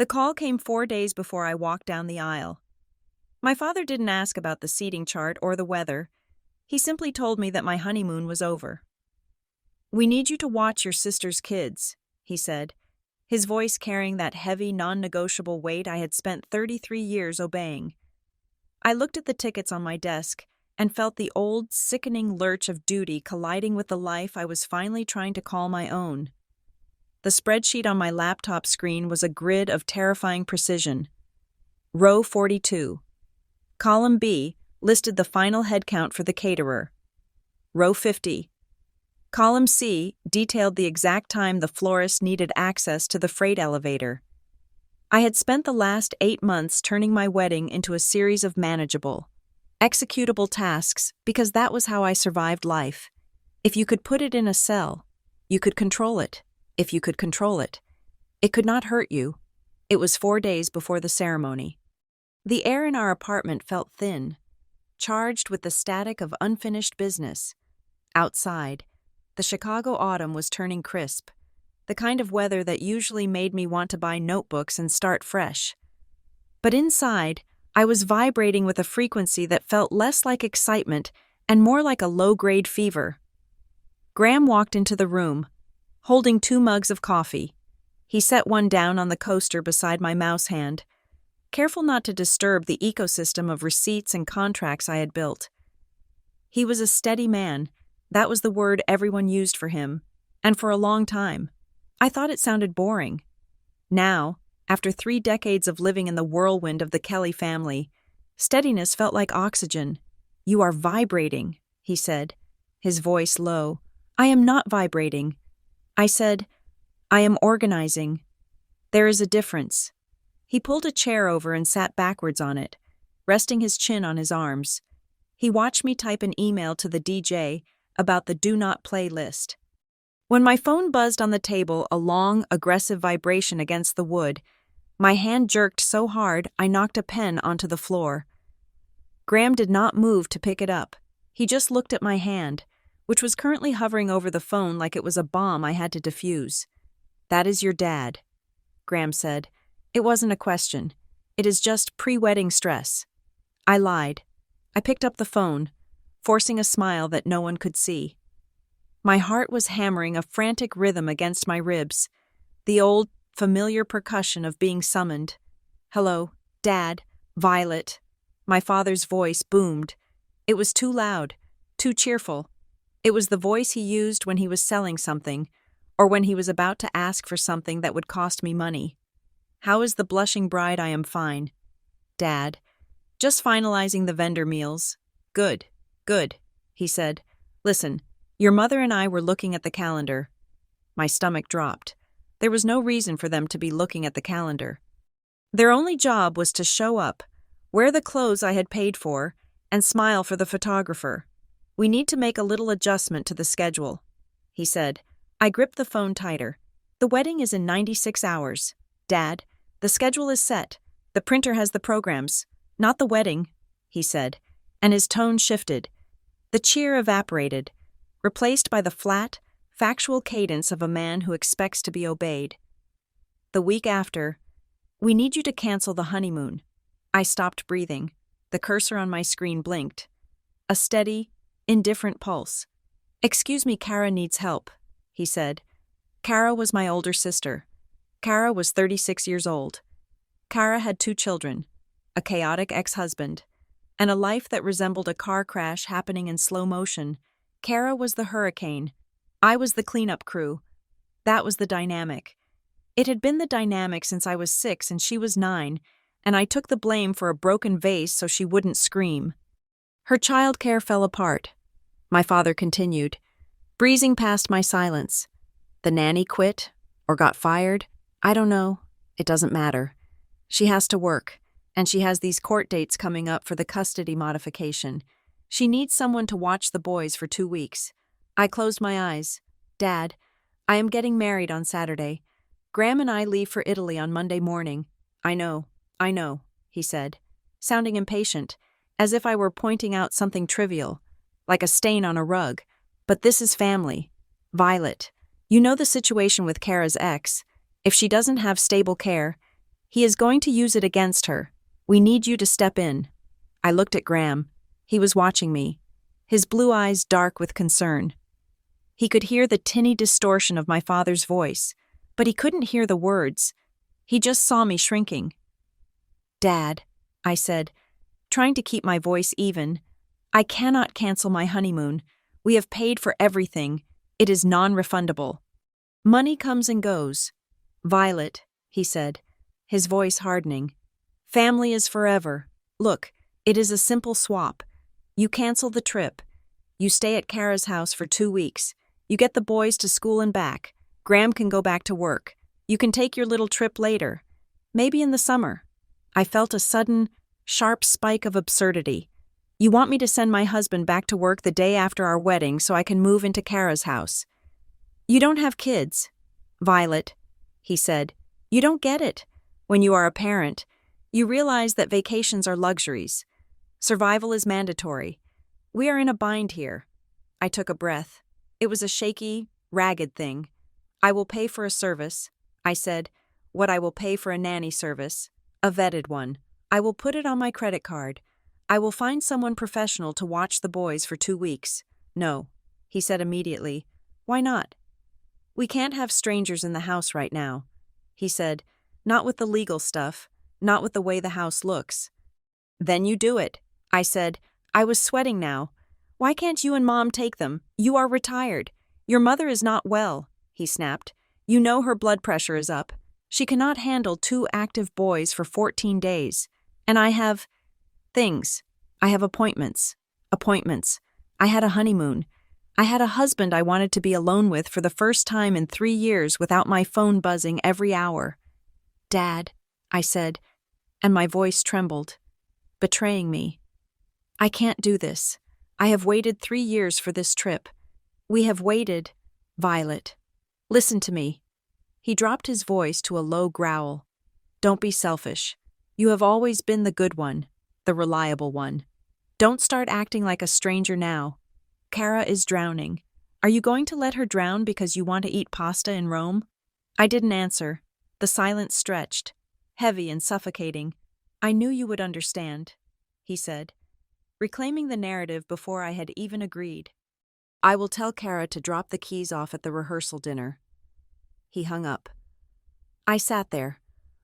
The call came 4 days before I walked down the aisle. My father didn't ask about the seating chart or the weather. He simply told me that my honeymoon was over. "We need you to watch your sister's kids," he said, his voice carrying that heavy, non-negotiable weight I had spent 33 years obeying. I looked at the tickets on my desk and felt the old, sickening lurch of duty colliding with the life I was finally trying to call my own. The spreadsheet on my laptop screen was a grid of terrifying precision. Row 42. Column B listed the final headcount for the caterer. Row 50. Column C detailed the exact time the florist needed access to the freight elevator. I had spent the last 8 months turning my wedding into a series of manageable, executable tasks because that was how I survived life. If you could put it in a cell, you could control it. If you could control it, it could not hurt you. It was 4 days before the ceremony. The air in our apartment felt thin, charged with the static of unfinished business. Outside, the Chicago autumn was turning crisp, the kind of weather that usually made me want to buy notebooks and start fresh. But inside, I was vibrating with a frequency that felt less like excitement and more like a low-grade fever. Graham walked into the room, holding 2 mugs of coffee. He set one down on the coaster beside my mouse hand, careful not to disturb the ecosystem of receipts and contracts I had built. He was a steady man. That was the word everyone used for him, and for a long time. I thought it sounded boring. Now, after 3 decades of living in the whirlwind of the Kelly family, steadiness felt like oxygen. "You are vibrating," he said, his voice low. "I am not vibrating." I said, "I am organizing. There is a difference." He pulled a chair over and sat backwards on it, resting his chin on his arms. He watched me type an email to the DJ about the do not play list. When my phone buzzed on the table, a long, aggressive vibration against the wood, my hand jerked so hard I knocked a pen onto the floor. Graham did not move to pick it up. He just looked at my hand, which was currently hovering over the phone like it was a bomb I had to defuse. "That is your dad," Graham said. "It wasn't a question. It is just pre-wedding stress." I lied. I picked up the phone, forcing a smile that no one could see. My heart was hammering a frantic rhythm against my ribs, the old, familiar percussion of being summoned. "Hello, Dad, Violet." My father's voice boomed. It was too loud, too cheerful. It was the voice he used when he was selling something, or when he was about to ask for something that would cost me money. "How is the blushing bride?" "I am fine, Dad. Just finalizing the vendor meals." Good," he said. "Listen, your mother and I were looking at the calendar." My stomach dropped. There was no reason for them to be looking at the calendar. Their only job was to show up, wear the clothes I had paid for, and smile for the photographer. "We need to make a little adjustment to the schedule," he said. I gripped the phone tighter. "The wedding is in 96 hours. Dad, the schedule is set. The printer has the programs. Not the wedding," he said, and his tone shifted. The cheer evaporated, replaced by the flat, factual cadence of a man who expects to be obeyed. "The week after, we need you to cancel the honeymoon." I stopped breathing. The cursor on my screen blinked. A steady, indifferent pulse. "Excuse me, Kara needs help," he said. Kara was my older sister. Kara was 36 years old. Kara had 2 children, a chaotic ex-husband, and a life that resembled a car crash happening in slow motion. Kara was the hurricane. I was the cleanup crew. That was the dynamic. It had been the dynamic since I was 6 and she was 9, and I took the blame for a broken vase so she wouldn't scream. Her childcare fell apart. My father continued, breezing past my silence. "The nanny quit, or got fired? I don't know. It doesn't matter. She has to work, and she has these court dates coming up for the custody modification. She needs someone to watch the boys for 2 weeks. I closed my eyes. "Dad, I am getting married on Saturday. Graham and I leave for Italy on Monday morning." I know, he said, sounding impatient, as if I were pointing out something trivial, like a stain on a rug. "But this is family. Violet, you know the situation with Kara's ex. If she doesn't have stable care..." He is going to use it against her. We need you to step in. I looked at Graham. He was watching me, his blue eyes dark with concern. He could hear the tinny distortion of my father's voice, but he couldn't hear the words. He just saw me shrinking. "Dad," I said, trying to keep my voice even, "I cannot cancel my honeymoon. We have paid for everything. It is non-refundable." "Money comes and goes. Violet," he said, his voice hardening. "Family is forever. Look, it is a simple swap. You cancel the trip. You stay at Kara's house for 2 weeks. You get the boys to school and back. Graham can go back to work. You can take your little trip later. Maybe in the summer." I felt a sudden, sharp spike of absurdity. "You want me to send my husband back to work the day after our wedding so I can move into Kara's house? You don't have kids, Violet," he said. "You don't get it. When you are a parent, you realize that vacations are luxuries. Survival is mandatory. We are in a bind here." I took a breath. It was a shaky, ragged thing. "I will pay for a service," I said, "what I will pay for a nanny service, a vetted one. I will put it on my credit card. I will find someone professional to watch the boys for 2 weeks. "No," he said immediately. "Why not?" "We can't have strangers in the house right now," he said. "Not with the legal stuff, not with the way the house looks." "Then you do it," I said. I was sweating now. "Why can't you and Mom take them? You are retired. Your mother is not well," he snapped. "You know her blood pressure is up. She cannot handle 2 active boys for 14 days. And I have things. I have appointments. I had a honeymoon. I had a husband I wanted to be alone with for the first time in 3 years without my phone buzzing every hour." "Dad," I said, and my voice trembled, betraying me. "I can't do this. I have waited 3 years for this trip. We have waited, Violet. Listen to me." He dropped his voice to a low growl. "Don't be selfish. You have always been the good one, the reliable one. Don't start acting like a stranger now. Kara is drowning. Are you going to let her drown because you want to eat pasta in Rome?" I didn't answer. The silence stretched, heavy and suffocating. "I knew you would understand," he said, reclaiming the narrative before I had even agreed. "I will tell Kara to drop the keys off at the rehearsal dinner." He hung up. I sat there,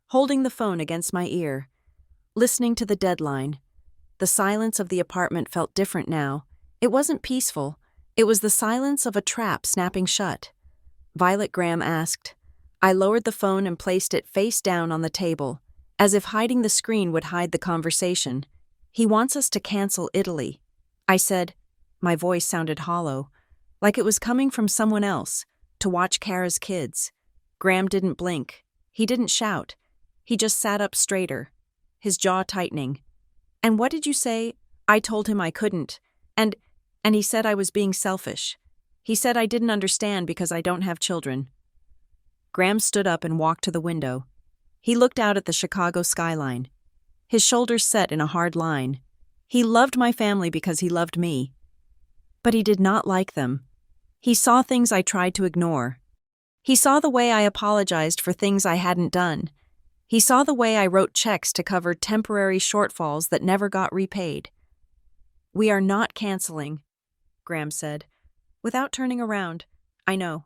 holding the phone against my ear, listening to the deadline. The silence of the apartment felt different now. It wasn't peaceful. It was the silence of a trap snapping shut. Violet Graham asked. I lowered the phone and placed it face down on the table, as if hiding the screen would hide the conversation. "He wants us to cancel Italy," I said. My voice sounded hollow, like it was coming from someone else, to watch Kara's kids. Graham didn't blink. He didn't shout. He just sat up straighter, his jaw tightening. "And what did you say?" I told him I couldn't. And he said I was being selfish. He said I didn't understand because I don't have children. Graham stood up and walked to the window. He looked out at the Chicago skyline, his shoulders set in a hard line. He loved my family because he loved me. But he did not like them. He saw things I tried to ignore. He saw the way I apologized for things I hadn't done. He saw the way I wrote checks to cover temporary shortfalls that never got repaid. "We are not canceling," Graham said, without turning around. "I know,"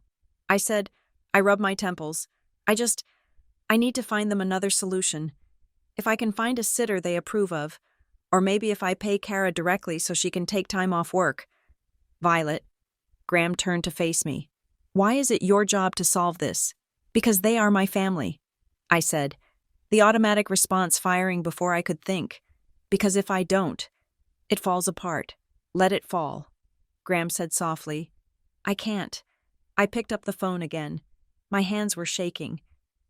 I said. I rubbed my temples. I need to find them another solution. If I can find a sitter they approve of, or maybe if I pay Kara directly so she can take time off work. "Violet," Graham turned to face me. "Why is it your job to solve this?" "Because they are my family," I said, the automatic response firing before I could think. "Because if I don't, it falls apart. Let it fall," Graham said softly. "I can't." I picked up the phone again. My hands were shaking.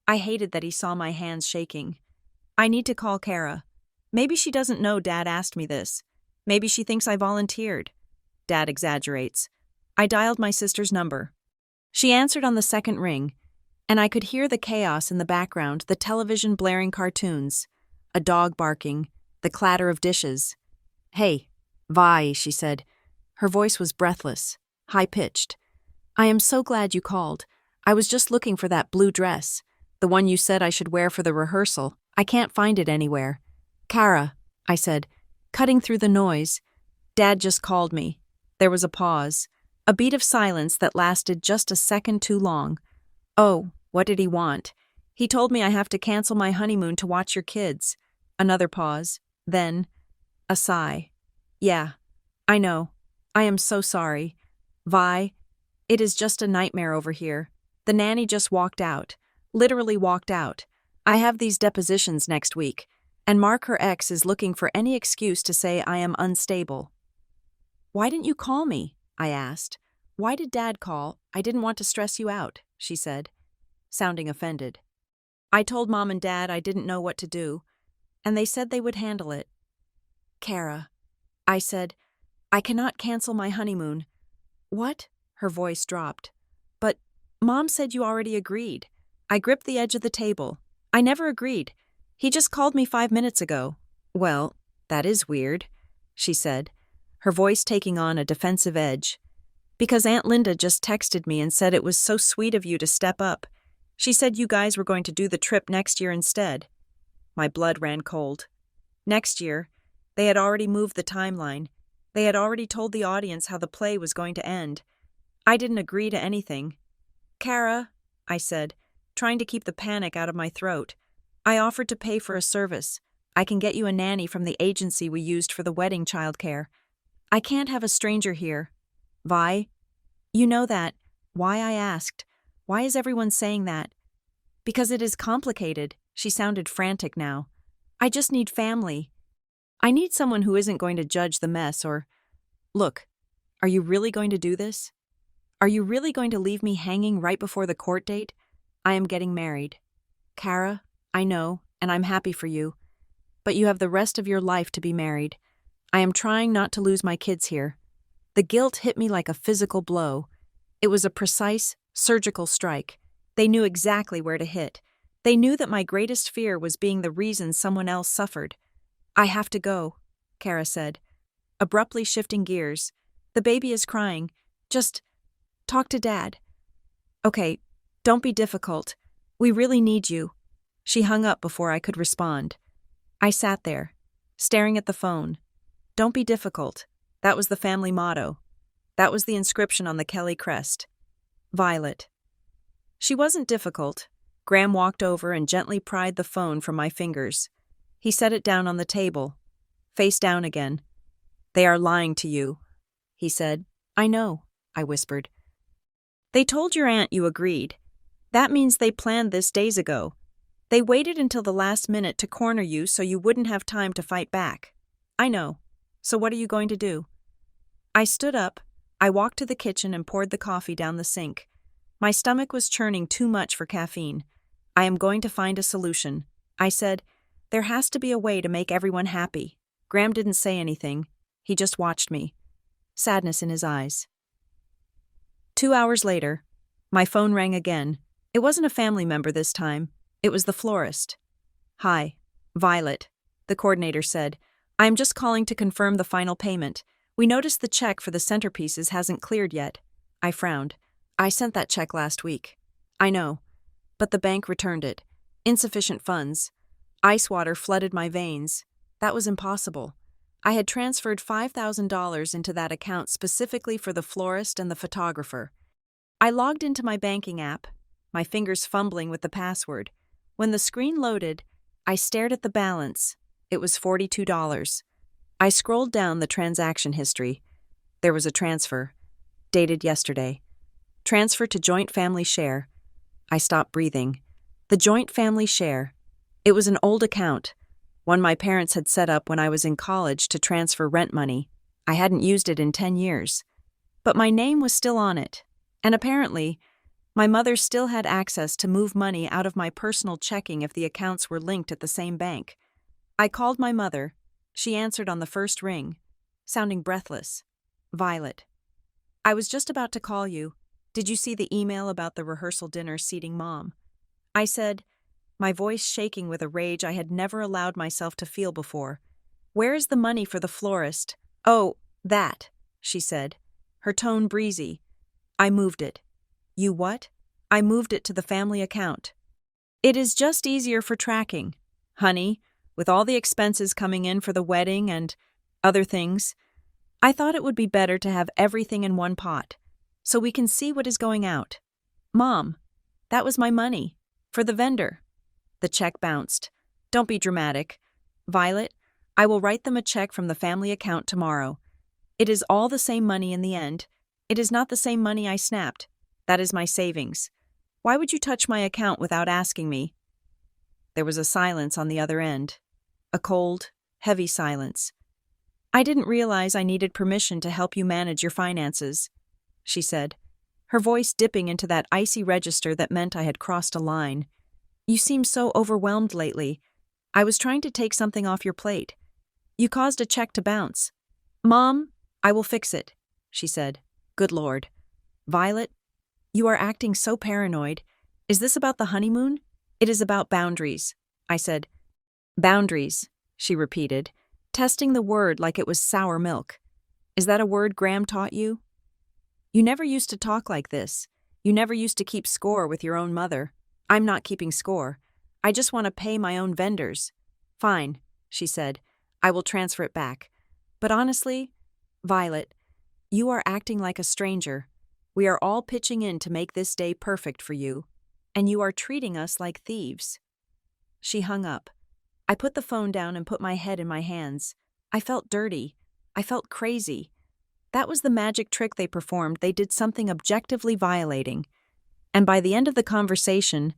I hated that he saw my hands shaking. "I need to call Kara. Maybe she doesn't know Dad asked me this. Maybe she thinks I volunteered. Dad exaggerates." I dialed my sister's number. She answered on the second ring, and I could hear the chaos in the background, the television blaring cartoons, a dog barking, the clatter of dishes. "Hey, Vi," she said. Her voice was breathless, high-pitched. "I am so glad you called. I was just looking for that blue dress, the one you said I should wear for the rehearsal." I can't find it anywhere. Kara, I said, cutting through the noise. Dad just called me. There was a pause, a beat of silence that lasted just a second too long. Oh, what did he want? He told me I have to cancel my honeymoon to watch your kids. Another pause, then a sigh. Yeah, I know. I am so sorry. Vi, it is just a nightmare over here. The nanny just walked out. Literally walked out. I have these depositions next week, and Mark, her ex, is looking for any excuse to say I am unstable. Why didn't you call me? I asked. Why did Dad call? I didn't want to stress you out, she said, sounding offended. I told Mom and Dad I didn't know what to do, and they said they would handle it. Kara, I said, I cannot cancel my honeymoon. What? Her voice dropped. But Mom said you already agreed. I gripped the edge of the table. I never agreed. He just called me 5 minutes ago. Well, that is weird, she said, her voice taking on a defensive edge. Because Aunt Linda just texted me and said it was so sweet of you to step up. She said you guys were going to do the trip next year instead. My blood ran cold. Next year, they had already moved the timeline. They had already told the audience how the play was going to end. I didn't agree to anything. Kara, I said, trying to keep the panic out of my throat. I offered to pay for a service. I can get you a nanny from the agency we used for the wedding childcare. I can't have a stranger here. Vi, you know that. Why I asked. Why is everyone saying that? Because it is complicated. She sounded frantic now. I just need family. I need someone who isn't going to judge the mess or... Look, are you really going to do this? Are you really going to leave me hanging right before the court date? I am getting married. Kara, I know, and I'm happy for you. But you have the rest of your life to be married. I am trying not to lose my kids here. The guilt hit me like a physical blow. It was a precise, surgical strike. They knew exactly where to hit. They knew that my greatest fear was being the reason someone else suffered. I have to go, Kara said, abruptly shifting gears. The baby is crying. Just talk to Dad. Okay, don't be difficult. We really need you. She hung up before I could respond. I sat there, staring at the phone. Don't be difficult. That was the family motto. That was the inscription on the Kelly crest. Violet. She wasn't difficult. Graham walked over and gently pried the phone from my fingers. He set it down on the table, face down again. They are lying to you, he said. I know, I whispered. They told your aunt you agreed. That means they planned this days ago. They waited until the last minute to corner you so you wouldn't have time to fight back. I know. So what are you going to do? I stood up. I walked to the kitchen and poured the coffee down the sink. My stomach was churning too much for caffeine. I am going to find a solution. I said, there has to be a way to make everyone happy. Graham didn't say anything. He just watched me. Sadness in his eyes. 2 hours later, my phone rang again. It wasn't a family member this time. It was the florist. Hi, Violet, the coordinator said. I am just calling to confirm the final payment. We noticed the check for the centerpieces hasn't cleared yet. I frowned. I sent that check last week. I know. But the bank returned it. Insufficient funds. Ice water flooded my veins. That was impossible. I had transferred $5,000 into that account specifically for the florist and the photographer. I logged into my banking app, my fingers fumbling with the password. When the screen loaded, I stared at the balance. It was $42. I scrolled down the transaction history. There was a transfer, dated yesterday. Transfer to joint family share. I stopped breathing. The joint family share. It was an old account, one my parents had set up when I was in college to transfer rent money. I hadn't used it in 10 years. But my name was still on it, and apparently, my mother still had access to move money out of my personal checking if the accounts were linked at the same bank. I called my mother. She answered on the first ring, sounding breathless. Violet. I was just about to call you. Did you see the email about the rehearsal dinner seating Mom? I said, my voice shaking with a rage I had never allowed myself to feel before. Where is the money for the florist? Oh, that, she said, her tone breezy. I moved it. You what? I moved it to the family account. It is just easier for tracking. Honey, with all the expenses coming in for the wedding and other things, I thought it would be better to have everything in one pot, so we can see what is going out. Mom, that was my money. For the vendor. The check bounced. Don't be dramatic. Violet, I will write them a check from the family account tomorrow. It is all the same money in the end. It is not the same money I snapped. That is my savings. Why would you touch my account without asking me? There was a silence on the other end. A cold, heavy silence. I didn't realize I needed permission to help you manage your finances, she said, her voice dipping into that icy register that meant I had crossed a line. You seem so overwhelmed lately. I was trying to take something off your plate. You caused a check to bounce. Mom, I will fix it, she said. Good Lord. Violet, you are acting so paranoid. Is this about the honeymoon? It is about boundaries, I said. Boundaries, she repeated, testing the word like it was sour milk. Is that a word Graham taught you? You never used to talk like this. You never used to keep score with your own mother. I'm not keeping score. I just want to pay my own vendors. Fine, she said. I will transfer it back. But honestly, Violet, you are acting like a stranger. We are all pitching in to make this day perfect for you, and you are treating us like thieves. She hung up. I put the phone down and put my head in my hands. I felt dirty. I felt crazy. That was the magic trick they performed. They did something objectively violating. And by the end of the conversation,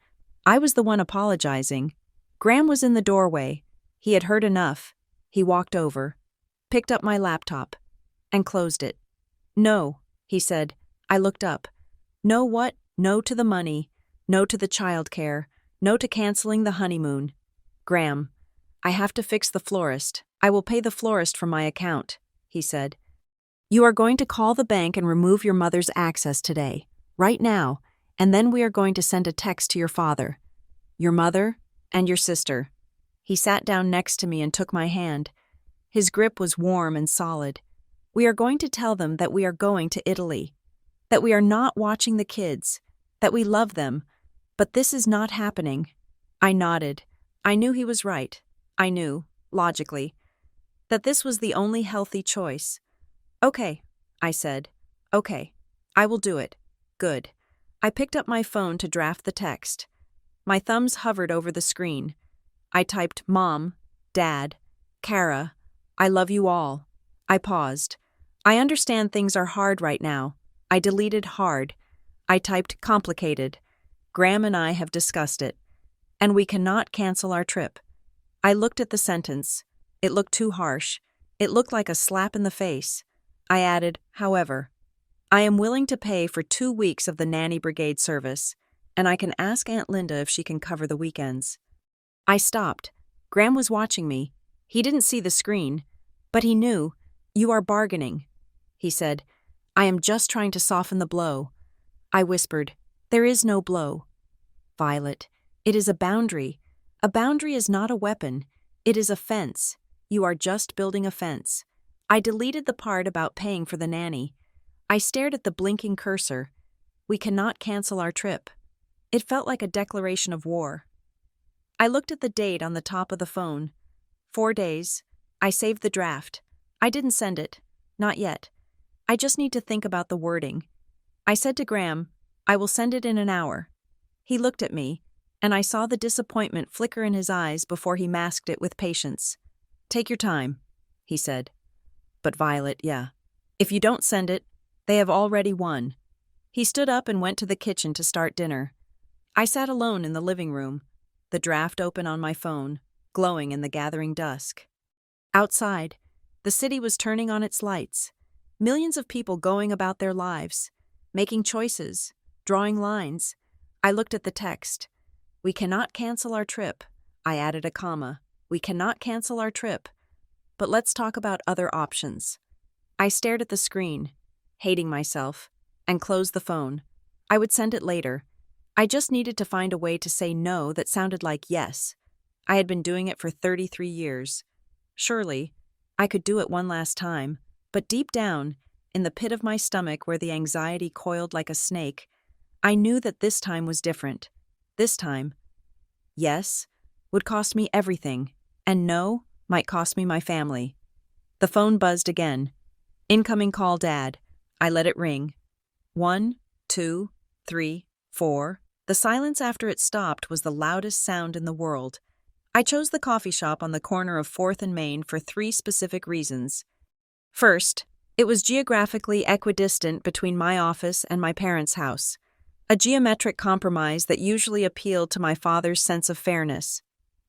I was the one apologizing. Graham was in the doorway. He had heard enough. He walked over, picked up my laptop, and closed it. No, he said. I looked up. No what? No to the money. No to the childcare. No to canceling the honeymoon. Graham, I have to fix the florist. I will pay the florist from my account, he said. You are going to call the bank and remove your mother's access today, right now, and then we are going to send a text to your father, your mother, and your sister. He sat down next to me and took my hand. His grip was warm and solid. We are going to tell them that we are going to Italy, that we are not watching the kids, that we love them, but this is not happening. I nodded. I knew he was right. I knew, logically, that this was the only healthy choice. Okay, I said. Okay, I will do it. Good. I picked up my phone to draft the text. My thumbs hovered over the screen. I typed Mom, Dad, Kara, I love you all. I paused. I understand things are hard right now. I deleted hard. I typed complicated. Graham and I have discussed it. And we cannot cancel our trip. I looked at the sentence. It looked too harsh. It looked like a slap in the face. I added, however, I am willing to pay for 2 weeks of the nanny brigade service, and I can ask Aunt Linda if she can cover the weekends. I stopped. Graham was watching me. He didn't see the screen, but he knew. You are bargaining, he said. I am just trying to soften the blow. I whispered, there is no blow. Violet, it is a boundary. A boundary is not a weapon. It is a fence. You are just building a fence. I deleted the part about paying for the nanny. I stared at the blinking cursor. We cannot cancel our trip. It felt like a declaration of war. I looked at the date on the top of the phone. 4 days. I saved the draft. I didn't send it. Not yet. I just need to think about the wording. I said to Graham, I will send it in an hour. He looked at me, and I saw the disappointment flicker in his eyes before he masked it with patience. Take your time, he said. But Violet, yeah. If you don't send it, they have already won. He stood up and went to the kitchen to start dinner. I sat alone in the living room, the draft open on my phone, glowing in the gathering dusk. Outside, the city was turning on its lights. Millions of people going about their lives, making choices, drawing lines. I looked at the text. We cannot cancel our trip. I added a comma. We cannot cancel our trip. But let's talk about other options. I stared at the screen, hating myself, and closed the phone. I would send it later. I just needed to find a way to say no that sounded like yes. I had been doing it for 33 years. Surely, I could do it one last time, but deep down, in the pit of my stomach where the anxiety coiled like a snake, I knew that this time was different. This time, yes, would cost me everything, and no might cost me my family. The phone buzzed again. Incoming call, Dad. I let it ring. 1, 2, 3, 4. The silence after it stopped was the loudest sound in the world. I chose the coffee shop on the corner of 4th and Main for 3 specific reasons. First, it was geographically equidistant between my office and my parents' house, a geometric compromise that usually appealed to my father's sense of fairness.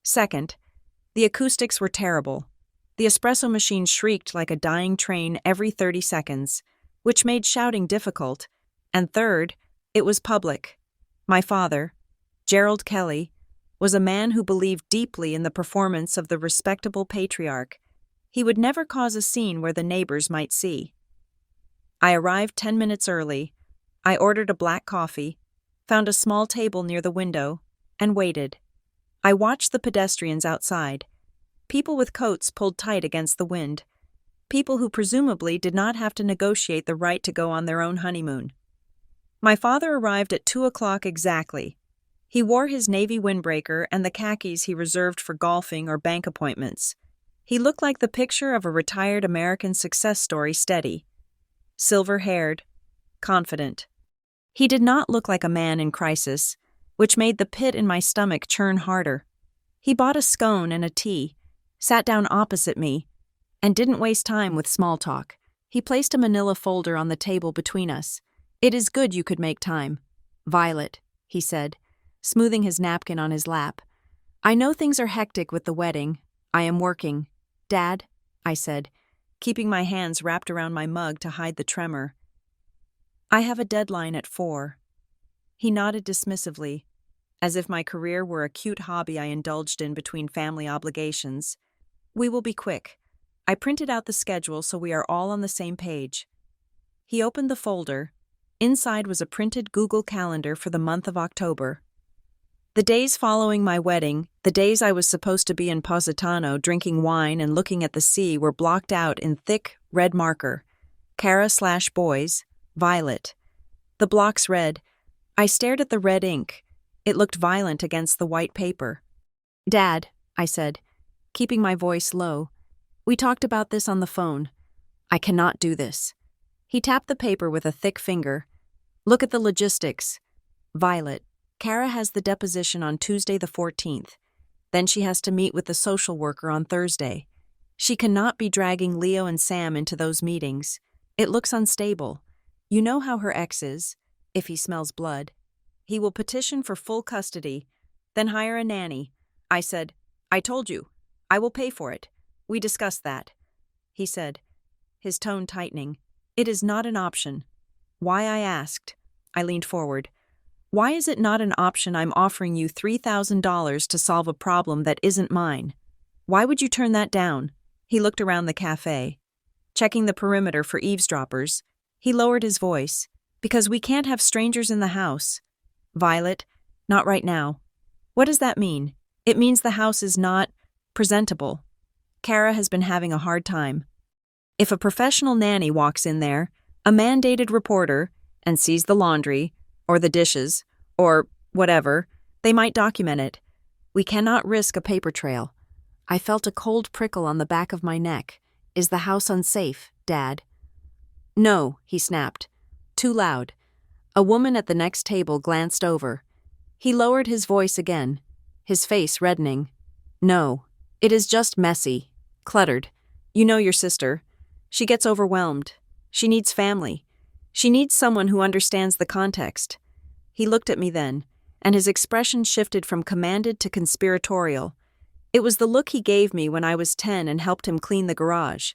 Second, the acoustics were terrible. The espresso machine shrieked like a dying train every 30 seconds, which made shouting difficult. And third, it was public. My father, Gerald Kelly, was a man who believed deeply in the performance of the respectable patriarch. He would never cause a scene where the neighbors might see. I arrived 10 minutes early. I ordered a black coffee, found a small table near the window, and waited. I watched the pedestrians outside. People with coats pulled tight against the wind. People who presumably did not have to negotiate the right to go on their own honeymoon. My father arrived at 2 o'clock exactly. He wore his navy windbreaker and the khakis he reserved for golfing or bank appointments. He looked like the picture of a retired American success story, steady, silver-haired, confident. He did not look like a man in crisis, which made the pit in my stomach churn harder. He bought a scone and a tea, sat down opposite me, and didn't waste time with small talk. He placed a manila folder on the table between us. "It is good you could make time. Violet," he said, smoothing his napkin on his lap. "I know things are hectic with the wedding. I am working." "Dad," I said, keeping my hands wrapped around my mug to hide the tremor. "I have a deadline at 4. He nodded dismissively, as if my career were a cute hobby I indulged in between family obligations. "We will be quick." I printed out the schedule so we are all on the same page. He opened the folder. Inside was a printed Google Calendar for the month of October. The days following my wedding, the days I was supposed to be in Positano drinking wine and looking at the sea, were blocked out in thick, red marker. Kara/boys, Violet. The blocks read. I stared at the red ink. It looked violent against the white paper. "Dad," I said, keeping my voice low. "We talked about this on the phone. I cannot do this." He tapped the paper with a thick finger. "Look at the logistics. Violet, Kara has the deposition on Tuesday the 14th. Then she has to meet with the social worker on Thursday. She cannot be dragging Leo and Sam into those meetings. It looks unstable. You know how her ex is, if he smells blood. He will petition for full custody, then hire a nanny." I said, "I told you. I will pay for it. We discussed that." He said, his tone tightening, "It is not an option." "Why?" I asked. I leaned forward. "Why is it not an option? I'm offering you $3,000 to solve a problem that isn't mine. Why would you turn that down?" He looked around the cafe, checking the perimeter for eavesdroppers. He lowered his voice. "Because we can't have strangers in the house." "Violet, not right now." "What does that mean?" "It means the house is not presentable. Kara has been having a hard time. If a professional nanny walks in there, a mandated reporter, and sees the laundry, or the dishes, or whatever, they might document it. We cannot risk a paper trail." I felt a cold prickle on the back of my neck. "Is the house unsafe, Dad?" "No," he snapped. Too loud. A woman at the next table glanced over. He lowered his voice again, his face reddening. "No, it is just messy, cluttered. You know your sister. She gets overwhelmed. She needs family. She needs someone who understands the context." He looked at me then, and his expression shifted from commanded to conspiratorial. It was the look he gave me when I was 10 and helped him clean the garage.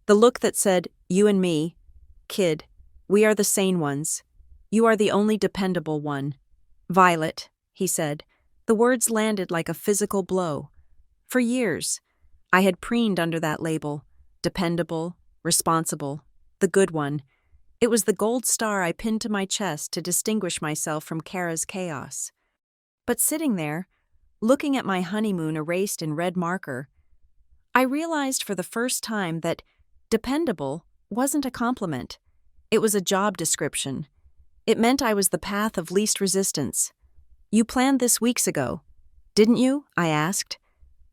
The look that said, "You and me, kid, we are the sane ones. You are the only dependable one." "Violet," he said. The words landed like a physical blow. For years, I had preened under that label. Dependable, responsible, the good one. It was the gold star I pinned to my chest to distinguish myself from Kara's chaos. But sitting there, looking at my honeymoon erased in red marker, I realized for the first time that dependable wasn't a compliment. It was a job description. It meant I was the path of least resistance. "You planned this weeks ago. Didn't you? I asked.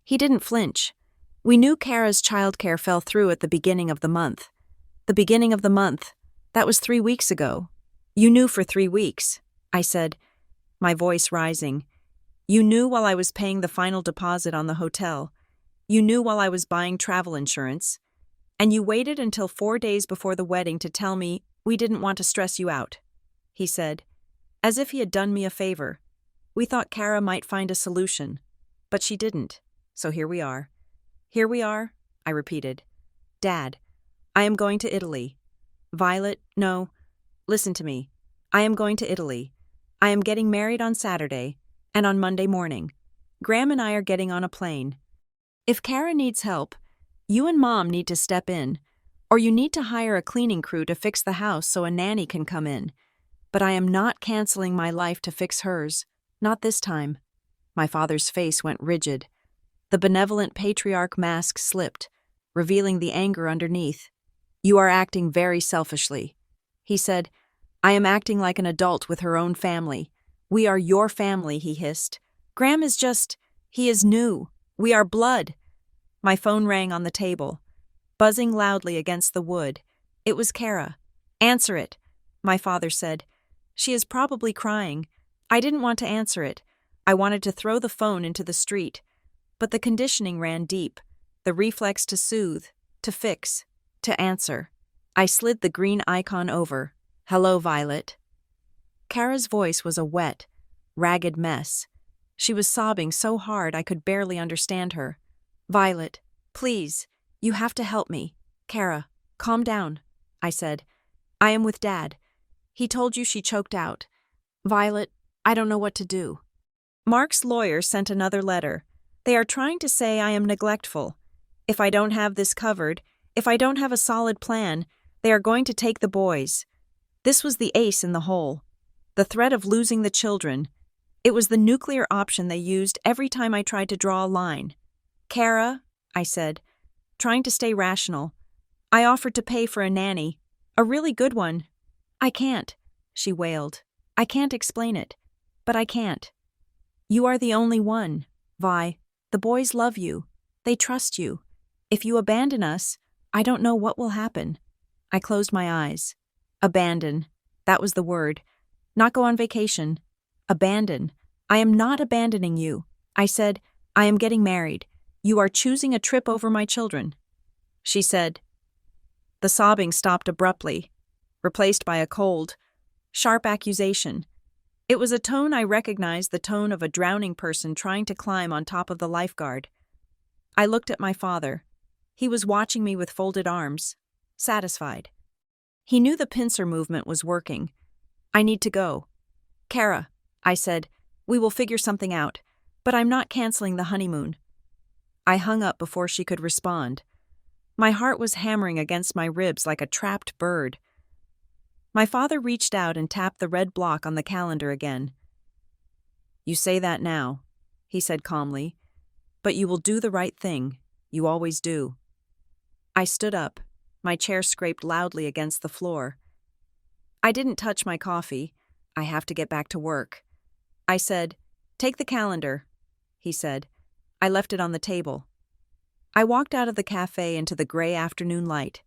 He didn't flinch. We knew Kara's childcare fell through at the beginning of the month. The beginning of the month. That was 3 weeks ago. You knew for 3 weeks, I said, my voice rising. You knew while I was paying the final deposit on the hotel. You knew while I was buying travel insurance. And you waited until 4 days before the wedding to tell me we didn't want to stress you out, he said, as if he had done me a favor. We thought Kara might find a solution, but she didn't. So here we are. Here we are, I repeated. Dad, I am going to Italy. Violet, no. Listen to me. I am going to Italy. I am getting married on Saturday, and on Monday morning. Graham and I are getting on a plane. If Kara needs help, you and Mom need to step in, or you need to hire a cleaning crew to fix the house so a nanny can come in. But I am not canceling my life to fix hers. Not this time. My father's face went rigid. The benevolent patriarch mask slipped, revealing the anger underneath. You are acting very selfishly. He said, I am acting like an adult with her own family. We are your family, he hissed. Graham is he is new. We are blood. My phone rang on the table, buzzing loudly against the wood. It was Kara. Answer it, my father said. She is probably crying. I didn't want to answer it. I wanted to throw the phone into the street. But the conditioning ran deep, the reflex to soothe, to fix, to answer. I slid the green icon over. Hello, Violet. Kara's voice was a wet, ragged mess. She was sobbing so hard I could barely understand her. Violet, please, you have to help me. Kara, calm down, I said. I am with Dad. He told you she choked out. Violet, I don't know what to do. Mark's lawyer sent another letter. They are trying to say I am neglectful. If I don't have this covered, if I don't have a solid plan, they are going to take the boys. This was the ace in the hole. The threat of losing the children. It was the nuclear option they used every time I tried to draw a line. Kara, I said, trying to stay rational. I offered to pay for a nanny, a really good one. I can't, she wailed. I can't explain it, but I can't. You are the only one, Vi. The boys love you. They trust you. If you abandon us, I don't know what will happen. I closed my eyes. Abandon. That was the word. Not go on vacation. Abandon. I am not abandoning you. I said, I am getting married. You are choosing a trip over my children. She said. The sobbing stopped abruptly, replaced by a cold, sharp accusation. It was a tone I recognized, the tone of a drowning person trying to climb on top of the lifeguard. I looked at my father. He was watching me with folded arms, satisfied. He knew the pincer movement was working. I need to go. Kara, I said, we will figure something out, but I'm not canceling the honeymoon. I hung up before she could respond. My heart was hammering against my ribs like a trapped bird. My father reached out and tapped the red block on the calendar again. You say that now, he said calmly, but you will do the right thing. You always do. I stood up. My chair scraped loudly against the floor. I didn't touch my coffee. I have to get back to work. I said, take the calendar, he said. I left it on the table. I walked out of the cafe into the gray afternoon light,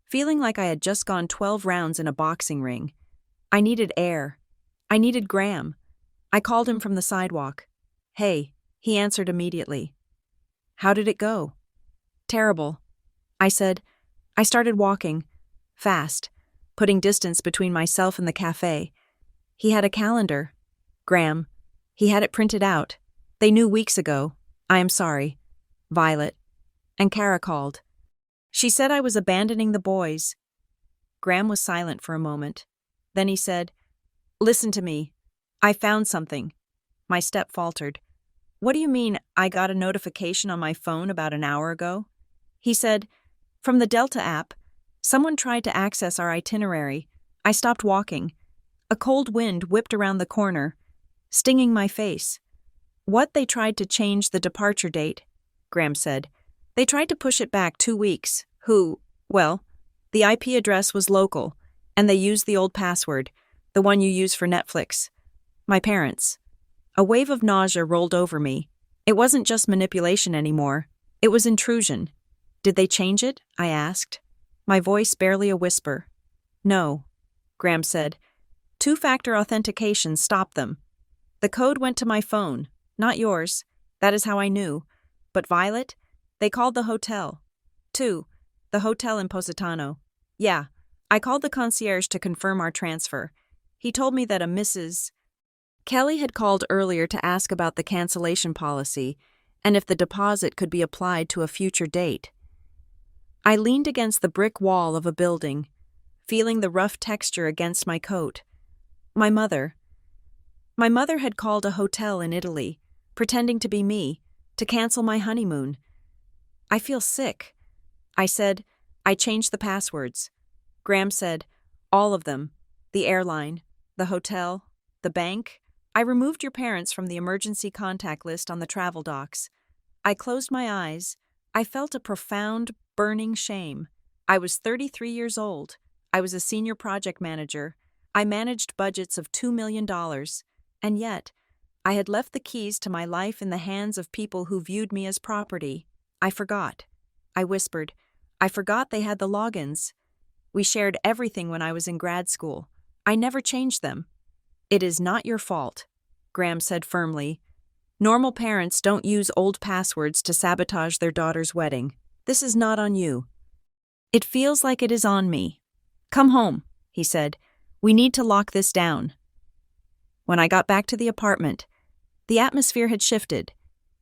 feeling like I had just gone 12 rounds in a boxing ring. I needed air. I needed Graham. I called him from the sidewalk. Hey, he answered immediately. How did it go? Terrible. I said. I started walking, fast, putting distance between myself and the cafe. He had a calendar. Graham. He had it printed out. They knew weeks ago. I am sorry. Violet. And Kara called. She said I was abandoning the boys. Graham was silent for a moment. Then he said, listen to me. I found something. My step faltered. What do you mean I got a notification on my phone about an hour ago? He said, from the Delta app, someone tried to access our itinerary. I stopped walking. A cold wind whipped around the corner, stinging my face. What? They tried to change the departure date, Graham said. They tried to push it back 2 weeks. Who? Well, the IP address was local, and they used the old password, the one you use for Netflix. My parents. A wave of nausea rolled over me. It wasn't just manipulation anymore. It was intrusion. Did they change it? I asked. My voice barely a whisper. No, Graham said. Two-factor authentication stopped them. The code went to my phone, not yours. That is how I knew. But Violet? They called the hotel. The hotel in Positano. Yeah, I called the concierge to confirm our transfer. He told me that a Mrs. Kelly had called earlier to ask about the cancellation policy and if the deposit could be applied to a future date. I leaned against the brick wall of a building, feeling the rough texture against my coat. My mother had called a hotel in Italy, pretending to be me, to cancel my honeymoon. I feel sick. I said, I changed the passwords. Graham said, all of them. The airline, the hotel, the bank. I removed your parents from the emergency contact list on the travel docs. I closed my eyes. I felt a profound, burning shame. I was 33 years old. I was a senior project manager. I managed budgets of $2 million. And yet, I had left the keys to my life in the hands of people who viewed me as property. I forgot. I whispered. I forgot they had the logins. We shared everything when I was in grad school. I never changed them. It is not your fault, Graham said firmly. Normal parents don't use old passwords to sabotage their daughter's wedding. This is not on you. It feels like it is on me. Come home, he said. We need to lock this down. When I got back to the apartment, the atmosphere had shifted.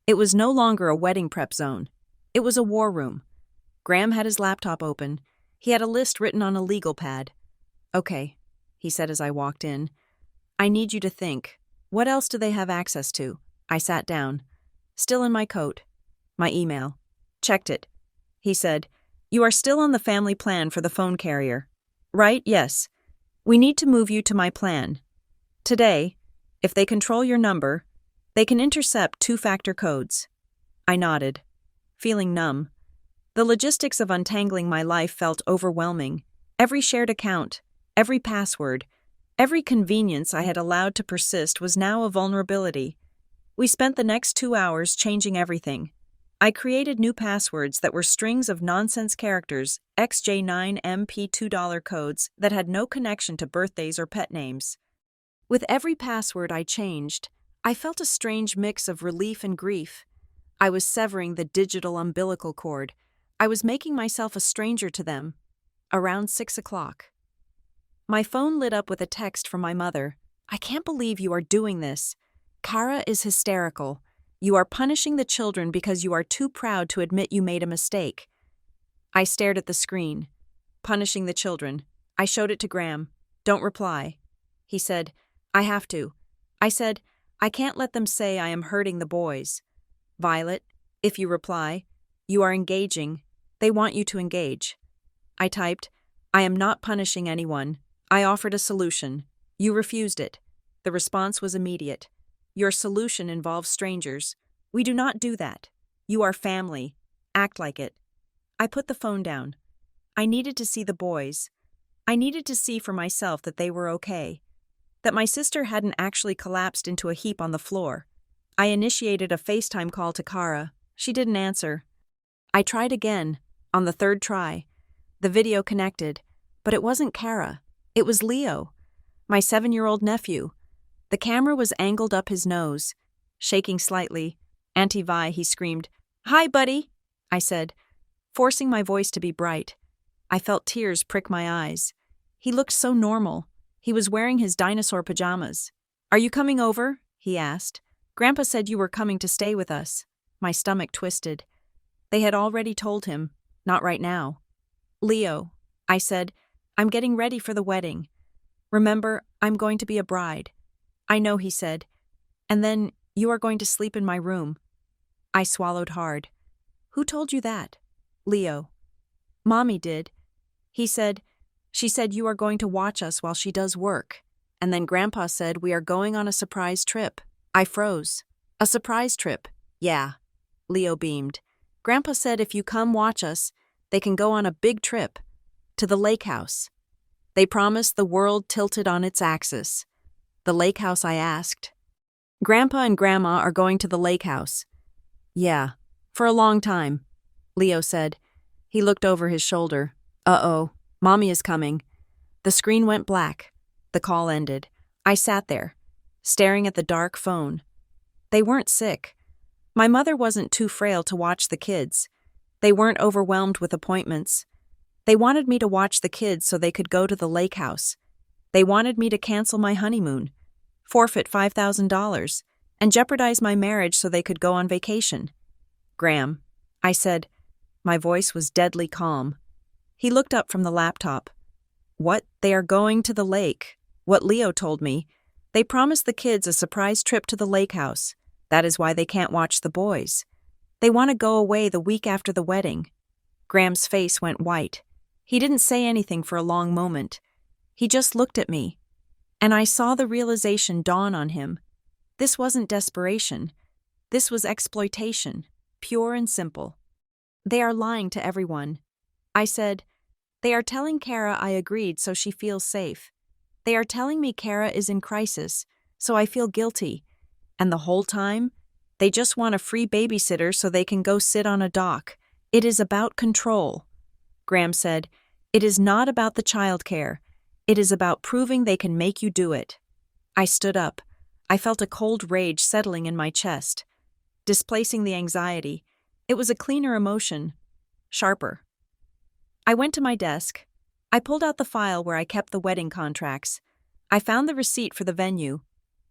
It was no longer a wedding prep zone. It was a war room. Graham had his laptop open. He had a list written on a legal pad. Okay, he said as I walked in. I need you to think. What else do they have access to? I sat down. Still in my coat. My email. Checked it. He said, You are still on the family plan for the phone carrier. Right? Yes. We need to move you to my plan. Today, if they control your number, they can intercept two-factor codes. I nodded, feeling numb. The logistics of untangling my life felt overwhelming. Every shared account, every password, every convenience I had allowed to persist was now a vulnerability. We spent the next 2 hours changing everything. I created new passwords that were strings of nonsense characters, XJ9MP $2 codes that had no connection to birthdays or pet names. With every password I changed, I felt a strange mix of relief and grief. I was severing the digital umbilical cord. I was making myself a stranger to them. Around 6 o'clock. My phone lit up with a text from my mother. I can't believe you are doing this. Kara is hysterical. You are punishing the children because you are too proud to admit you made a mistake. I stared at the screen. Punishing the children. I showed it to Graham. Don't reply. He said, I have to. I said, I can't let them say I am hurting the boys. Violet, if you reply, you are engaging. They want you to engage. I typed, I am not punishing anyone. I offered a solution. You refused it. The response was immediate. Your solution involves strangers. We do not do that. You are family. Act like it. I put the phone down. I needed to see the boys. I needed to see for myself that they were okay. That my sister hadn't actually collapsed into a heap on the floor. I initiated a FaceTime call to Kara. She didn't answer. I tried again, on the third try. The video connected, but it wasn't Kara. It was Leo, my 7-year-old nephew. The camera was angled up his nose. Shaking slightly, Auntie Vi, he screamed, Hi, buddy, I said, forcing my voice to be bright. I felt tears prick my eyes. He looked so normal. He was wearing his dinosaur pajamas. Are you coming over? He asked. Grandpa said you were coming to stay with us. My stomach twisted. They had already told him, not right now. Leo, I said, I'm getting ready for the wedding. Remember, I'm going to be a bride. I know, he said. And then you are going to sleep in my room. I swallowed hard. Who told you that? Leo. Mommy did. He said, she said you are going to watch us while she does work. And then Grandpa said we are going on a surprise trip. I froze. A surprise trip? Yeah. Leo beamed. Grandpa said if you come watch us, they can go on a big trip. To the lake house. They promised the world tilted on its axis. The lake house, I asked. Grandpa and Grandma are going to the lake house. Yeah, for a long time, Leo said. He looked over his shoulder. Uh-oh, Mommy is coming. The screen went black. The call ended. I sat there, staring at the dark phone. They weren't sick. My mother wasn't too frail to watch the kids. They weren't overwhelmed with appointments. They wanted me to watch the kids so they could go to the lake house. They wanted me to cancel my honeymoon, forfeit $5,000, and jeopardize my marriage so they could go on vacation. Graham, I said. My voice was deadly calm. He looked up from the laptop. What? They are going to the lake. What Leo told me. They promised the kids a surprise trip to the lake house. That is why they can't watch the boys. They want to go away the week after the wedding. Graham's face went white. He didn't say anything for a long moment. He just looked at me. And I saw the realization dawn on him. This wasn't desperation. This was exploitation, pure and simple. They are lying to everyone. I said, they are telling Kara I agreed so she feels safe. They are telling me Kara is in crisis, so I feel guilty. And the whole time, they just want a free babysitter so they can go sit on a dock. It is about control. Graham said, it is not about the childcare. It is about proving they can make you do it. I stood up. I felt a cold rage settling in my chest, displacing the anxiety. It was a cleaner emotion, sharper. I went to my desk. I pulled out the file where I kept the wedding contracts. I found the receipt for the venue,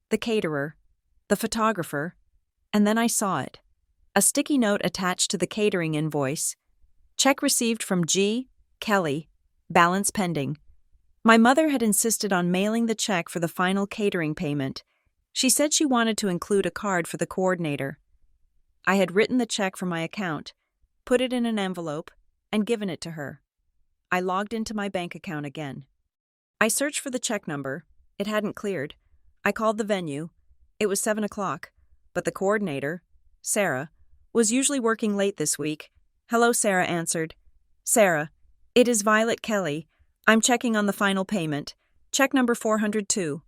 the caterer, the photographer, and then I saw it. A sticky note attached to the catering invoice. Check received from G. Kelly, balance pending. My mother had insisted on mailing the check for the final catering payment. She said she wanted to include a card for the coordinator. I had written the check from my account, put it in an envelope, and given it to her. I logged into my bank account again. I searched for the check number. It hadn't cleared. I called the venue. It was 7 o'clock, but the coordinator, Sarah, was usually working late this week. Hello, Sarah answered. Sarah, it is Violet Kelly. I'm checking on the final payment. Check number 402.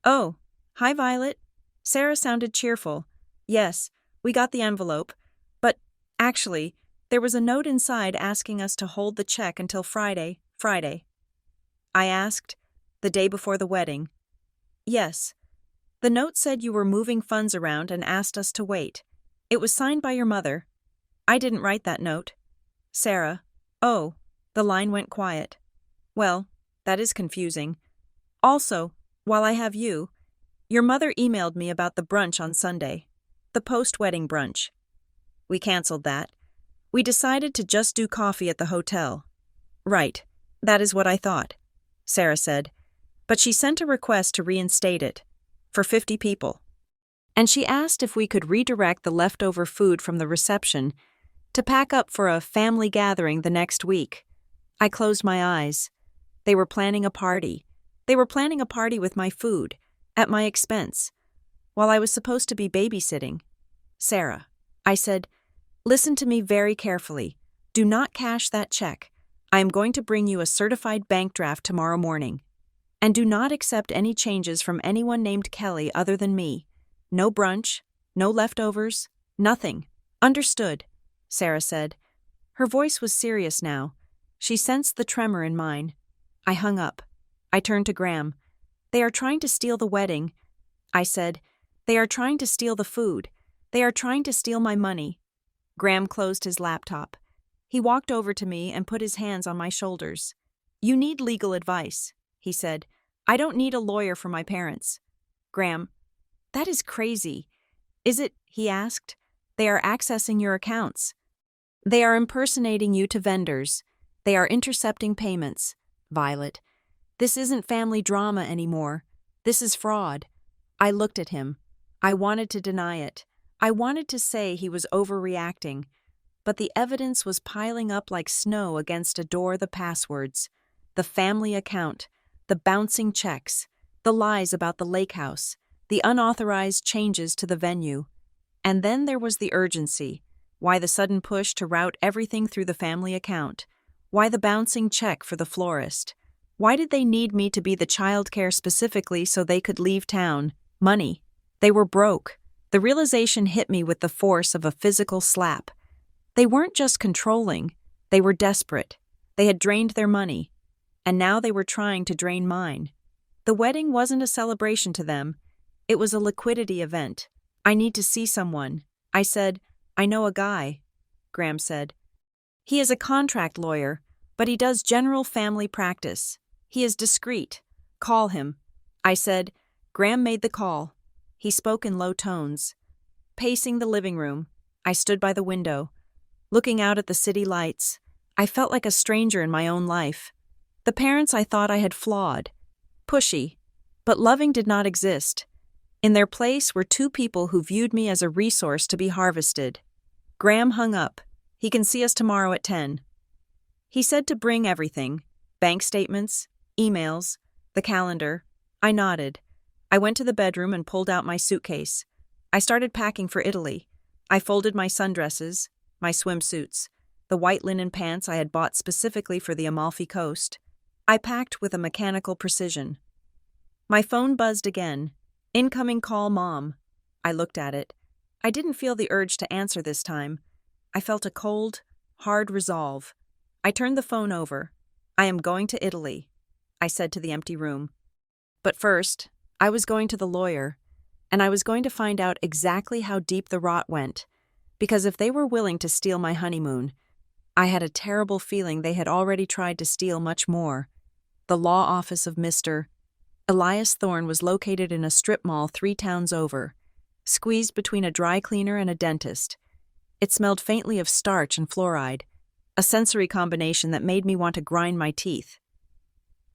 Oh, hi, Violet. Sarah sounded cheerful. Yes, we got the envelope. But, actually, there was a note inside asking us to hold the check until Friday. I asked, the day before the wedding. Yes. The note said you were moving funds around and asked us to wait. It was signed by your mother. I didn't write that note. Sarah. Oh, the line went quiet. Well, that is confusing. Also, while I have you, your mother emailed me about the brunch on Sunday. The post-wedding brunch. We canceled that. We decided to just do coffee at the hotel. Right, that is what I thought, Sarah said. But she sent a request to reinstate it, for 50 people. And she asked if we could redirect the leftover food from the reception to pack up for a family gathering the next week. I closed my eyes. They were planning a party. They were planning a party with my food, at my expense, while I was supposed to be babysitting. Sarah, I said, listen to me very carefully. Do not cash that check. I am going to bring you a certified bank draft tomorrow morning. And do not accept any changes from anyone named Kelly other than me. No brunch, no leftovers, nothing. Understood, Sarah said. Her voice was serious now. She sensed the tremor in mine. I hung up. I turned to Graham. They are trying to steal the wedding. I said, they are trying to steal the food. They are trying to steal my money. Graham closed his laptop. He walked over to me and put his hands on my shoulders. You need legal advice, he said. I don't need a lawyer for my parents. Graham, that is crazy. Is it? He asked. They are accessing your accounts. They are impersonating you to vendors. They are intercepting payments. Violet, this isn't family drama anymore. This is fraud. I looked at him. I wanted to deny it. I wanted to say he was overreacting, but the evidence was piling up like snow against a door. The passwords, the family account, the bouncing checks, the lies about the lake house, the unauthorized changes to the venue. And then there was the urgency. Why the sudden push to route everything through the family account? Why the bouncing check for the florist? Why did they need me to be the childcare specifically so they could leave town? Money. They were broke. The realization hit me with the force of a physical slap. They weren't just controlling, they were desperate. They had drained their money, and now they were trying to drain mine. The wedding wasn't a celebration to them, it was a liquidity event. I need to see someone. I said, I know a guy. Graham said. He is a contract lawyer, but he does general family practice. He is discreet. Call him. I said. Graham made the call. He spoke in low tones. Pacing the living room, I stood by the window. Looking out at the city lights, I felt like a stranger in my own life. The parents I thought I had flawed. Pushy, but loving did not exist. In their place were two people who viewed me as a resource to be harvested. Graham hung up. He can see us tomorrow at 10. He said to bring everything. Bank statements, emails, the calendar. I nodded. I went to the bedroom and pulled out my suitcase. I started packing for Italy. I folded my sundresses, my swimsuits, the white linen pants I had bought specifically for the Amalfi Coast. I packed with a mechanical precision. My phone buzzed again. Incoming call, Mom. I looked at it. I didn't feel the urge to answer this time. I felt a cold, hard resolve. I turned the phone over. I am going to Italy, I said to the empty room. But first, I was going to the lawyer, and I was going to find out exactly how deep the rot went, because if they were willing to steal my honeymoon, I had a terrible feeling they had already tried to steal much more. The law office of Mr. Elias Thorne was located in a strip mall 3 towns over, squeezed between a dry cleaner and a dentist. It smelled faintly of starch and fluoride, a sensory combination that made me want to grind my teeth.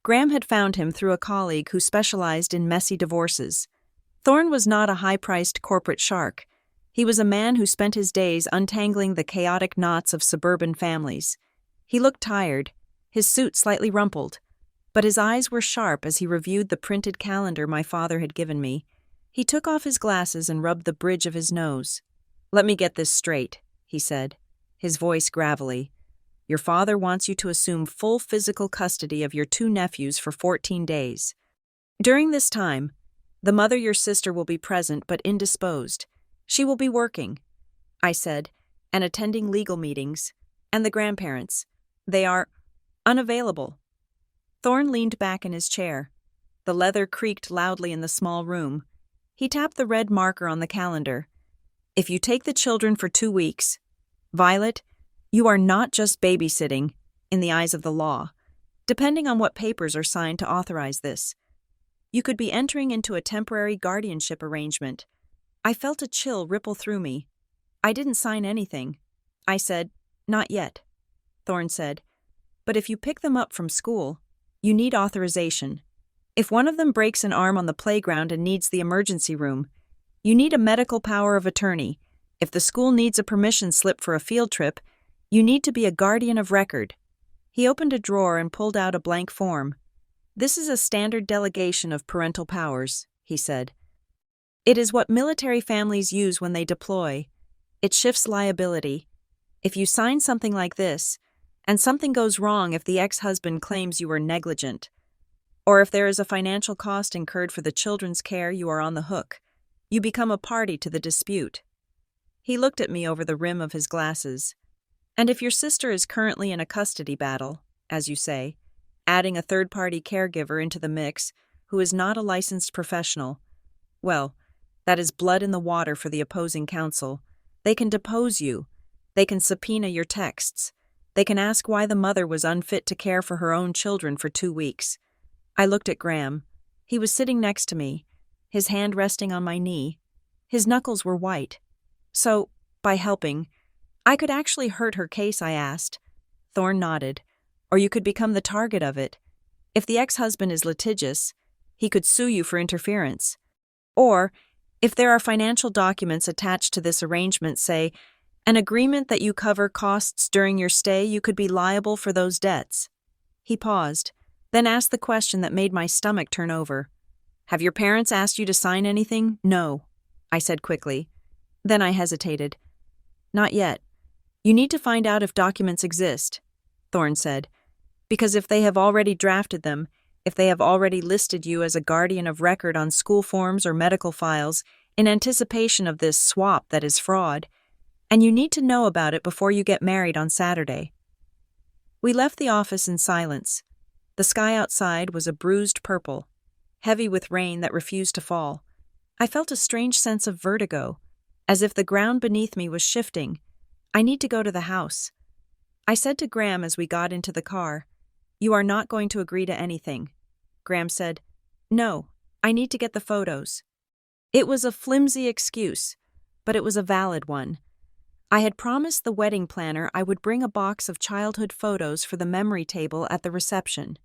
Graham had found him through a colleague who specialized in messy divorces. Thorne was not a high-priced corporate shark. He was a man who spent his days untangling the chaotic knots of suburban families. He looked tired, his suit slightly rumpled, but his eyes were sharp as he reviewed the printed calendar my father had given me. He took off his glasses and rubbed the bridge of his nose. Let me get this straight, he said, his voice gravelly. Your father wants you to assume full physical custody of your 2 nephews for 14 days. During this time, the mother, your sister, will be present but indisposed. She will be working, I said, and attending legal meetings, and the grandparents. They are unavailable. Thorne leaned back in his chair. The leather creaked loudly in the small room. He tapped the red marker on the calendar. If you take the children for 2 weeks, Violet, you are not just babysitting, in the eyes of the law, depending on what papers are signed to authorize this. You could be entering into a temporary guardianship arrangement. I felt a chill ripple through me. I didn't sign anything. I said, not yet. Thorne said, but if you pick them up from school, you need authorization. If one of them breaks an arm on the playground and needs the emergency room, you need a medical power of attorney. If the school needs a permission slip for a field trip, you need to be a guardian of record. He opened a drawer and pulled out a blank form. This is a standard delegation of parental powers, he said. It is what military families use when they deploy. It shifts liability. If you sign something like this, and something goes wrong if the ex-husband claims you were negligent, or if there is a financial cost incurred for the children's care, you are on the hook. You become a party to the dispute. He looked at me over the rim of his glasses. And if your sister is currently in a custody battle, as you say, adding a third-party caregiver into the mix who is not a licensed professional, well, that is blood in the water for the opposing counsel. They can depose you. They can subpoena your texts. They can ask why the mother was unfit to care for her own children for 2 weeks. I looked at Graham. He was sitting next to me, his hand resting on my knee. His knuckles were white. So, by helping, I could actually hurt her case, I asked. Thorne nodded. Or you could become the target of it. If the ex-husband is litigious, he could sue you for interference. Or, if there are financial documents attached to this arrangement, say, an agreement that you cover costs during your stay, you could be liable for those debts. He paused, then asked the question that made my stomach turn over. Have your parents asked you to sign anything? No, I said quickly. Then I hesitated. Not yet. You need to find out if documents exist, Thorne said, because if they have already drafted them, if they have already listed you as a guardian of record on school forms or medical files, in anticipation of this swap that is fraud, and you need to know about it before you get married on Saturday." We left the office in silence. The sky outside was a bruised purple, heavy with rain that refused to fall. I felt a strange sense of vertigo, as if the ground beneath me was shifting. "I need to go to the house." I said to Graham as we got into the car, "You are not going to agree to anything." Graham said, "No, I need to get the photos." It was a flimsy excuse, but it was a valid one. I had promised the wedding planner I would bring a box of childhood photos for the memory table at the reception.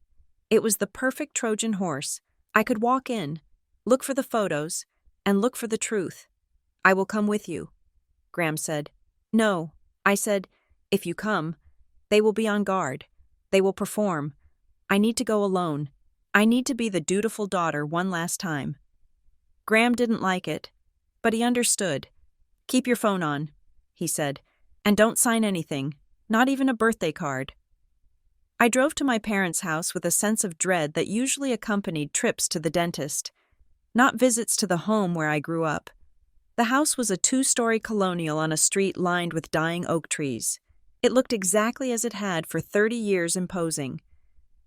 It was the perfect Trojan horse. I could walk in, look for the photos, and look for the truth. "I will come with you," Graham said. "No," I said, "if you come, they will be on guard. They will perform. I need to go alone. I need to be the dutiful daughter one last time." Graham didn't like it, but he understood. "Keep your phone on," he said, "and don't sign anything, not even a birthday card." I drove to my parents' house with a sense of dread that usually accompanied trips to the dentist, not visits to the home where I grew up. The house was a 2-story colonial on a street lined with dying oak trees. It looked exactly as it had for 30 years, imposing,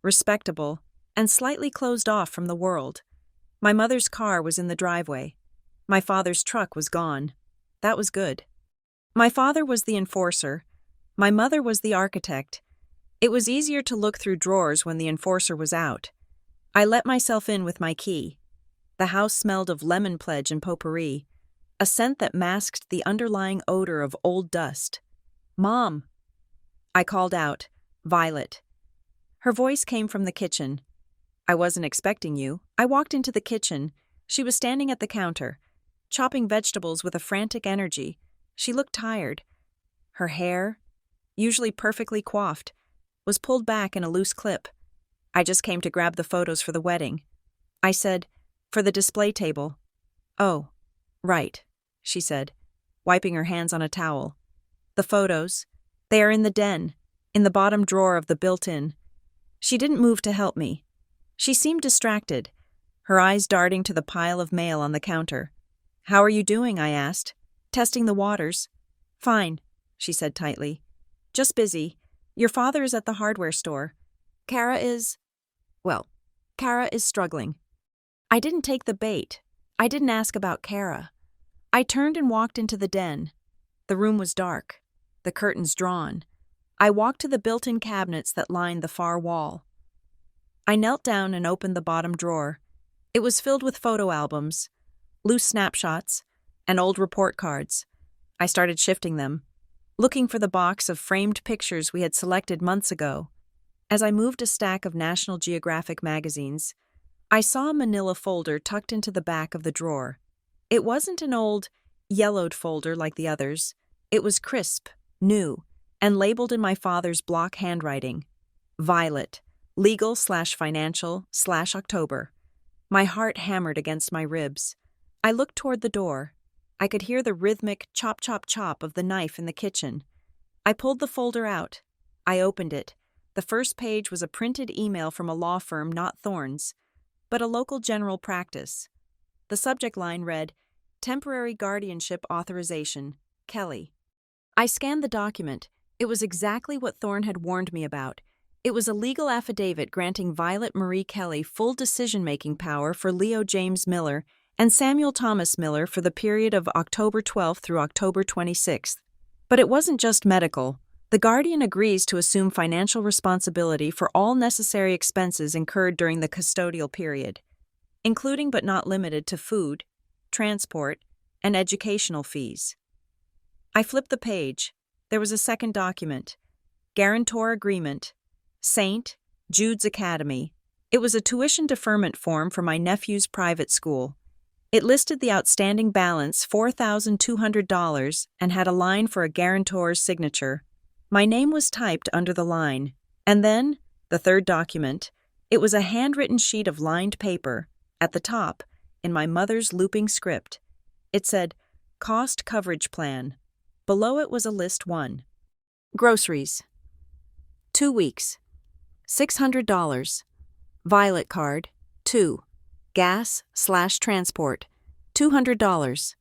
respectable, and slightly closed off from the world. My mother's car was in the driveway. My father's truck was gone. That was good. My father was the enforcer. My mother was the architect. It was easier to look through drawers when the enforcer was out. I let myself in with my key. The house smelled of lemon pledge and potpourri, a scent that masked the underlying odor of old dust. "Mom!" I called out, "Violet." Her voice came from the kitchen. "I wasn't expecting you." I walked into the kitchen. She was standing at the counter, chopping vegetables with a frantic energy. She looked tired. Her hair, usually perfectly coiffed, was pulled back in a loose clip. "I just came to grab the photos for the wedding." I said, "For the display table." "Oh, right," she said, wiping her hands on a towel. "The photos, they are in the den, in the bottom drawer of the built-in." She didn't move to help me. She seemed distracted, her eyes darting to the pile of mail on the counter. "How are you doing?" I asked, testing the waters. "Fine," she said tightly. "Just busy. Your father is at the hardware store. Kara is struggling." I didn't take the bait. I didn't ask about Kara. I turned and walked into the den. The room was dark, the curtains drawn. I walked to the built-in cabinets that lined the far wall. I knelt down and opened the bottom drawer. It was filled with photo albums, loose snapshots, and old report cards. I started shifting them, looking for the box of framed pictures we had selected months ago. As I moved a stack of National Geographic magazines, I saw a manila folder tucked into the back of the drawer. It wasn't an old, yellowed folder like the others. It was crisp, new, and labeled in my father's block handwriting. Violet, legal/financial/October. My heart hammered against my ribs. I looked toward the door. I could hear the rhythmic chop, chop, chop of the knife in the kitchen. I pulled the folder out. I opened it. The first page was a printed email from a law firm, not Thorne's, but a local general practice. The subject line read, "Temporary Guardianship Authorization, Kelly." I scanned the document. It was exactly what Thorne had warned me about. It was a legal affidavit granting Violet Marie Kelly full decision-making power for Leo James Miller and Samuel Thomas Miller for the period of October 12th through October 26th. But it wasn't just medical. The guardian agrees to assume financial responsibility for all necessary expenses incurred during the custodial period, including but not limited to food, transport, and educational fees. I flipped the page. There was a second document. Guarantor Agreement. St. Jude's Academy. It was a tuition deferment form for my nephew's private school. It listed the outstanding balance, $4,200, and had a line for a guarantor's signature. My name was typed under the line. And then, the third document, it was a handwritten sheet of lined paper. At the top, in my mother's looping script, it said, "Cost Coverage Plan." Below it was a list 1. Groceries. 2 weeks. $600. Violet card. 2. Gas/transport. $200.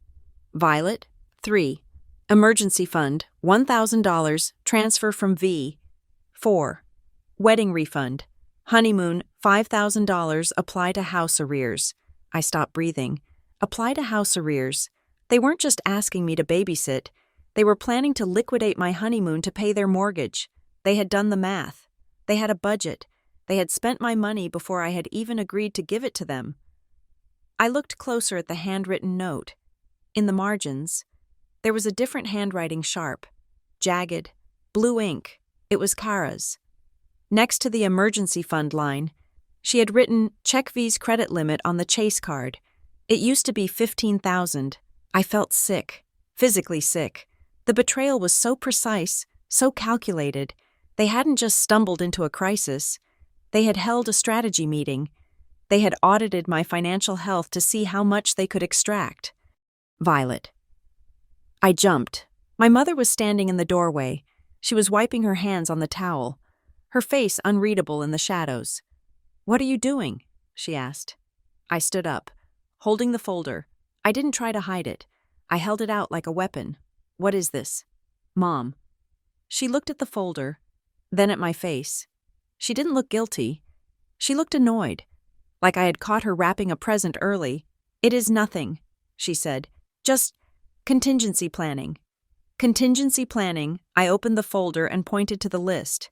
Violet, 3. Emergency fund, $1,000, transfer from V. 4. Wedding refund. Honeymoon, $5,000, apply to house arrears. I stopped breathing. Apply to house arrears. They weren't just asking me to babysit. They were planning to liquidate my honeymoon to pay their mortgage. They had done the math. They had a budget. They had spent my money before I had even agreed to give it to them. I looked closer at the handwritten note. In the margins, there was a different handwriting, sharp, jagged, blue ink. It was Kara's. Next to the emergency fund line, she had written check V's credit limit on the Chase card. It used to be $15,000. I felt sick, physically sick. The betrayal was so precise, so calculated. They hadn't just stumbled into a crisis. They had held a strategy meeting. They had audited my financial health to see how much they could extract. Violet. I jumped. My mother was standing in the doorway. She was wiping her hands on the towel, her face unreadable in the shadows. "What are you doing?" she asked. I stood up, holding the folder. I didn't try to hide it. I held it out like a weapon. "What is this?" "Mom." She looked at the folder, then at my face. She didn't look guilty. She looked annoyed, like I had caught her wrapping a present early. "It is nothing," she said. "Just contingency planning." Contingency planning. I opened the folder and pointed to the list.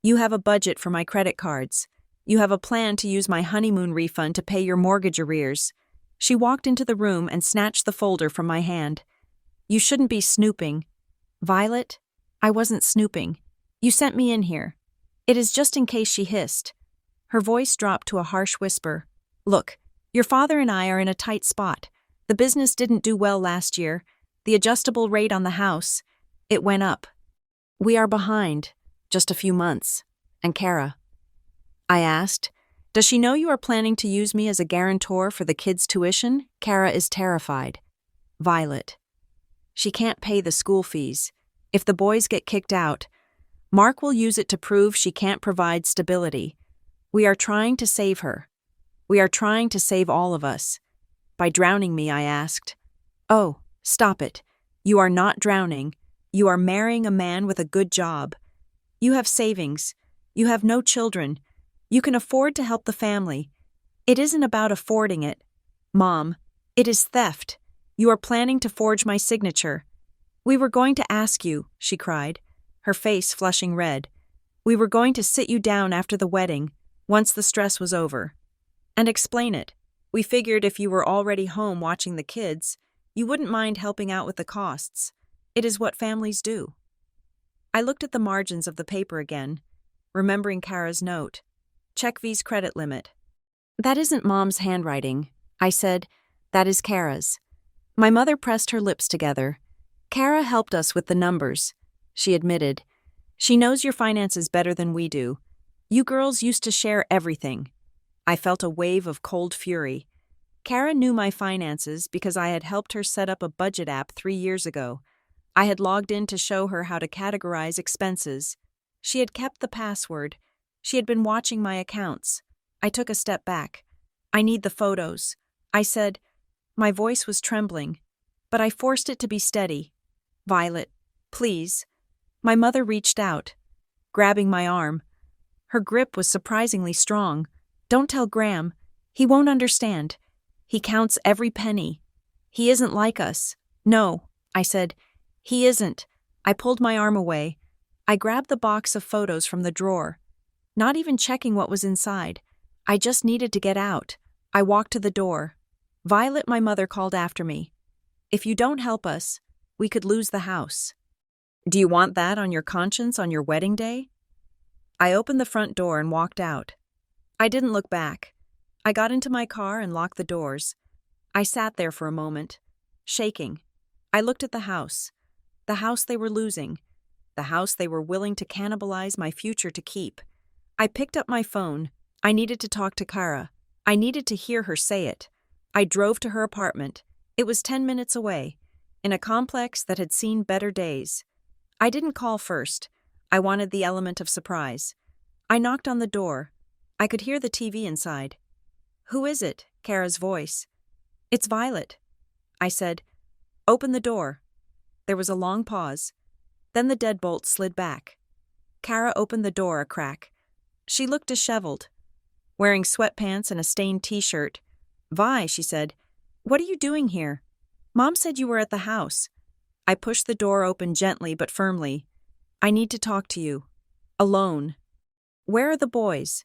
"You have a budget for my credit cards. You have a plan to use my honeymoon refund to pay your mortgage arrears." She walked into the room and snatched the folder from my hand. "You shouldn't be snooping." "Violet, I wasn't snooping. You sent me in here." "It is just in case," she hissed. Her voice dropped to a harsh whisper. "Look, your father and I are in a tight spot. The business didn't do well last year. The adjustable rate on the house, it went up. We are behind, just a few months. And Kara?" I asked, "Does she know you are planning to use me as a guarantor for the kids' tuition?" Kara is terrified. "Violet. She can't pay the school fees. If the boys get kicked out, Mark will use it to prove she can't provide stability. We are trying to save her. We are trying to save all of us." "By drowning me?" I asked. "Oh, stop it. You are not drowning. You are marrying a man with a good job. You have savings. You have no children. You can afford to help the family. It isn't about affording it. Mom, it is theft. You are planning to forge my signature." "We were going to ask you," she cried, her face flushing red. "We were going to sit you down after the wedding, once the stress was over, and explain it. We figured if you were already home watching the kids, you wouldn't mind helping out with the costs. It is what families do." I looked at the margins of the paper again, remembering Kara's note. "Check V's credit limit." "That isn't Mom's handwriting," I said. "That is Kara's." My mother pressed her lips together. "Kara helped us with the numbers," she admitted. "She knows your finances better than we do. You girls used to share everything." I felt a wave of cold fury. Kara knew my finances because I had helped her set up a budget app 3 years ago. I had logged in to show her how to categorize expenses. She had kept the password. She had been watching my accounts. I took a step back. "I need the photos," I said. My voice was trembling, but I forced it to be steady. "Violet, please." My mother reached out, grabbing my arm. Her grip was surprisingly strong. "Don't tell Graham. He won't understand. He counts every penny. He isn't like us." "No," I said. "He isn't." I pulled my arm away. I grabbed the box of photos from the drawer, not even checking what was inside. I just needed to get out. I walked to the door. "Violet," my mother called after me. "If you don't help us, we could lose the house." "Do you want that on your conscience on your wedding day?" I opened the front door and walked out. I didn't look back. I got into my car and locked the doors. I sat there for a moment, shaking. I looked at the house they were losing, the house they were willing to cannibalize my future to keep. I picked up my phone. I needed to talk to Kara. I needed to hear her say it. I drove to her apartment. It was 10 minutes away, in a complex that had seen better days. I didn't call first. I wanted the element of surprise. I knocked on the door. I could hear the TV inside. "Who is it?" Kara's voice. "It's Violet," I said. Open the door." There was a long pause. Then the deadbolt slid back. Kara opened the door a crack. She looked disheveled, wearing sweatpants and a stained t-shirt. "Vi," she said, "what are you doing here? Mom said you were at the house." I pushed the door open gently but firmly. "I need to talk to you. Alone." "Where are the boys?"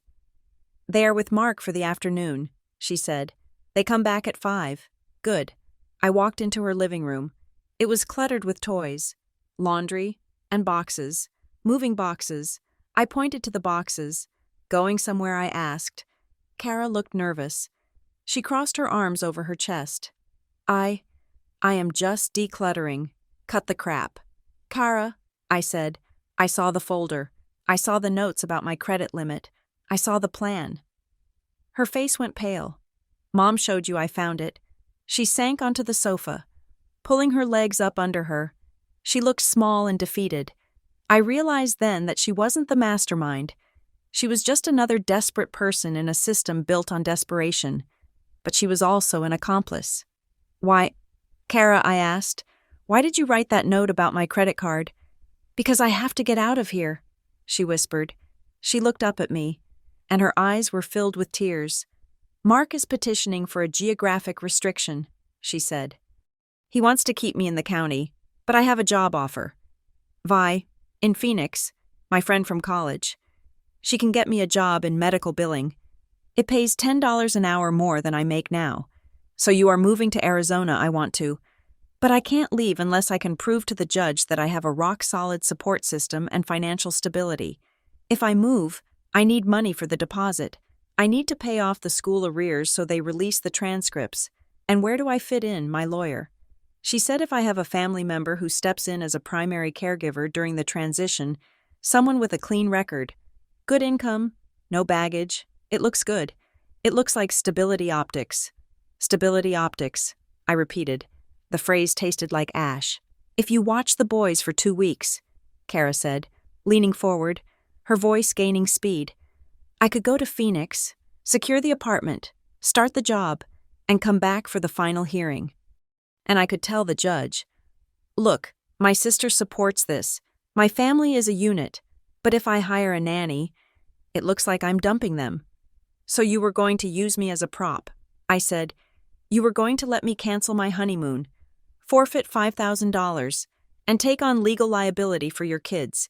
"They are with Mark for the afternoon," she said. "They come back at 5. "Good." I walked into her living room. It was cluttered with toys, laundry, and boxes, moving boxes. I pointed to the boxes. "Going somewhere?" I asked. Kara looked nervous. She crossed her arms over her chest. I am just decluttering. Cut the crap." "Kara," I said. I saw the folder. I saw the notes about my credit limit. I saw the plan. Her face went pale. "Mom showed you I found it." She sank onto the sofa, pulling her legs up under her. She looked small and defeated. I realized then that she wasn't the mastermind. She was just another desperate person in a system built on desperation. But she was also an accomplice. "Why, Kara," I asked, "why did you write that note about my credit card?" "Because I have to get out of here," she whispered. She looked up at me, and her eyes were filled with tears. "Mark is petitioning for a geographic restriction," she said. "He wants to keep me in the county, but I have a job offer. Vi, in Phoenix, my friend from college. She can get me a job in medical billing. It pays $10 an hour more than I make now. So you are moving to Arizona, I want to. But I can't leave unless I can prove to the judge that I have a rock-solid support system and financial stability. If I move, I need money for the deposit. I need to pay off the school arrears so they release the transcripts. And where do I fit in, my lawyer?" She said if I have a family member who steps in as a primary caregiver during the transition, someone with a clean record, good income, no baggage, it looks good. It looks like stability optics. "Stability optics," I repeated. The phrase tasted like ash. "If you watch the boys for 2 weeks," Kara said, leaning forward, her voice gaining speed, "I could go to Phoenix, secure the apartment, start the job, and come back for the final hearing. And I could tell the judge, 'Look, my sister supports this. My family is a unit, but if I hire a nanny, it looks like I'm dumping them.' So you were going to use me as a prop," I said. "You were going to let me cancel my honeymoon, forfeit $5,000, and take on legal liability for your kids,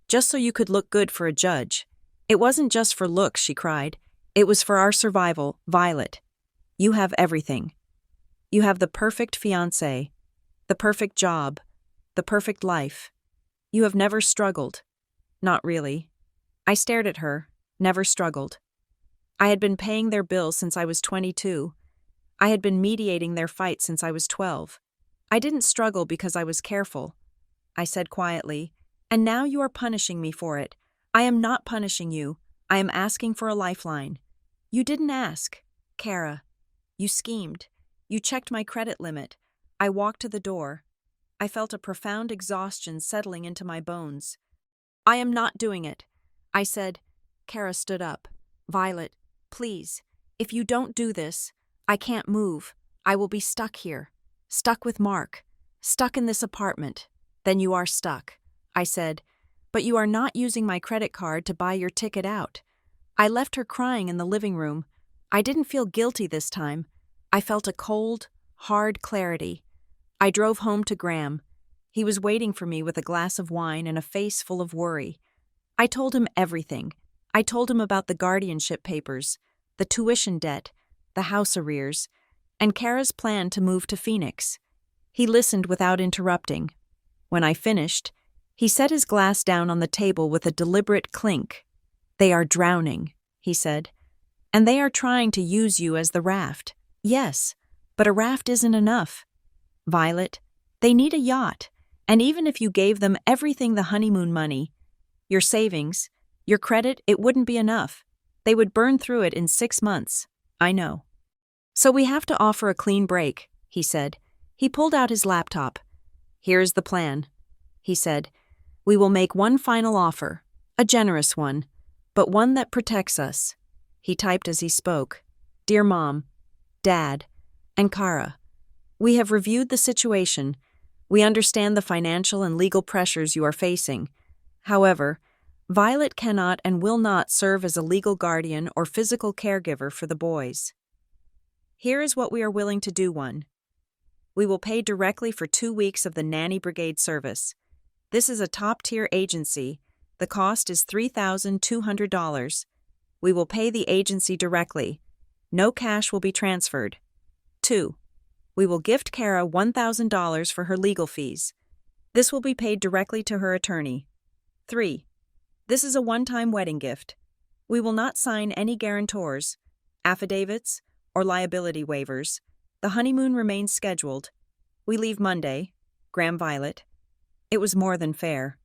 just so you could look good for a judge. It wasn't just for looks," she cried. "It was for our survival, Violet. You have everything. You have the perfect fiancé, the perfect job, the perfect life. You have never struggled." "Not really." I stared at her. Never struggled. I had been paying their bills since I was 22. I had been mediating their fight since I was 12. I didn't struggle because I was careful. I said quietly, "And now you are punishing me for it. I am not punishing you. I am asking for a lifeline." "You didn't ask, Kara. You schemed. You checked my credit limit." I walked to the door. I felt a profound exhaustion settling into my bones. "I am not doing it," I said. Kara stood up. "Violet, please, if you don't do this, I can't move. I will be stuck here. Stuck with Mark. Stuck in this apartment." "Then you are stuck," I said. "But you are not using my credit card to buy your ticket out." I left her crying in the living room. I didn't feel guilty this time. I felt a cold, hard clarity. I drove home to Graham. He was waiting for me with a glass of wine and a face full of worry. I told him everything. I told him about the guardianship papers, the tuition debt, the house arrears, and Kara's plan to move to Phoenix. He listened without interrupting. When I finished, he set his glass down on the table with a deliberate clink. "They are drowning," he said. "And they are trying to use you as the raft. Yes, but a raft isn't enough. Violet, they need a yacht, and even if you gave them everything the honeymoon money, your savings, your credit, it wouldn't be enough. They would burn through it in 6 months. I know. So we have to offer a clean break," he said. He pulled out his laptop. "Here is the plan," he said. "We will make one final offer, a generous one, but one that protects us." He typed as he spoke. "Dear Mom, Dad, and Kara, We have reviewed the situation. We understand the financial and legal pressures you are facing. However, Violet cannot and will not serve as a legal guardian or physical caregiver for the boys. Here is what we are willing to do. 1. We will pay directly for 2 weeks of the Nanny Brigade service. This is a top-tier agency. The cost is $3,200. We will pay the agency directly. No cash will be transferred. 2. We will gift Kara $1,000 for her legal fees. This will be paid directly to her attorney. 3. This is a one-time wedding gift. We will not sign any guarantors, affidavits, or liability waivers. The honeymoon remains scheduled. We leave Monday. Graham Violet. It was more than fair.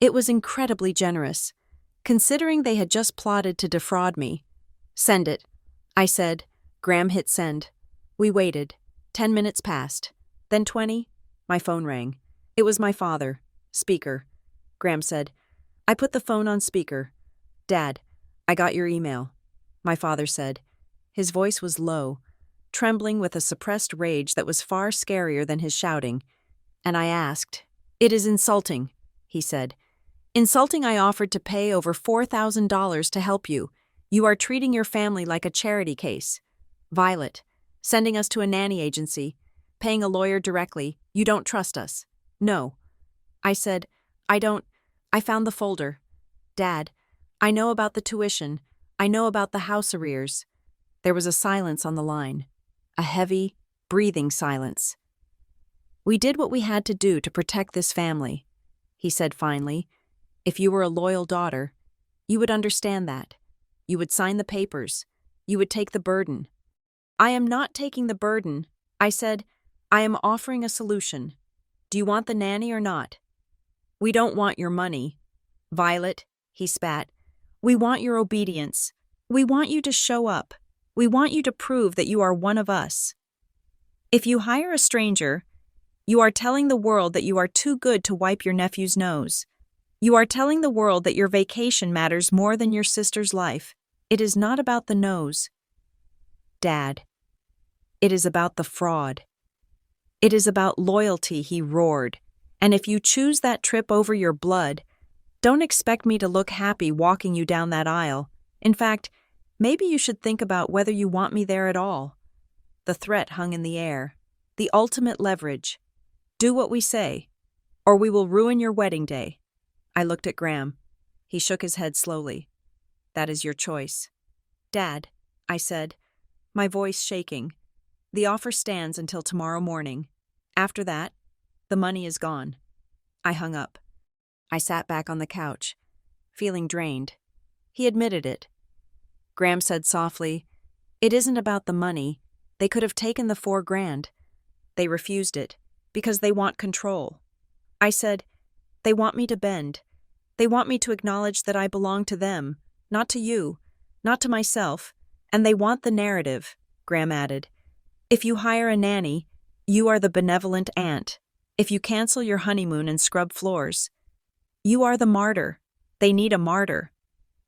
It was incredibly generous, considering they had just plotted to defraud me. Send it, I said. Graham hit send. We waited. 10 minutes passed. Then 20. My phone rang. It was my father. Speaker. Graham said. I put the phone on speaker. Dad, I got your email. My father said. His voice was low, trembling with a suppressed rage that was far scarier than his shouting. And I asked. It is insulting, he said. Insulting. I offered to pay over $4,000 to help you. You are treating your family like a charity case. Violet, sending us to a nanny agency, paying a lawyer directly. You don't trust us. No. I said, I found the folder. Dad, I know about the tuition. I know about the house arrears. There was a silence on the line. A heavy, breathing silence. We did what we had to do to protect this family, he said finally. If you were a loyal daughter, you would understand that. You would sign the papers. You would take the burden. I am not taking the burden, I said. I am offering a solution. Do you want the nanny or not? We don't want your money. Violet, he spat. We want your obedience. We want you to show up. We want you to prove that you are one of us. If you hire a stranger, you are telling the world that you are too good to wipe your nephew's nose. You are telling the world that your vacation matters more than your sister's life. It is not about the nose. Dad, it is about the fraud. It is about loyalty, he roared. And if you choose that trip over your blood, don't expect me to look happy walking you down that aisle. In fact, maybe you should think about whether you want me there at all. The threat hung in the air. The ultimate leverage. Do what we say, or we will ruin your wedding day. I looked at Graham. He shook his head slowly. That is your choice. Dad, I said, my voice shaking. The offer stands until tomorrow morning. After that, the money is gone. I hung up. I sat back on the couch, feeling drained. He admitted it. Graham said softly, It isn't about the money. They could have taken the $4,000. They refused it, because they want control. I said, They want me to bend. They want me to acknowledge that I belong to them, not to you, not to myself, and they want the narrative, Graham added. If you hire a nanny, you are the benevolent aunt. If you cancel your honeymoon and scrub floors, you are the martyr. They need a martyr.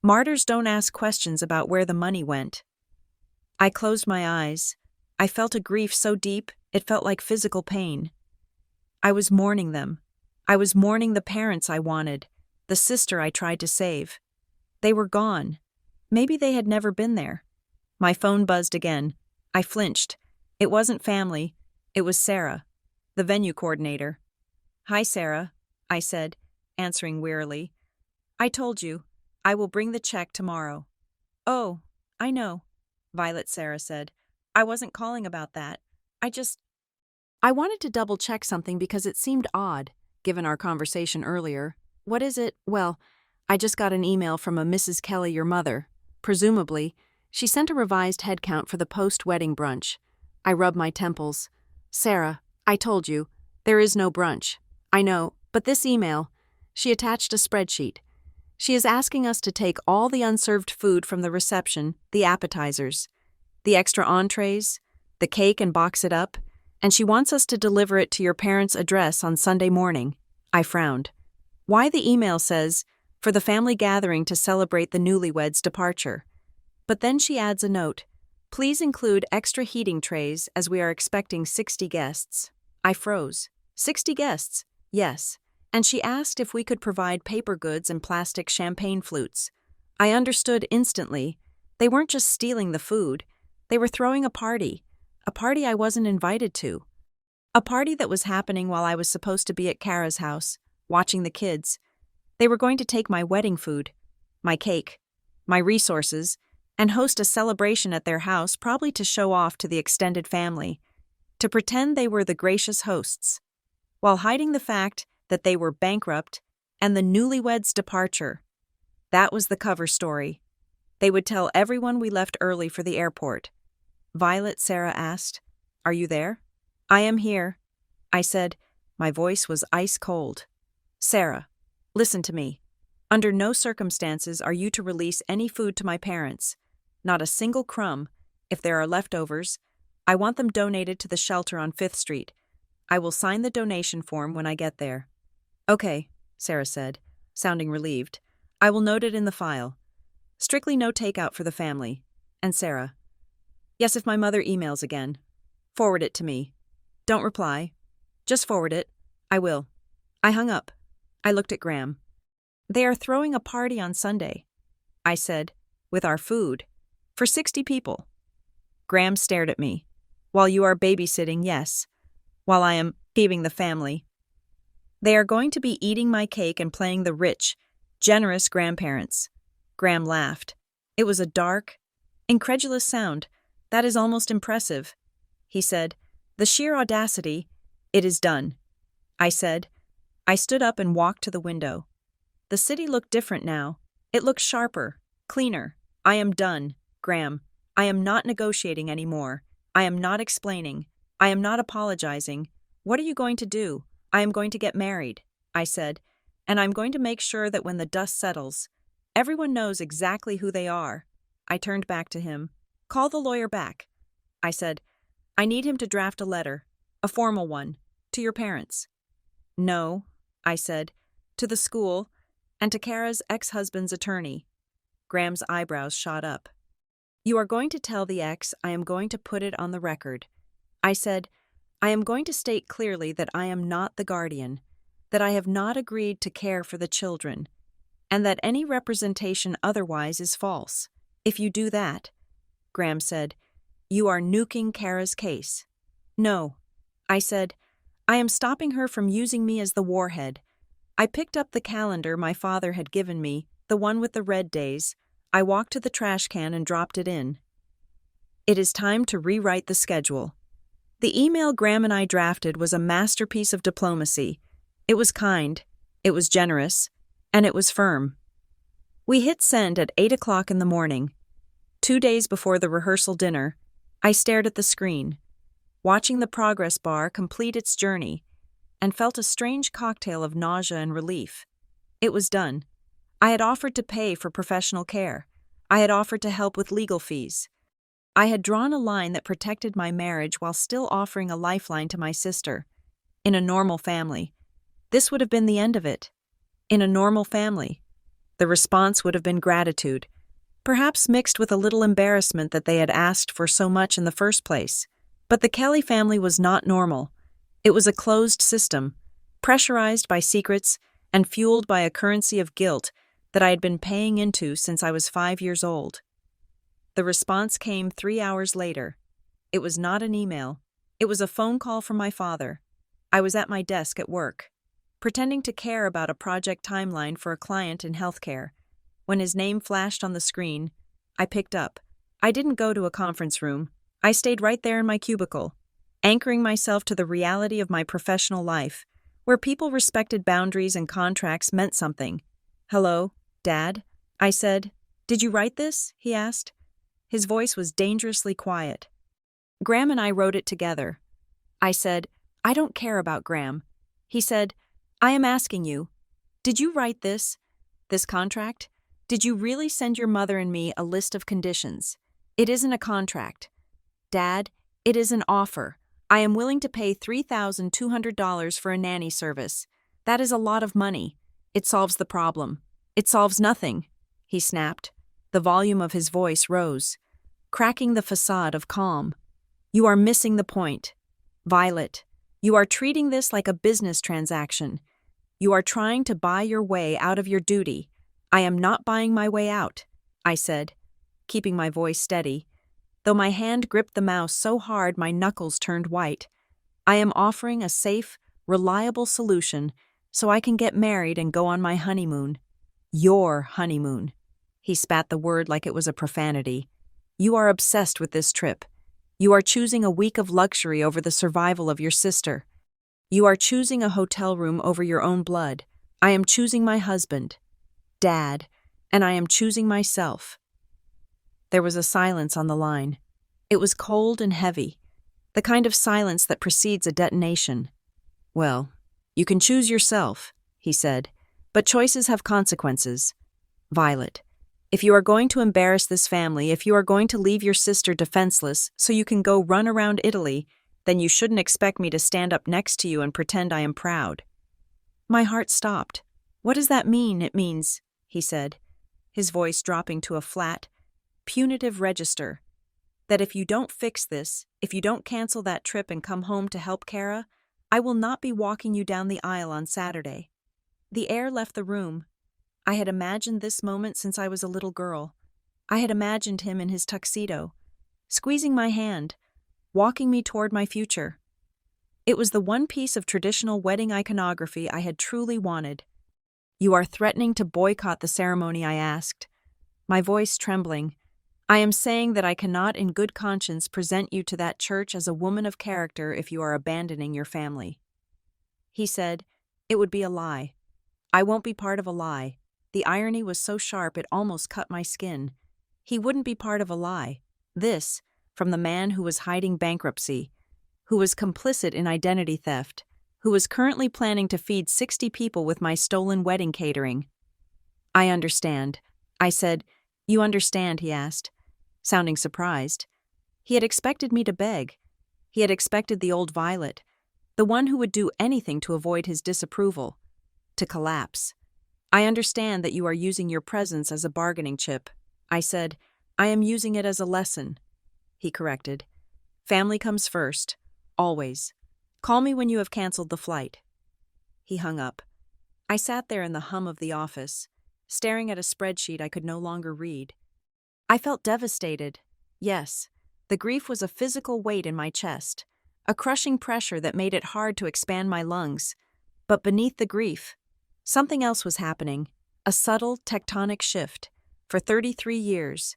Martyrs don't ask questions about where the money went. I closed my eyes. I felt a grief so deep, it felt like physical pain. I was mourning them. I was mourning the parents I wanted, the sister I tried to save. They were gone. Maybe they had never been there. My phone buzzed again. I flinched. It wasn't family. It was Sarah, the venue coordinator. Hi, Sarah, I said, answering wearily. I told you. I will bring the check tomorrow. Oh, I know, Violet Sarah said. I wasn't calling about that. I wanted to double-check something because it seemed odd, given our conversation earlier. What is it? Well, I just got an email from a Mrs. Kelly, your mother. Presumably, she sent a revised head count for the post-wedding brunch. I rubbed my temples. Sarah, I told you, there is no brunch. I know, but this email, she attached a spreadsheet. She is asking us to take all the unserved food from the reception, the appetizers, the extra entrees, the cake and box it up, and she wants us to deliver it to your parents' address on Sunday morning. I frowned. Why the email says, for the family gathering to celebrate the newlyweds' departure. But then she adds a note. Please include extra heating trays as we are expecting 60 guests. I froze. 60 guests? Yes. And she asked if we could provide paper goods and plastic champagne flutes. I understood instantly. They weren't just stealing the food. They were throwing a party I wasn't invited to. A party that was happening while I was supposed to be at Kara's house, watching the kids. They were going to take my wedding food, my cake, my resources, and host a celebration at their house, probably to show off to the extended family, to pretend they were the gracious hosts, while hiding the fact that they were bankrupt and the newlyweds' departure. That was the cover story. They would tell everyone we left early for the airport. Violet, Sarah asked, "Are you there?" "I am here," I said. My voice was ice cold. "Sarah, listen to me. Under no circumstances are you to release any food to my parents. Not a single crumb. If there are leftovers, I want them donated to the shelter on 5th Street. I will sign the donation form when I get there." "Okay," Sarah said, sounding relieved. "I will note it in the file. Strictly no takeout for the family." And Sarah, "Yes, if my mother emails again, forward it to me. Don't reply. Just forward it. I will." I hung up. I looked at Graham. "They are throwing a party on Sunday," I said, "with our food. For 60 people. Graham stared at me. "While you are babysitting, yes. While I am feeding the family. They are going to be eating my cake and playing the rich, generous grandparents." Graham laughed. It was a dark, incredulous sound. "That is almost impressive," he said. "The sheer audacity." "It is done," I said. I stood up and walked to the window. The city looked different now. It looked sharper, cleaner. "I am done, Graham. I am not negotiating anymore. I am not explaining. I am not apologizing. What are you going to do?" "I am going to get married," I said, "and I'm going to make sure that when the dust settles, everyone knows exactly who they are." I turned back to him. "Call the lawyer back," I said. "I need him to draft a letter, a formal one, to your parents." "No," I said, "to the school, and to Kara's ex-husband's attorney." Graham's eyebrows shot up. "You are going to tell the ex I am going to put it on the record." I said, "I am going to state clearly that I am not the guardian, that I have not agreed to care for the children, and that any representation otherwise is false. If you do that," Graham said, "you are nuking Kara's case." "No," I said, "I am stopping her from using me as the warhead." I picked up the calendar my father had given me, the one with the red days. I walked to the trash can and dropped it in. It is time to rewrite the schedule. The email Graham and I drafted was a masterpiece of diplomacy. It was kind, it was generous, and it was firm. We hit send at 8 o'clock in the morning. 2 days before the rehearsal dinner, I stared at the screen, watching the progress bar complete its journey, and felt a strange cocktail of nausea and relief. It was done. I had offered to pay for professional care. I had offered to help with legal fees. I had drawn a line that protected my marriage while still offering a lifeline to my sister. In a normal family, this would have been the end of it. In a normal family, the response would have been gratitude, perhaps mixed with a little embarrassment that they had asked for so much in the first place. But the Kelly family was not normal. It was a closed system, pressurized by secrets and fueled by a currency of guilt that I had been paying into since I was 5 years old. The response came 3 hours later. It was not an email. It was a phone call from my father. I was at my desk at work, pretending to care about a project timeline for a client in healthcare. When his name flashed on the screen, I picked up. I didn't go to a conference room. I stayed right there in my cubicle, anchoring myself to the reality of my professional life, where people respected boundaries and contracts meant something. "Hello, Dad?" I said. "Did you write this?" he asked. His voice was dangerously quiet. "Graham and I wrote it together." I said, "I don't care about Graham." He said, "I am asking you, did you write this contract? Did you really send your mother and me a list of conditions? It isn't a contract. Dad, it is an offer. I am willing to pay $3,200 for a nanny service. That is a lot of money. It solves the problem." "It solves nothing," he snapped. The volume of his voice rose. cracking the facade of calm. You are missing the point. Violet, you are treating this like a business transaction. You are trying to buy your way out of your duty. I am not buying my way out, I said, keeping my voice steady, though my hand gripped the mouse so hard my knuckles turned white. I am offering a safe, reliable solution so I can get married and go on my honeymoon. Your honeymoon. He spat the word like it was a profanity. You are obsessed with this trip. You are choosing a week of luxury over the survival of your sister. You are choosing a hotel room over your own blood. I am choosing my husband, Dad, and I am choosing myself. There was a silence on the line. It was cold and heavy, the kind of silence that precedes a detonation. Well, you can choose yourself, he said, but choices have consequences. Violet, if you are going to embarrass this family, if you are going to leave your sister defenseless so you can go run around Italy, then you shouldn't expect me to stand up next to you and pretend I am proud. My heart stopped. What does that mean? It means, he said, his voice dropping to a flat, punitive register, that if you don't fix this, if you don't cancel that trip and come home to help Kara, I will not be walking you down the aisle on Saturday. The air left the room. I had imagined this moment since I was a little girl. I had imagined him in his tuxedo, squeezing my hand, walking me toward my future. It was the one piece of traditional wedding iconography I had truly wanted. You are threatening to boycott the ceremony, I asked, my voice trembling. I am saying that I cannot in good conscience present you to that church as a woman of character if you are abandoning your family. He said, it would be a lie. I won't be part of a lie. The irony was so sharp it almost cut my skin. He wouldn't be part of a lie. This, from the man who was hiding bankruptcy, who was complicit in identity theft, who was currently planning to feed 60 people with my stolen wedding catering. I understand. I said, you understand, he asked, sounding surprised. He had expected me to beg. He had expected the old Violet, the one who would do anything to avoid his disapproval, to collapse. I understand that you are using your presence as a bargaining chip. I said, I am using it as a lesson. He corrected. Family comes first, always. Call me when you have canceled the flight. He hung up. I sat there in the hum of the office, staring at a spreadsheet I could no longer read. I felt devastated. Yes, the grief was a physical weight in my chest, a crushing pressure that made it hard to expand my lungs. But beneath the grief, something else was happening, a subtle tectonic shift. For 33 years,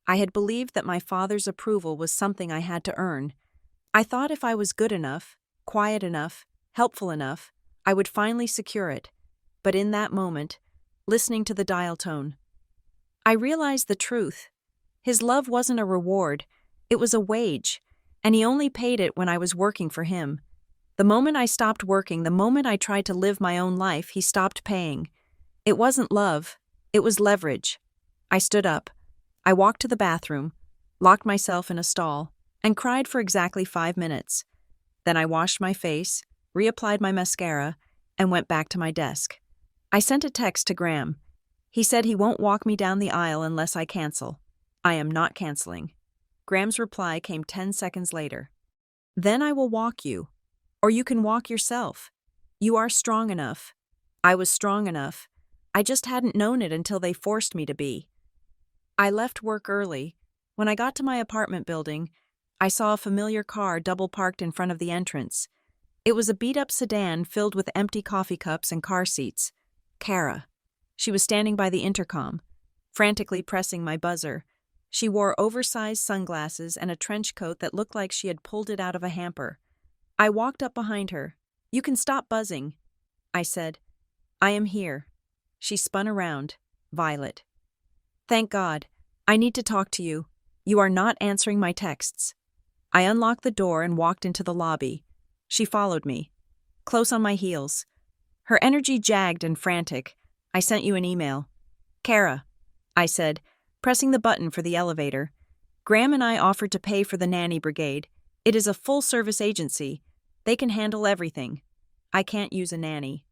I had believed that my father's approval was something I had to earn. I thought if I was good enough, quiet enough, helpful enough, I would finally secure it. But in that moment, listening to the dial tone, I realized the truth. His love wasn't a reward, it was a wage, and he only paid it when I was working for him. The moment I stopped working, the moment I tried to live my own life, he stopped paying. It wasn't love, it was leverage. I stood up. I walked to the bathroom, locked myself in a stall, and cried for exactly 5 minutes. Then I washed my face, reapplied my mascara, and went back to my desk. I sent a text to Graham. He said he won't walk me down the aisle unless I cancel. I am not canceling. Graham's reply came 10 seconds later. Then I will walk you. Or you can walk yourself. You are strong enough. I was strong enough. I just hadn't known it until they forced me to be. I left work early. When I got to my apartment building, I saw a familiar car double parked in front of the entrance. It was a beat-up sedan filled with empty coffee cups and car seats. Kara. She was standing by the intercom, frantically pressing my buzzer. She wore oversized sunglasses and a trench coat that looked like she had pulled it out of a hamper. I walked up behind her. You can stop buzzing, I said. I am here. She spun around. Violet. Thank God. I need to talk to you. You are not answering my texts. I unlocked the door and walked into the lobby. She followed me, close on my heels. Her energy jagged and frantic. I sent you an email. Kara, I said, pressing the button for the elevator. Graham and I offered to pay for the nanny brigade. It is a full-service agency. They can handle everything. I can't use a nanny.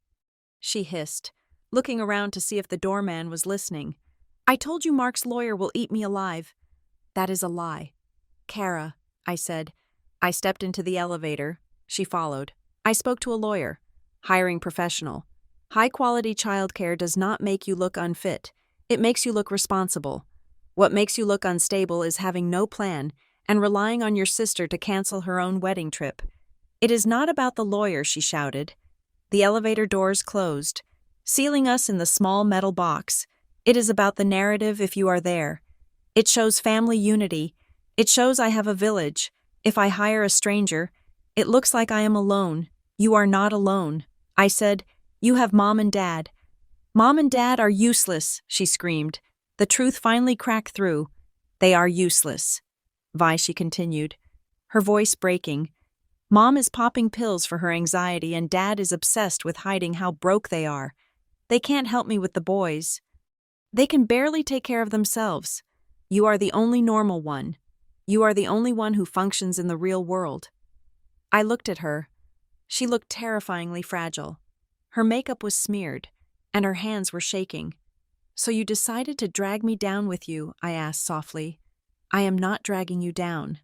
She hissed, looking around to see if the doorman was listening. I told you Mark's lawyer will eat me alive. That is a lie. Kara, I said. I stepped into the elevator. She followed. I spoke to a lawyer. Hiring professional. High-quality childcare does not make you look unfit. It makes you look responsible. What makes you look unstable is having no plan and relying on your sister to cancel her own wedding trip. It is not about the lawyer, she shouted. The elevator doors closed, sealing us in the small metal box. It is about the narrative if you are there. It shows family unity. It shows I have a village. If I hire a stranger, it looks like I am alone. You are not alone. I said, you have mom and dad. Mom and dad are useless, she screamed. The truth finally cracked through. They are useless. Vi, she continued, her voice breaking. Mom is popping pills for her anxiety and Dad is obsessed with hiding how broke they are. They can't help me with the boys. They can barely take care of themselves. You are the only normal one. You are the only one who functions in the real world. I looked at her. She looked terrifyingly fragile. Her makeup was smeared, and her hands were shaking. So you decided to drag me down with you, I asked softly. I am not dragging you down.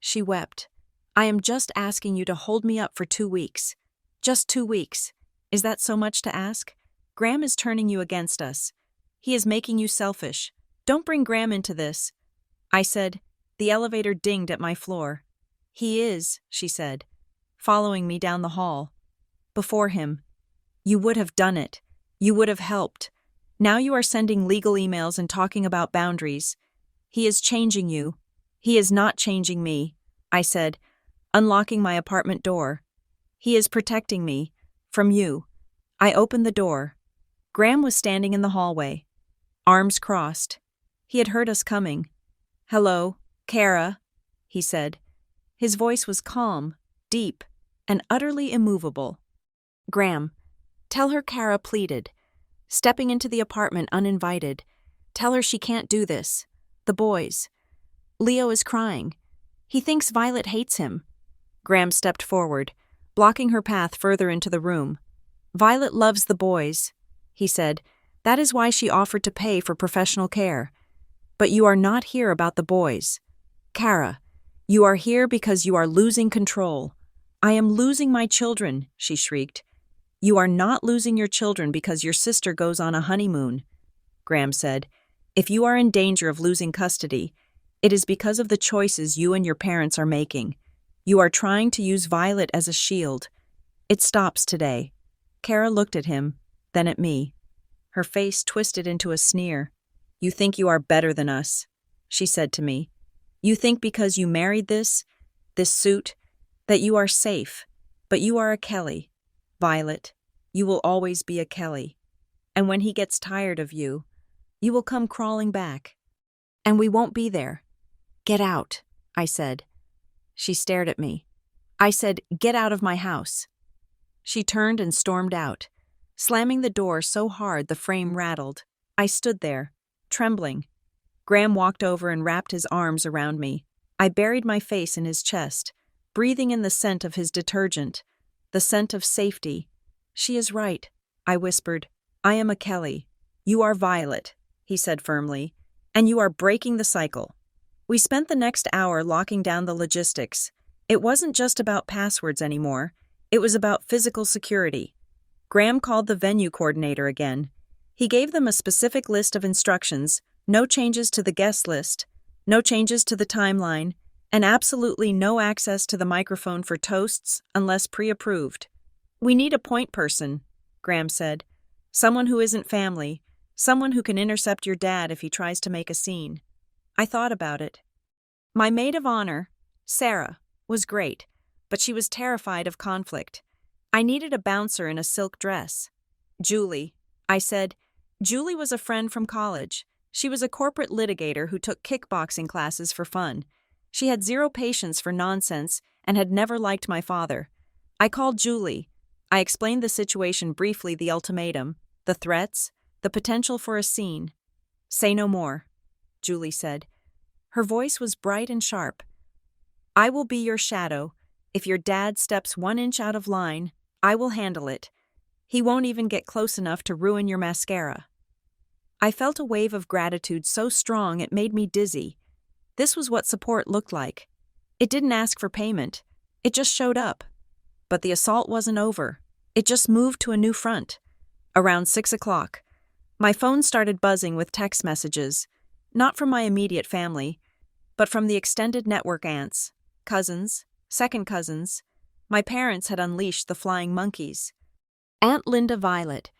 She wept. I am just asking you to hold me up for 2 weeks. Just 2 weeks. Is that so much to ask? Graham is turning you against us. He is making you selfish. Don't bring Graham into this. I said. The elevator dinged at my floor. He is, she said, following me down the hall. Before him. You would have done it. You would have helped. Now you are sending legal emails and talking about boundaries. He is changing you. He is not changing me, I said, unlocking my apartment door. He is protecting me. From you. I opened the door. Graham was standing in the hallway. Arms crossed. He had heard us coming. Hello, Kara, he said. His voice was calm, deep, and utterly immovable. Graham, tell her Kara pleaded. Stepping into the apartment uninvited. Tell her she can't do this. The boys. Leo is crying. He thinks Violet hates him. Graham stepped forward, blocking her path further into the room. Violet loves the boys, he said. That is why she offered to pay for professional care. But you are not here about the boys. Kara, you are here because you are losing control. I am losing my children, she shrieked. You are not losing your children because your sister goes on a honeymoon, Graham said. If you are in danger of losing custody, it is because of the choices you and your parents are making. You are trying to use Violet as a shield. It stops today. Kara looked at him, then at me. Her face twisted into a sneer. You think you are better than us, she said to me. You think because you married this suit, that you are safe, but you are a Kelly. Violet, you will always be a Kelly. And when he gets tired of you, you will come crawling back. And we won't be there. Get out, I said. She stared at me. I said, get out of my house. She turned and stormed out, slamming the door so hard the frame rattled. I stood there, trembling. Graham walked over and wrapped his arms around me. I buried my face in his chest, breathing in the scent of his detergent, the scent of safety. She is right, I whispered. I am a Kelly. You are Violet, he said firmly, and you are breaking the cycle. We spent the next hour locking down the logistics. It wasn't just about passwords anymore. It was about physical security. Graham called the venue coordinator again. He gave them a specific list of instructions, no changes to the guest list, no changes to the timeline, and absolutely no access to the microphone for toasts unless pre-approved. We need a point person, Graham said. Someone who isn't family, someone who can intercept your dad if he tries to make a scene. I thought about it. My maid of honor, Sarah, was great, but she was terrified of conflict. I needed a bouncer in a silk dress. Julie, I said. Julie was a friend from college. She was a corporate litigator who took kickboxing classes for fun. She had zero patience for nonsense and had never liked my father. I called Julie. I explained the situation briefly, the ultimatum, the threats, the potential for a scene. Say no more, Julie said. Her voice was bright and sharp. I will be your shadow. If your dad steps 1 inch out of line, I will handle it. He won't even get close enough to ruin your mascara. I felt a wave of gratitude so strong it made me dizzy. This was what support looked like. It didn't ask for payment. It just showed up. But the assault wasn't over. It just moved to a new front. Around 6 o'clock, my phone started buzzing with text messages, not from my immediate family, but from the extended network aunts, cousins, second cousins. My parents had unleashed the flying monkeys. Aunt Linda Violet.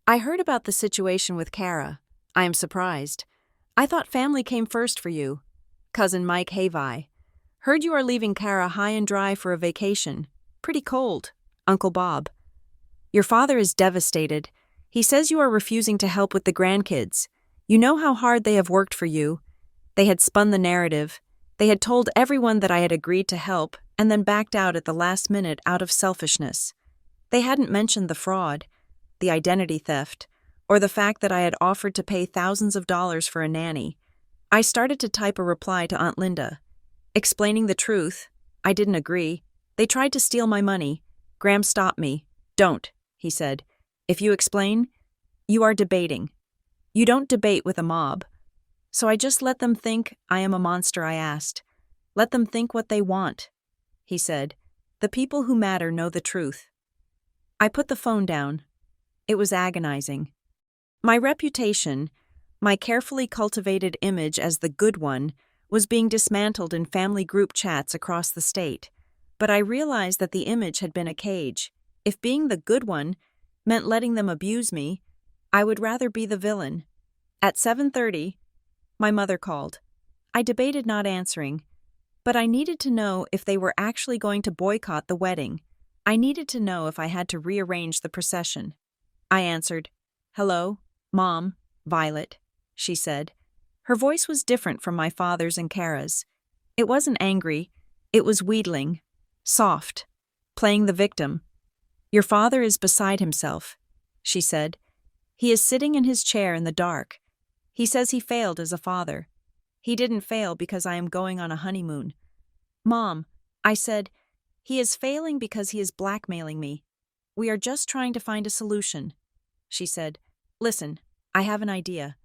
I heard about the situation with Kara. I am surprised. I thought family came first for you. Cousin Mike Havi. Heard you are leaving Kara high and dry for a vacation. Pretty cold. Uncle Bob. Your father is devastated. He says you are refusing to help with the grandkids. You know how hard they have worked for you. They had spun the narrative. They had told everyone that I had agreed to help and then backed out at the last minute out of selfishness. They hadn't mentioned the fraud, the identity theft, or the fact that I had offered to pay thousands of dollars for a nanny. I started to type a reply to Aunt Linda, explaining the truth. I didn't agree. They tried to steal my money. Graham stopped me. Don't, he said. If you explain, you are debating. You don't debate with a mob. So I just let them think I am a monster, I asked. Let them think what they want, he said. The people who matter know the truth. I put the phone down. It was agonizing. My reputation, my carefully cultivated image as the good one, was being dismantled in family group chats across the state. But I realized that the image had been a cage. If being the good one meant letting them abuse me, I would rather be the villain. At 7:30, my mother called. I debated not answering, but I needed to know if they were actually going to boycott the wedding. I needed to know if I had to rearrange the procession. I answered, "Hello, Mom, Violet," she said. Her voice was different from my father's and Kara's. It wasn't angry, it was wheedling, soft, playing the victim. "Your father is beside himself," she said. "He is sitting in his chair in the dark. He says he failed as a father. He didn't fail because I am going on a honeymoon." "Mom," I said, "he is failing because he is blackmailing me. We are just trying to find a solution." She said, "Listen, I have an idea."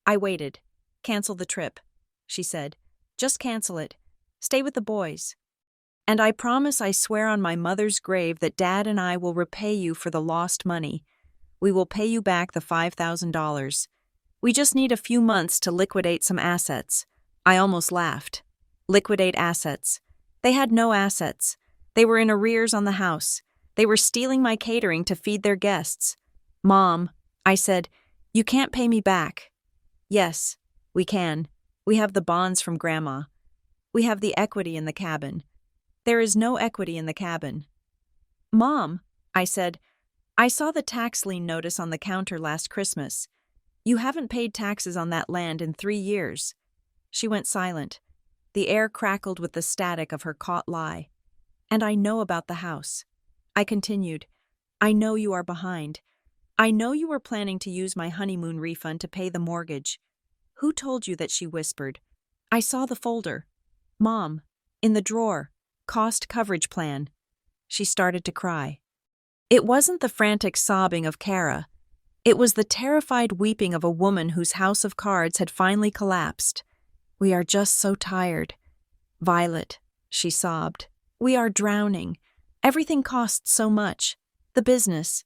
I waited. "Cancel the trip," she said. "Just cancel it. Stay with the boys. And I promise, I swear on my mother's grave, that Dad and I will repay you for the lost money. We will pay you back the $5,000. We just need a few months to liquidate some assets." I almost laughed. Liquidate assets. They had no assets. They were in arrears on the house. They were stealing my catering to feed their guests. "Mom," I said, "you can't pay me back." "Yes, we can. We have the bonds from Grandma. We have the equity in the cabin." "There is no equity in the cabin." "Mom," I said, "I saw the tax lien notice on the counter last Christmas. You haven't paid taxes on that land in 3 years. She went silent. The air crackled with the static of her caught lie. "And I know about the house." I continued, "I know you are behind. I know you were planning to use my honeymoon refund to pay the mortgage." "Who told you that?" she whispered. "I saw the folder. Mom, in the drawer. Cost coverage plan." She started to cry. It wasn't the frantic sobbing of Kara. It was the terrified weeping of a woman whose house of cards had finally collapsed. "We are just so tired. Violet," she sobbed. "We are drowning. Everything costs so much. The business.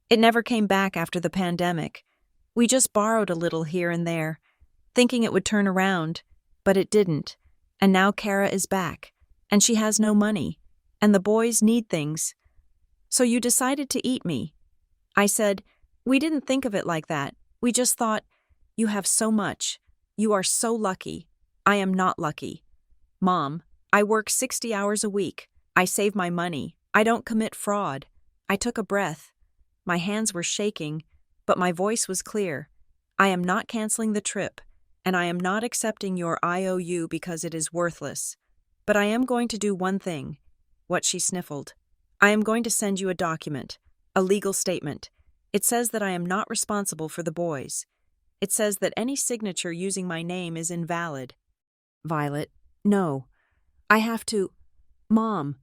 It never came back after the pandemic. We just borrowed a little here and there, thinking it would turn around, but it didn't. And now Kara is back. And she has no money, and the boys need things. So you decided to eat me." I said, "We didn't think of it like that. We just thought, you have so much. You are so lucky. I am not lucky. Mom, I work 60 hours a week. I save my money. I don't commit fraud." I took a breath. My hands were shaking, but my voice was clear. "I am not canceling the trip, and I am not accepting your IOU because it is worthless. But I am going to do one thing." What? She sniffled. "I am going to send you a document, a legal statement. It says that I am not responsible for the boys. It says that any signature using my name is invalid." "Violet, no. I have to—" "Mom,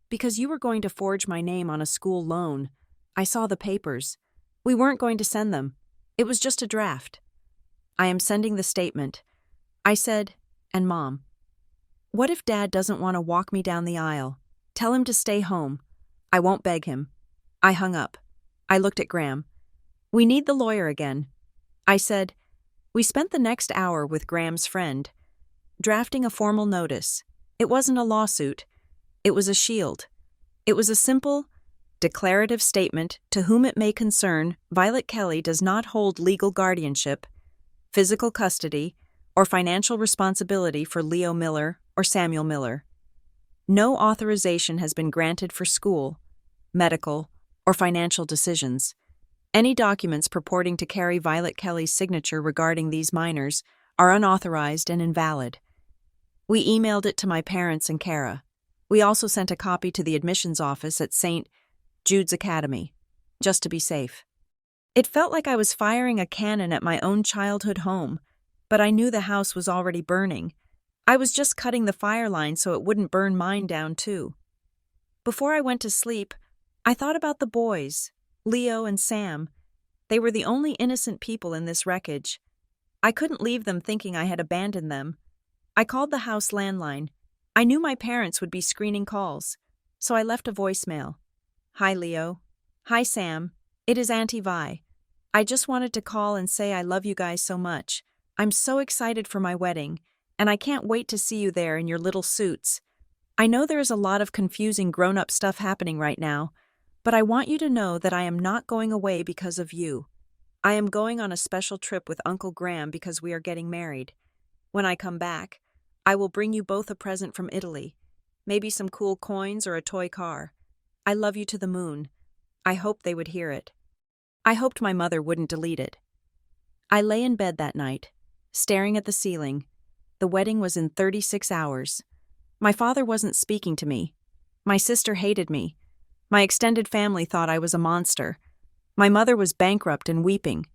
because you were going to forge my name on a school loan. I saw the papers. We weren't going to send them. It was just a draft." "I am sending the statement." I said, "And Mom, What if Dad doesn't want to walk me down the aisle? Tell him to stay home. I won't beg him. I hung up. I looked at Graham. We need the lawyer again. I said. We spent the next hour with Graham's friend, drafting a formal notice. It wasn't a lawsuit. It was a shield. It was a simple, declarative statement to whom it may concern. Violet Kelly does not hold legal guardianship, physical custody, or financial responsibility for Leo Miller or Samuel Miller. No authorization has been granted for school, medical, or financial decisions. Any documents purporting to carry Violet Kelly's signature regarding these minors are unauthorized and invalid. We emailed it to my parents and Kara. We also sent a copy to the admissions office at St. Jude's Academy, just to be safe. It felt like I was firing a cannon at my own childhood home, but I knew the house was already burning. I was just cutting the fire line so it wouldn't burn mine down too. Before I went to sleep, I thought about the boys, Leo and Sam. They were the only innocent people in this wreckage. I couldn't leave them thinking I had abandoned them. I called the house landline. I knew my parents would be screening calls, so I left a voicemail. Hi, Leo. Hi, Sam. It is Auntie Vi. I just wanted to call and say I love you guys so much. I'm so excited for my wedding, and I can't wait to see you there in your little suits. I know there is a lot of confusing grown-up stuff happening right now, but I want you to know that I am not going away because of you. I am going on a special trip with Uncle Graham because we are getting married. When I come back, I will bring you both a present from Italy, maybe some cool coins or a toy car. I love you to the moon. I hoped they would hear it. I hoped my mother wouldn't delete it. I lay in bed that night, staring at the ceiling. The wedding was in 36 hours. My father wasn't speaking to me. My sister hated me. My extended family thought I was a monster. My mother was bankrupt and weeping.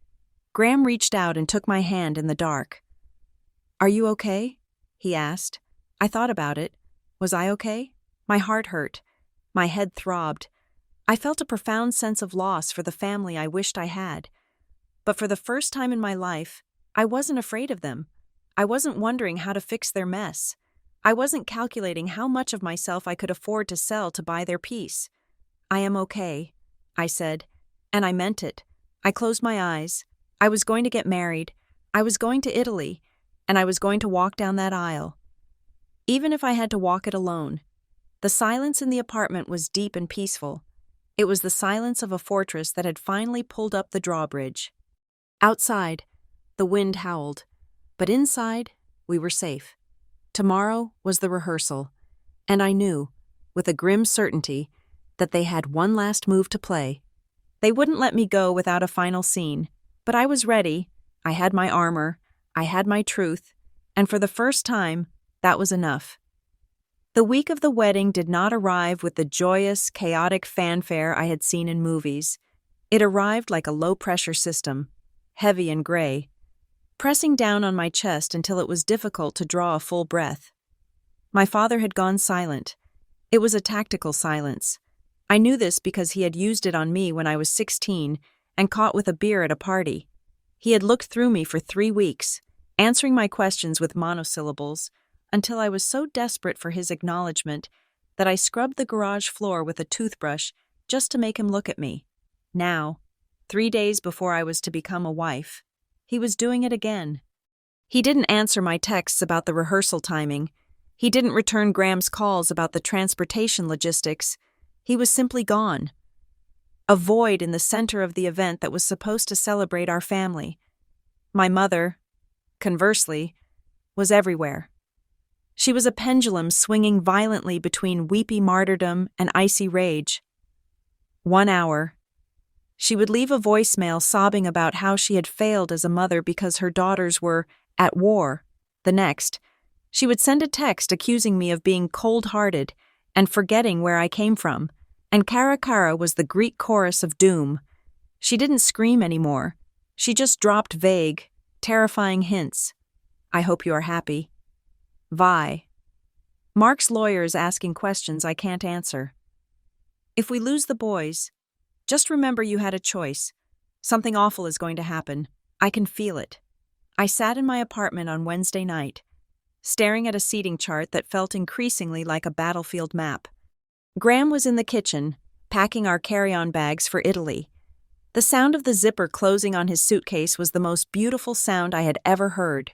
Graham reached out and took my hand in the dark. Are you okay? He asked. I thought about it. Was I okay? My heart hurt. My head throbbed. I felt a profound sense of loss for the family I wished I had. But for the first time in my life, I wasn't afraid of them. I wasn't wondering how to fix their mess. I wasn't calculating how much of myself I could afford to sell to buy their peace. I am okay, I said, and I meant it. I closed my eyes. I was going to get married. I was going to Italy, and I was going to walk down that aisle. Even if I had to walk it alone. The silence in the apartment was deep and peaceful. It was the silence of a fortress that had finally pulled up the drawbridge. Outside, the wind howled, but inside, we were safe. Tomorrow was the rehearsal, and I knew, with a grim certainty, that they had one last move to play. They wouldn't let me go without a final scene, but I was ready. I had my armor, I had my truth, and for the first time, that was enough. The week of the wedding did not arrive with the joyous, chaotic fanfare I had seen in movies. It arrived like a low-pressure system, heavy and gray, pressing down on my chest until it was difficult to draw a full breath. My father had gone silent. It was a tactical silence. I knew this because he had used it on me when I was 16 and caught with a beer at a party. He had looked through me for 3 weeks, answering my questions with monosyllables, until I was so desperate for his acknowledgement that I scrubbed the garage floor with a toothbrush just to make him look at me. Now, 3 days before I was to become a wife, he was doing it again. He didn't answer my texts about the rehearsal timing. He didn't return Graham's calls about the transportation logistics. He was simply gone. A void in the center of the event that was supposed to celebrate our family. My mother, conversely, was everywhere. She was a pendulum swinging violently between weepy martyrdom and icy rage. 1 hour. She would leave a voicemail sobbing about how she had failed as a mother because her daughters were at war. The next, she would send a text accusing me of being cold-hearted and forgetting where I came from, and Kara Kara was the Greek chorus of doom. She didn't scream anymore. She just dropped vague, terrifying hints. I hope you are happy. Vi. Mark's lawyer is asking questions I can't answer. If we lose the boys, just remember you had a choice. Something awful is going to happen. I can feel it. I sat in my apartment on Wednesday night, staring at a seating chart that felt increasingly like a battlefield map. Graham was in the kitchen, packing our carry-on bags for Italy. The sound of the zipper closing on his suitcase was the most beautiful sound I had ever heard.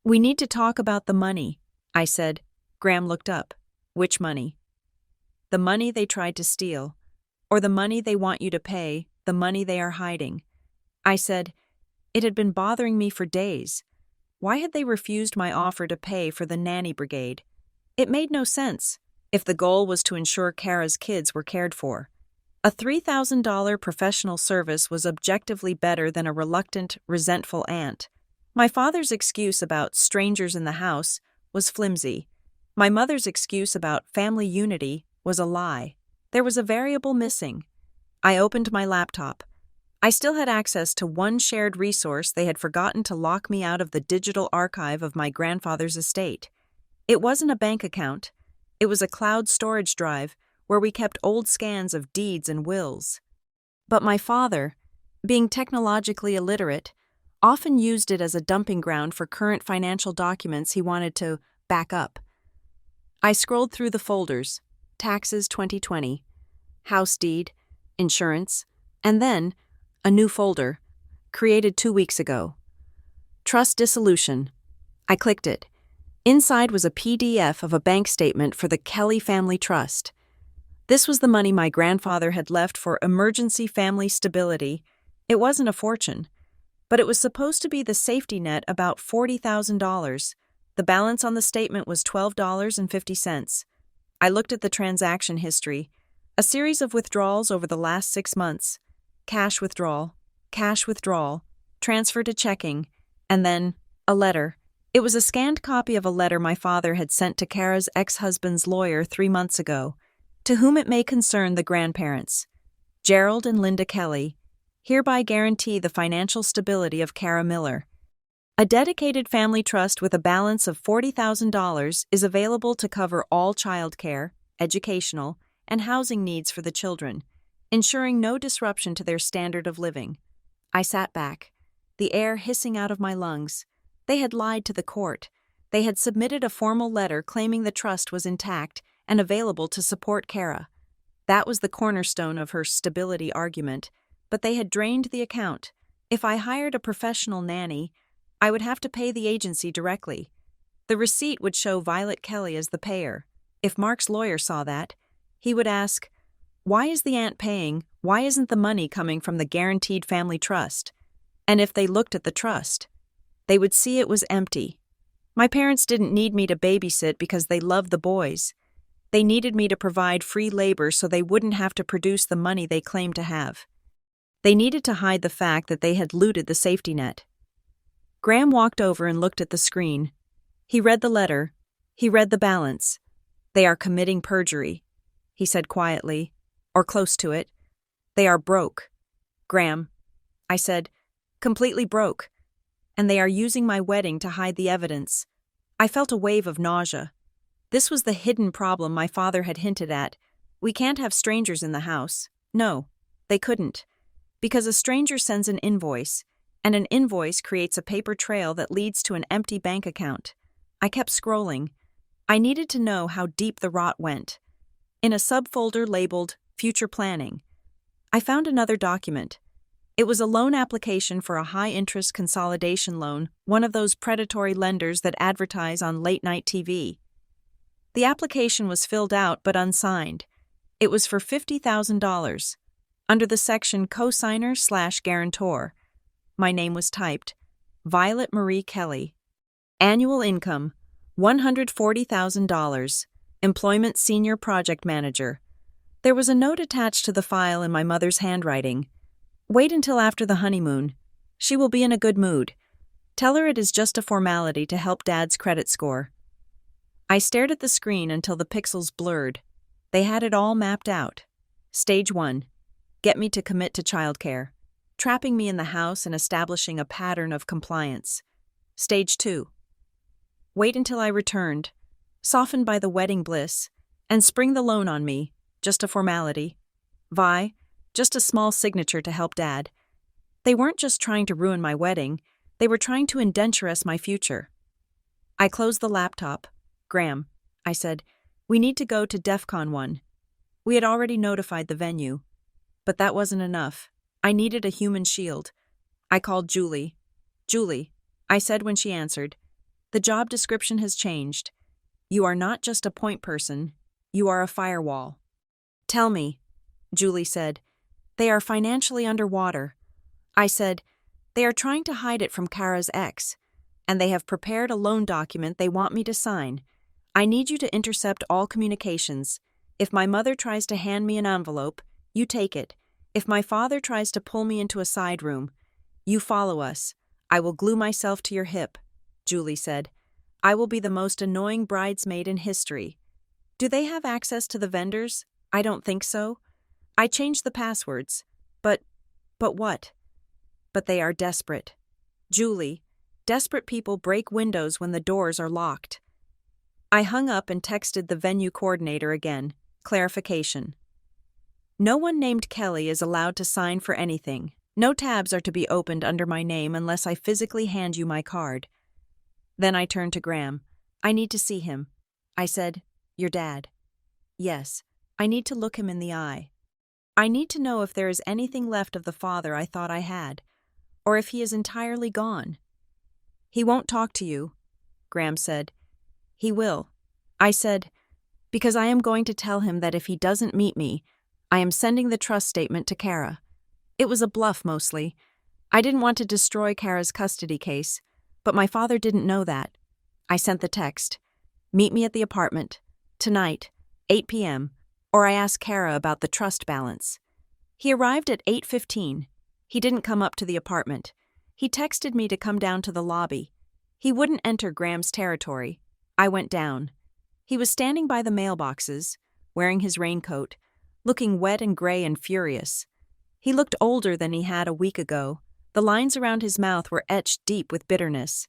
"We need to talk about the money," I said. Graham looked up. "Which money?" "The money they tried to steal. Or the money they want you to pay, the money they are hiding." I said, it had been bothering me for days. Why had they refused my offer to pay for the nanny brigade? It made no sense, if the goal was to ensure Kara's kids were cared for. A $3,000 professional service was objectively better than a reluctant, resentful aunt. My father's excuse about strangers in the house was flimsy. My mother's excuse about family unity was a lie. There was a variable missing. I opened my laptop. I still had access to one shared resource they had forgotten to lock me out of the digital archive of my grandfather's estate. It wasn't a bank account. It was a cloud storage drive where we kept old scans of deeds and wills. But my father, being technologically illiterate, often used it as a dumping ground for current financial documents he wanted to back up. I scrolled through the folders: taxes 2020, house deed, insurance, and then a new folder, created 2 weeks ago. Trust dissolution. I clicked it. Inside was a PDF of a bank statement for the Kelly Family Trust. This was the money my grandfather had left for emergency family stability. It wasn't a fortune, but it was supposed to be the safety net, about $40,000. The balance on the statement was $12.50. I looked at the transaction history, a series of withdrawals over the last 6 months. Cash withdrawal, transfer to checking, and then a letter. It was a scanned copy of a letter my father had sent to Kara's ex-husband's lawyer 3 months ago. To whom it may concern the grandparents, Gerald and Linda Kelly, hereby guarantee the financial stability of Kara Miller. A dedicated family trust with a balance of $40,000 is available to cover all childcare, educational, and housing needs for the children, ensuring no disruption to their standard of living. I sat back, the air hissing out of my lungs. They had lied to the court. They had submitted a formal letter claiming the trust was intact and available to support Kara. That was the cornerstone of her stability argument, but they had drained the account. If I hired a professional nanny, I would have to pay the agency directly. The receipt would show Violet Kelly as the payer. If Mark's lawyer saw that, he would ask, "Why is the aunt paying? Why isn't the money coming from the guaranteed family trust?" And if they looked at the trust, they would see it was empty. My parents didn't need me to babysit because they loved the boys. They needed me to provide free labor so they wouldn't have to produce the money they claimed to have. They needed to hide the fact that they had looted the safety net. Graham walked over and looked at the screen. He read the letter. He read the balance. "They are committing perjury," he said quietly, "or close to it. They are broke." "Graham," I said, "completely broke. And they are using my wedding to hide the evidence." I felt a wave of nausea. This was the hidden problem my father had hinted at. We can't have strangers in the house. No, they couldn't. Because a stranger sends an invoice, and an invoice creates a paper trail that leads to an empty bank account. I kept scrolling. I needed to know how deep the rot went. In a subfolder labeled Future Planning, I found another document. It was a loan application for a high-interest consolidation loan, one of those predatory lenders that advertise on late-night TV. The application was filled out but unsigned. It was for $50,000. Under the section Cosigner/Guarantor, my name was typed, Violet Marie Kelly. Annual income, $140,000. Employment Senior Project Manager. There was a note attached to the file in my mother's handwriting. "Wait until after the honeymoon. She will be in a good mood. Tell her it is just a formality to help Dad's credit score." I stared at the screen until the pixels blurred. They had it all mapped out. Stage 1. Get me to commit to childcare, trapping me in the house and establishing a pattern of compliance. Stage 2. Wait until I returned, softened by the wedding bliss, and spring the loan on me, just a formality. Vi, just a small signature to help Dad. They weren't just trying to ruin my wedding, they were trying to indenture us my future. I closed the laptop. Graham, I said, we need to go to DEFCON 1. We had already notified the venue. But that wasn't enough. I needed a human shield. I called Julie. Julie, I said when she answered, the job description has changed. You are not just a point person, you are a firewall. Tell me, Julie said. They are financially underwater. I said, they are trying to hide it from Kara's ex, and they have prepared a loan document they want me to sign. I need you to intercept all communications. If my mother tries to hand me an envelope, you take it. If my father tries to pull me into a side room, you follow us. I will glue myself to your hip, Julie said. I will be the most annoying bridesmaid in history. Do they have access to the vendors? I don't think so. I changed the passwords. But what? But they are desperate. Julie, desperate people break windows when the doors are locked. I hung up and texted the venue coordinator again. Clarification. No one named Kelly is allowed to sign for anything. No tabs are to be opened under my name unless I physically hand you my card. Then I turned to Graham. I need to see him. I said, your dad. Yes, I need to look him in the eye. I need to know if there is anything left of the father I thought I had, or if he is entirely gone. He won't talk to you, Graham said. He will. I said, because I am going to tell him that if he doesn't meet me, I am sending the trust statement to Kara. It was a bluff mostly. I didn't want to destroy Kara's custody case, but my father didn't know that. I sent the text. Meet me at the apartment. Tonight, 8 p.m., or I asked Kara about the trust balance. He arrived at 8:15. He didn't come up to the apartment. He texted me to come down to the lobby. He wouldn't enter Graham's territory. I went down. He was standing by the mailboxes, wearing his raincoat, looking wet and gray and furious. He looked older than he had a week ago. The lines around his mouth were etched deep with bitterness.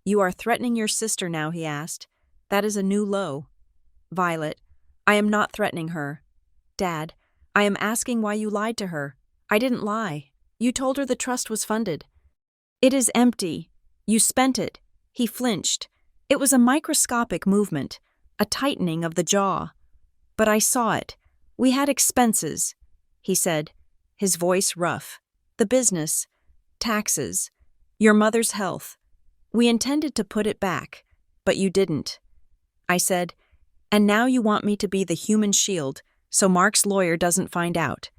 You are threatening your sister now, he asked. That is a new low. Violet, I am not threatening her. Dad, I am asking why you lied to her. I didn't lie. You told her the trust was funded. It is empty. You spent it. He flinched. It was a microscopic movement, a tightening of the jaw. But I saw it. We had expenses, he said, his voice rough. The business, taxes, your mother's health. We intended to put it back, but you didn't. I said, and now you want me to be the human shield so Mark's lawyer doesn't find out.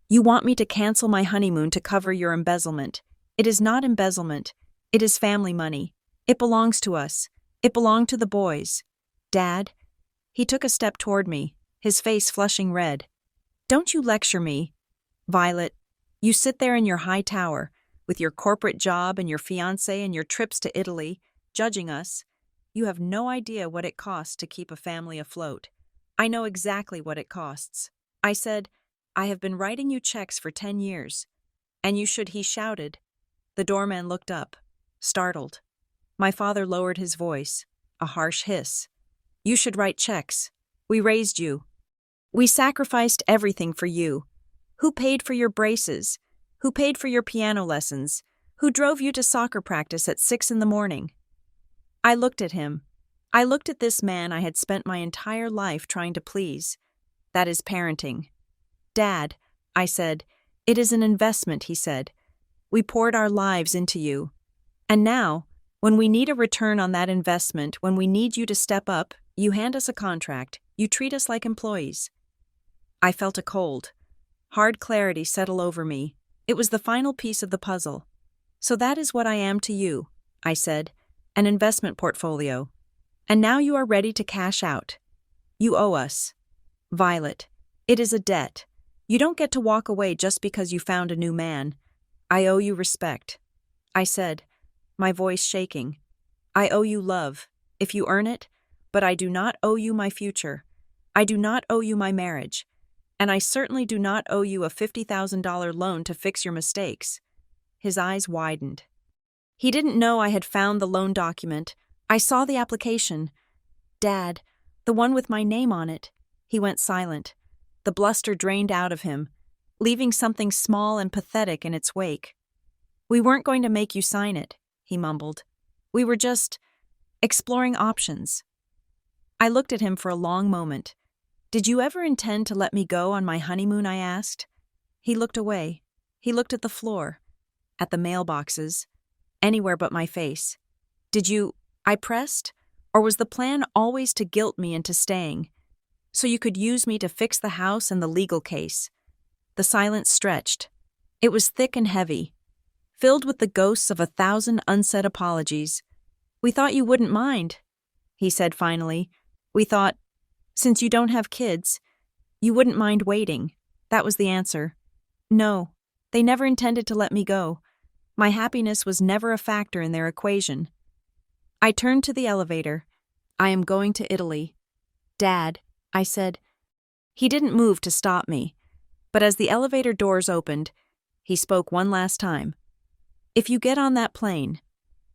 You want me to cancel my honeymoon to cover your embezzlement. It is not embezzlement. It is family money. It belongs to us. It belonged to the boys. Dad? He took a step toward me, his face flushing red. Don't you lecture me. Violet, you sit there in your high tower, with your corporate job and your fiancé and your trips to Italy, judging us. You have no idea what it costs to keep a family afloat. I know exactly what it costs. I said, I have been writing you checks for 10 years. And you should, he shouted. The doorman looked up, startled. My father lowered his voice, a harsh hiss. You should write checks. We raised you. We sacrificed everything for you. Who paid for your braces? Who paid for your piano lessons? Who drove you to soccer practice at 6 a.m? I looked at him. I looked at this man I had spent my entire life trying to please. That is parenting. Dad, I said, it is an investment, he said. We poured our lives into you. And now, when we need a return on that investment, when we need you to step up, you hand us a contract. You treat us like employees. I felt a cold, hard clarity settle over me. It was the final piece of the puzzle. So that is what I am to you, I said, an investment portfolio. And now you are ready to cash out. You owe us. Violet, it is a debt. You don't get to walk away just because you found a new man. I owe you respect. I said, my voice shaking. I owe you love, if you earn it, but I do not owe you my future. I do not owe you my marriage. And I certainly do not owe you a $50,000 loan to fix your mistakes. His eyes widened. He didn't know I had found the loan document. I saw the application. Dad, the one with my name on it. He went silent. The bluster drained out of him, leaving something small and pathetic in its wake. We weren't going to make you sign it, he mumbled. We were just... exploring options. I looked at him for a long moment. Did you ever intend to let me go on my honeymoon? I asked. He looked away. He looked at the floor, at the mailboxes, anywhere but my face. Did you? I pressed. Or was the plan always to guilt me into staying, so you could use me to fix the house and the legal case? The silence stretched. It was thick and heavy, filled with the ghosts of 1,000 unsaid apologies. We thought you wouldn't mind, he said finally. We thought, since you don't have kids, you wouldn't mind waiting. That was the answer. No, they never intended to let me go. My happiness was never a factor in their equation. I turned to the elevator. I am going to Italy. Dad, I said. He didn't move to stop me, but as the elevator doors opened, he spoke one last time. If you get on that plane,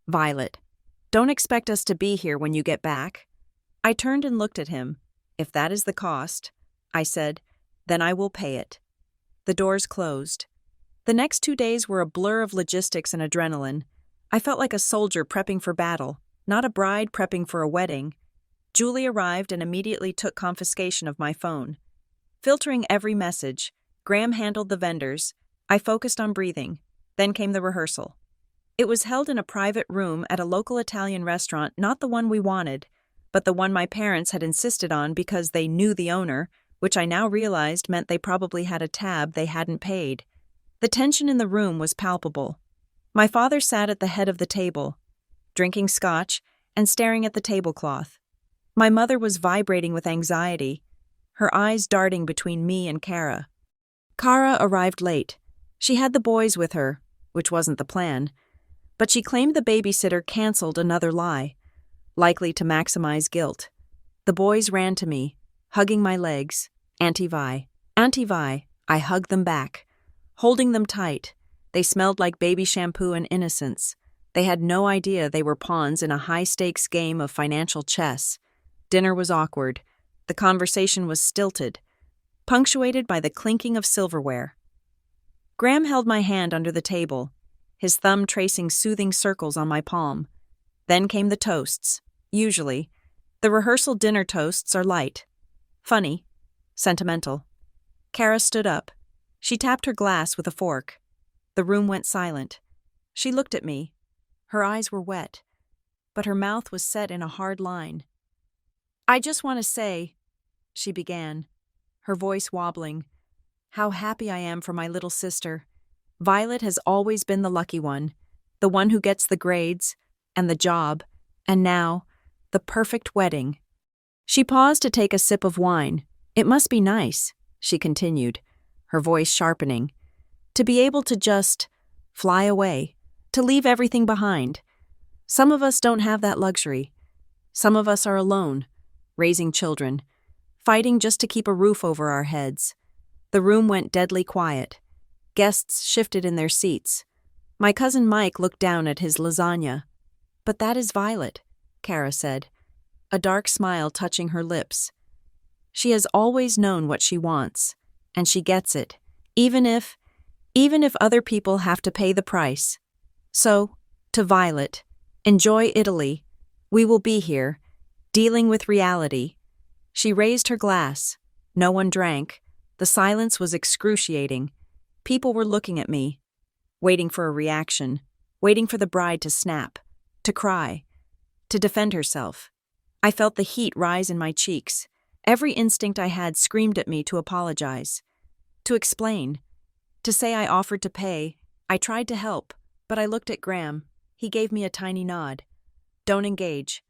Violet, don't expect us to be here when you get back. I turned and looked at him. If that is the cost, I said, then I will pay it. The doors closed. The next 2 days were a blur of logistics and adrenaline. I felt like a soldier prepping for battle, not a bride prepping for a wedding. Julie arrived and immediately took confiscation of my phone. Filtering every message, Graham handled the vendors. I focused on breathing. Then came the rehearsal. It was held in a private room at a local Italian restaurant, not the one we wanted, but the one my parents had insisted on because they knew the owner, which I now realized meant they probably had a tab they hadn't paid. The tension in the room was palpable. My father sat at the head of the table, drinking scotch and staring at the tablecloth. My mother was vibrating with anxiety, her eyes darting between me and Kara. Kara arrived late. She had the boys with her, which wasn't the plan, but she claimed the babysitter canceled another lie, likely to maximize guilt. The boys ran to me, hugging my legs. Auntie Vi. Auntie Vi. I hugged them back, holding them tight. They smelled like baby shampoo and innocence. They had no idea they were pawns in a high-stakes game of financial chess. Dinner was awkward. The conversation was stilted, punctuated by the clinking of silverware. Graham held my hand under the table, his thumb tracing soothing circles on my palm. Then came the toasts. Usually, the rehearsal dinner toasts are light, funny, sentimental. Kara stood up. She tapped her glass with a fork. The room went silent. She looked at me. Her eyes were wet, but her mouth was set in a hard line. I just want to say, she began, her voice wobbling, how happy I am for my little sister. Violet has always been the lucky one, the one who gets the grades and the job, and now, the perfect wedding. She paused to take a sip of wine. It must be nice, she continued, her voice sharpening, to be able to just fly away, to leave everything behind. Some of us don't have that luxury. Some of us are alone, raising children, fighting just to keep a roof over our heads. The room went deadly quiet. Guests shifted in their seats. My cousin Mike looked down at his lasagna. But that is Violet, Kara said, a dark smile touching her lips. She has always known what she wants, and she gets it, even if other people have to pay the price. So, to Violet, enjoy Italy. We will be here, dealing with reality. She raised her glass. No one drank. The silence was excruciating. People were looking at me, waiting for a reaction, waiting for the bride to snap, to cry, to defend herself. I felt the heat rise in my cheeks. Every instinct I had screamed at me to apologize, to explain, to say I offered to pay. I tried to help, but I looked at Graham. He gave me a tiny nod. Don't engage.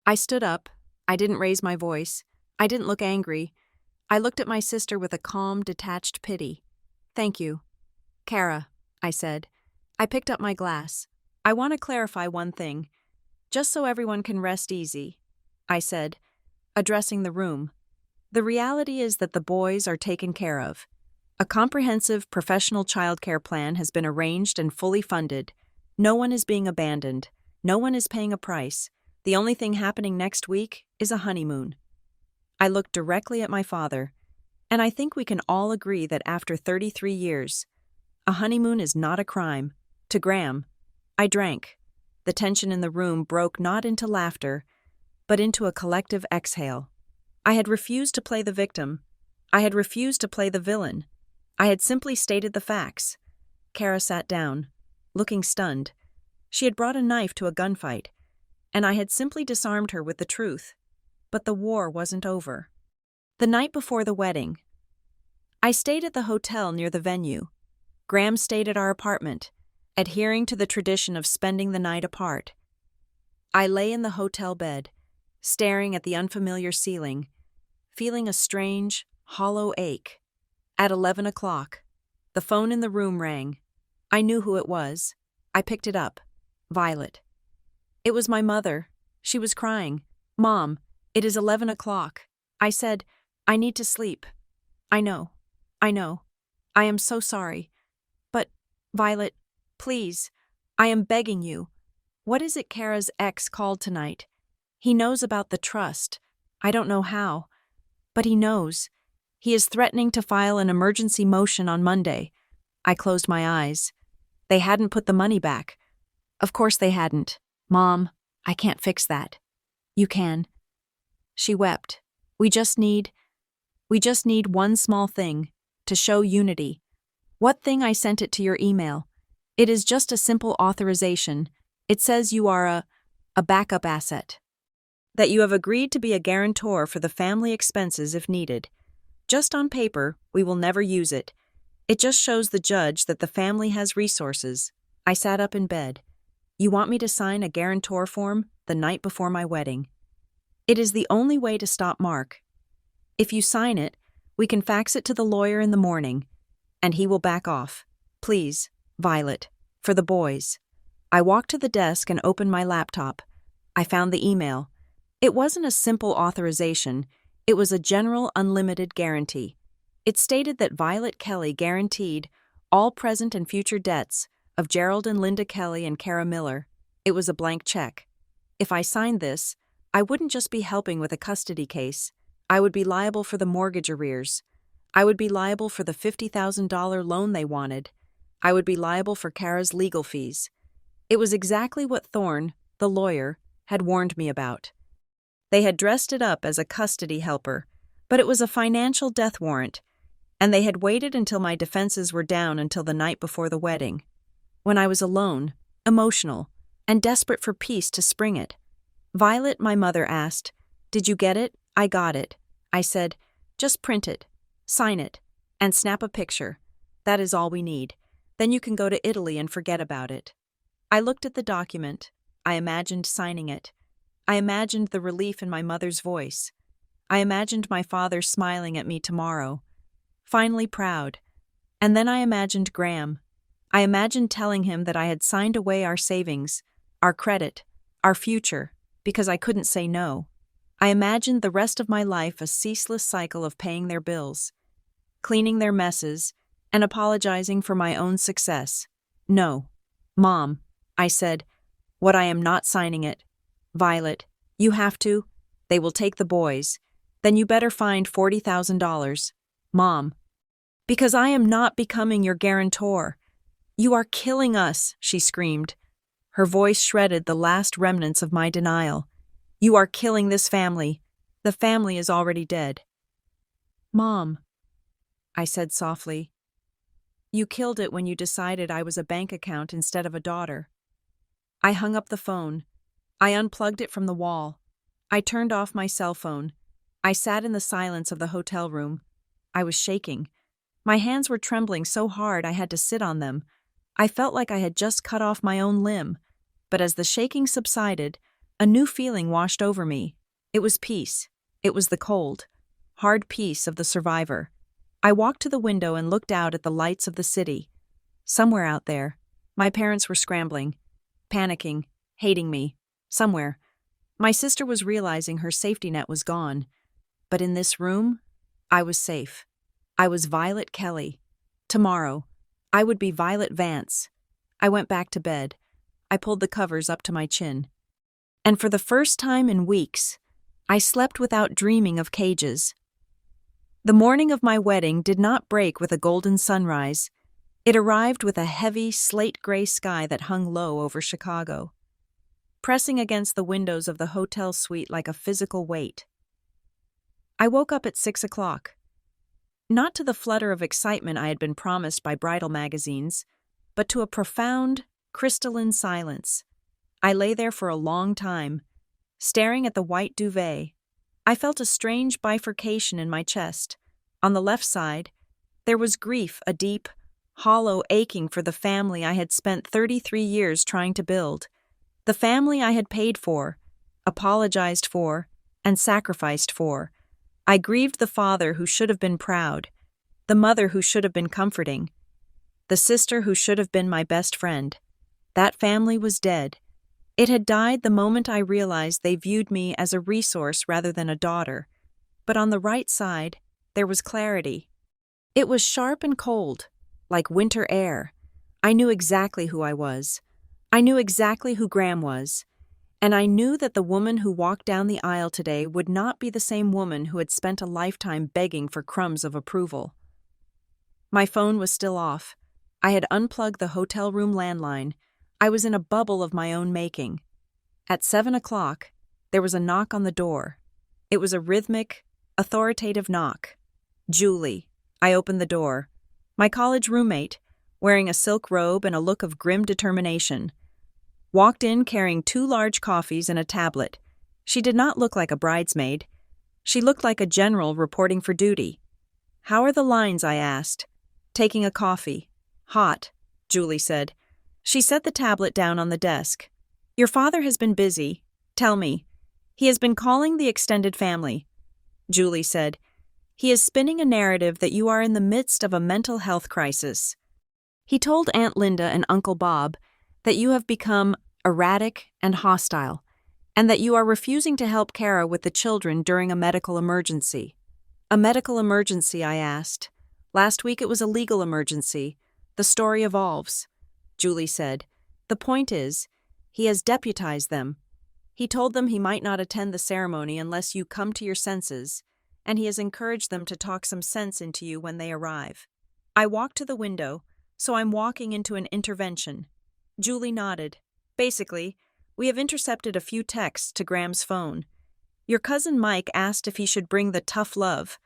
I stood up. I didn't raise my voice. I didn't look angry. I looked at my sister with a calm, detached pity. Thank you. Kara, I said. I picked up my glass. I want to clarify one thing, just so everyone can rest easy, I said, addressing the room. The reality is that the boys are taken care of. A comprehensive professional childcare plan has been arranged and fully funded. No one is being abandoned. No one is paying a price. The only thing happening next week is a honeymoon. I looked directly at my father, and I think we can all agree that after 33 years, a honeymoon is not a crime. To Graham, I drank. The tension in the room broke not into laughter, but into a collective exhale. I had refused to play the victim. I had refused to play the villain. I had simply stated the facts. Kara sat down, looking stunned. She had brought a knife to a gunfight, and I had simply disarmed her with the truth. But the war wasn't over. The night before the wedding, I stayed at the hotel near the venue. Graham stayed at our apartment, adhering to the tradition of spending the night apart. I lay in the hotel bed, staring at the unfamiliar ceiling, feeling a strange, hollow ache. At 11 o'clock, the phone in the room rang. I knew who it was. I picked it up. Violet. It was my mother. She was crying. "Mom, it is 11 o'clock. I said, I need to sleep. I know. I am so sorry. But, Violet, please, I am begging you. What is it Kara's ex called tonight? He knows about the trust. I don't know how. But he knows. He is threatening to file an emergency motion on Monday." I closed my eyes. They hadn't put the money back. Of course they hadn't. "Mom, I can't fix that." "You can." She wept. We just need one small thing, to show unity." "What thing?" I sent it to your email. "It is just a simple authorization. It says you are a backup asset. That you have agreed to be a guarantor for the family expenses if needed. Just on paper, we will never use it. It just shows the judge that the family has resources." I sat up in bed. "You want me to sign a guarantor form the night before my wedding? It is the only way to stop Mark. If you sign it, we can fax it to the lawyer in the morning, and he will back off. Please, Violet, for the boys." I walked to the desk and opened my laptop. I found the email. It wasn't a simple authorization. It was a general unlimited guarantee. It stated that Violet Kelly guaranteed all present and future debts of Gerald and Linda Kelly and Kara Miller. It was a blank check. If I signed this, I wouldn't just be helping with a custody case. I would be liable for the mortgage arrears. I would be liable for the $50,000 loan they wanted. I would be liable for Kara's legal fees. It was exactly what Thorne, the lawyer, had warned me about. They had dressed it up as a custody helper, but it was a financial death warrant, and they had waited until my defenses were down until the night before the wedding, when I was alone, emotional, and desperate for peace to spring it. "Violet," my mother asked, "did you get it?" "I got it." I said, "Just print it, sign it, and snap a picture. That is all we need. Then you can go to Italy and forget about it." I looked at the document. I imagined signing it. I imagined the relief in my mother's voice. I imagined my father smiling at me tomorrow, finally proud. And then I imagined Graham. I imagined telling him that I had signed away our savings, our credit, our future, because I couldn't say no. I imagined the rest of my life a ceaseless cycle of paying their bills, cleaning their messes, and apologizing for my own success. "No, Mom," I said, "what I am not signing it. Violet, you have to. They will take the boys. Then you better find $40,000. Mom. Because I am not becoming your guarantor. You are killing us," she screamed. Her voice shredded the last remnants of my denial. "You are killing this family. The family is already dead." "Mom," I said softly, "you killed it when you decided I was a bank account instead of a daughter." I hung up the phone. I unplugged it from the wall. I turned off my cell phone. I sat in the silence of the hotel room. I was shaking. My hands were trembling so hard I had to sit on them. I felt like I had just cut off my own limb. But as the shaking subsided, a new feeling washed over me. It was peace. It was the cold, hard peace of the survivor. I walked to the window and looked out at the lights of the city. Somewhere out there, my parents were scrambling, panicking, hating me. Somewhere, my sister was realizing her safety net was gone. But in this room, I was safe. I was Violet Kelly. Tomorrow, I would be Violet Vance. I went back to bed. I pulled the covers up to my chin. And for the first time in weeks, I slept without dreaming of cages. The morning of my wedding did not break with a golden sunrise. It arrived with a heavy, slate-gray sky that hung low over Chicago. pressing against the windows of the hotel suite like a physical weight. I woke up at 6 o'clock. Not to the flutter of excitement I had been promised by bridal magazines, but to a profound, crystalline silence. I lay there for a long time, staring at the white duvet. I felt a strange bifurcation in my chest. On the left side, there was grief, a deep, hollow aching for the family I had spent 33 years trying to build. The family I had paid for, apologized for, and sacrificed for. I grieved the father who should have been proud, the mother who should have been comforting, the sister who should have been my best friend. That family was dead. It had died the moment I realized they viewed me as a resource rather than a daughter. But on the right side, there was clarity. It was sharp and cold, like winter air. I knew exactly who I was. I knew exactly who Graham was. And I knew that the woman who walked down the aisle today would not be the same woman who had spent a lifetime begging for crumbs of approval. My phone was still off. I had unplugged the hotel room landline. I was in a bubble of my own making. At 7 o'clock, there was a knock on the door. It was a rhythmic, authoritative knock. Julie. I opened the door. My college roommate, wearing a silk robe and a look of grim determination, walked in carrying 2 large coffees and a tablet. She did not look like a bridesmaid. She looked like a general reporting for duty. "How are the lines?" I asked. "Taking a coffee." "Hot," Julie said. She set the tablet down on the desk. "Your father has been busy. Tell me." "He has been calling the extended family," Julie said. "He is spinning a narrative that you are in the midst of a mental health crisis. He told Aunt Linda and Uncle Bob that you have become erratic and hostile, and that you are refusing to help Kara with the children during a medical emergency." "A medical emergency?" I asked. "Last week it was a legal emergency. The story evolves," Julie said. "The point is, he has deputized them. He told them he might not attend the ceremony unless you come to your senses, and he has encouraged them to talk some sense into you when they arrive." I walked to the window, so I'm walking into an intervention. Julie nodded. "Basically, we have intercepted a few texts to Graham's phone. Your cousin Mike asked if he should bring the tough love."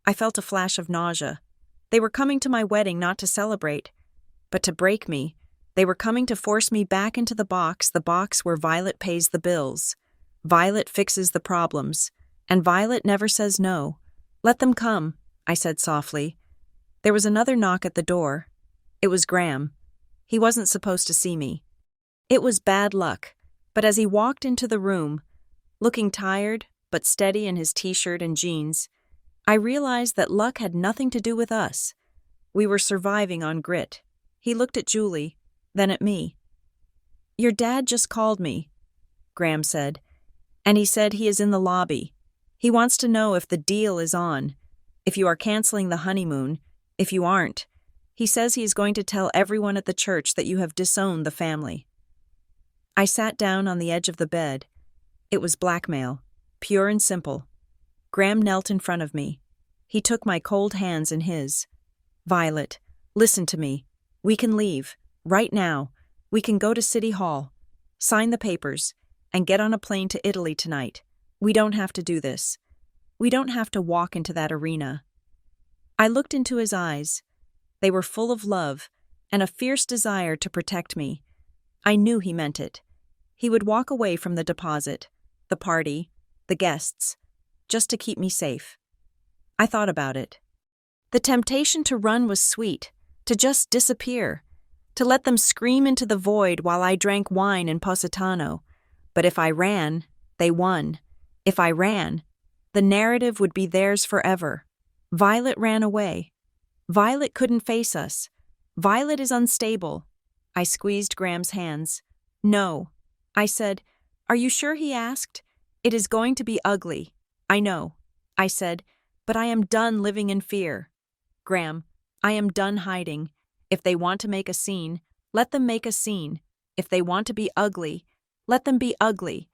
I felt a flash of nausea. They were coming to my wedding not to celebrate, but to break me. They were coming to force me back into the box where Violet pays the bills. Violet fixes the problems, and Violet never says no. "Let them come," I said softly. There was another knock at the door. It was Graham. He wasn't supposed to see me. It was bad luck, but as he walked into the room, looking tired but steady in his t-shirt and jeans, I realized that luck had nothing to do with us. We were surviving on grit. He looked at Julie, then at me. "Your dad just called me," Graham said, "and he said he is in the lobby. He wants to know if the deal is on, if you are canceling the honeymoon, if you aren't. He says he is going to tell everyone at the church that you have disowned the family." I sat down on the edge of the bed. It was blackmail, pure and simple. Graham knelt in front of me. He took my cold hands in his. "Violet, listen to me. We can leave. Right now. We can go to City Hall, sign the papers, and get on a plane to Italy tonight. We don't have to do this. We don't have to walk into that arena." I looked into his eyes. They were full of love and a fierce desire to protect me. I knew he meant it. He would walk away from the deposit, the party, the guests, just to keep me safe. I thought about it. The temptation to run was sweet, to just disappear, to let them scream into the void while I drank wine in Positano. But if I ran, they won. If I ran, the narrative would be theirs forever. Violet ran away. Violet couldn't face us. Violet is unstable. I squeezed Graham's hands. "No." I said. "Are you sure?" he asked. "It is going to be ugly." "I know," I said, "but I am done living in fear. Graham, I am done hiding. If they want to make a scene, let them make a scene. If they want to be ugly, let them be ugly.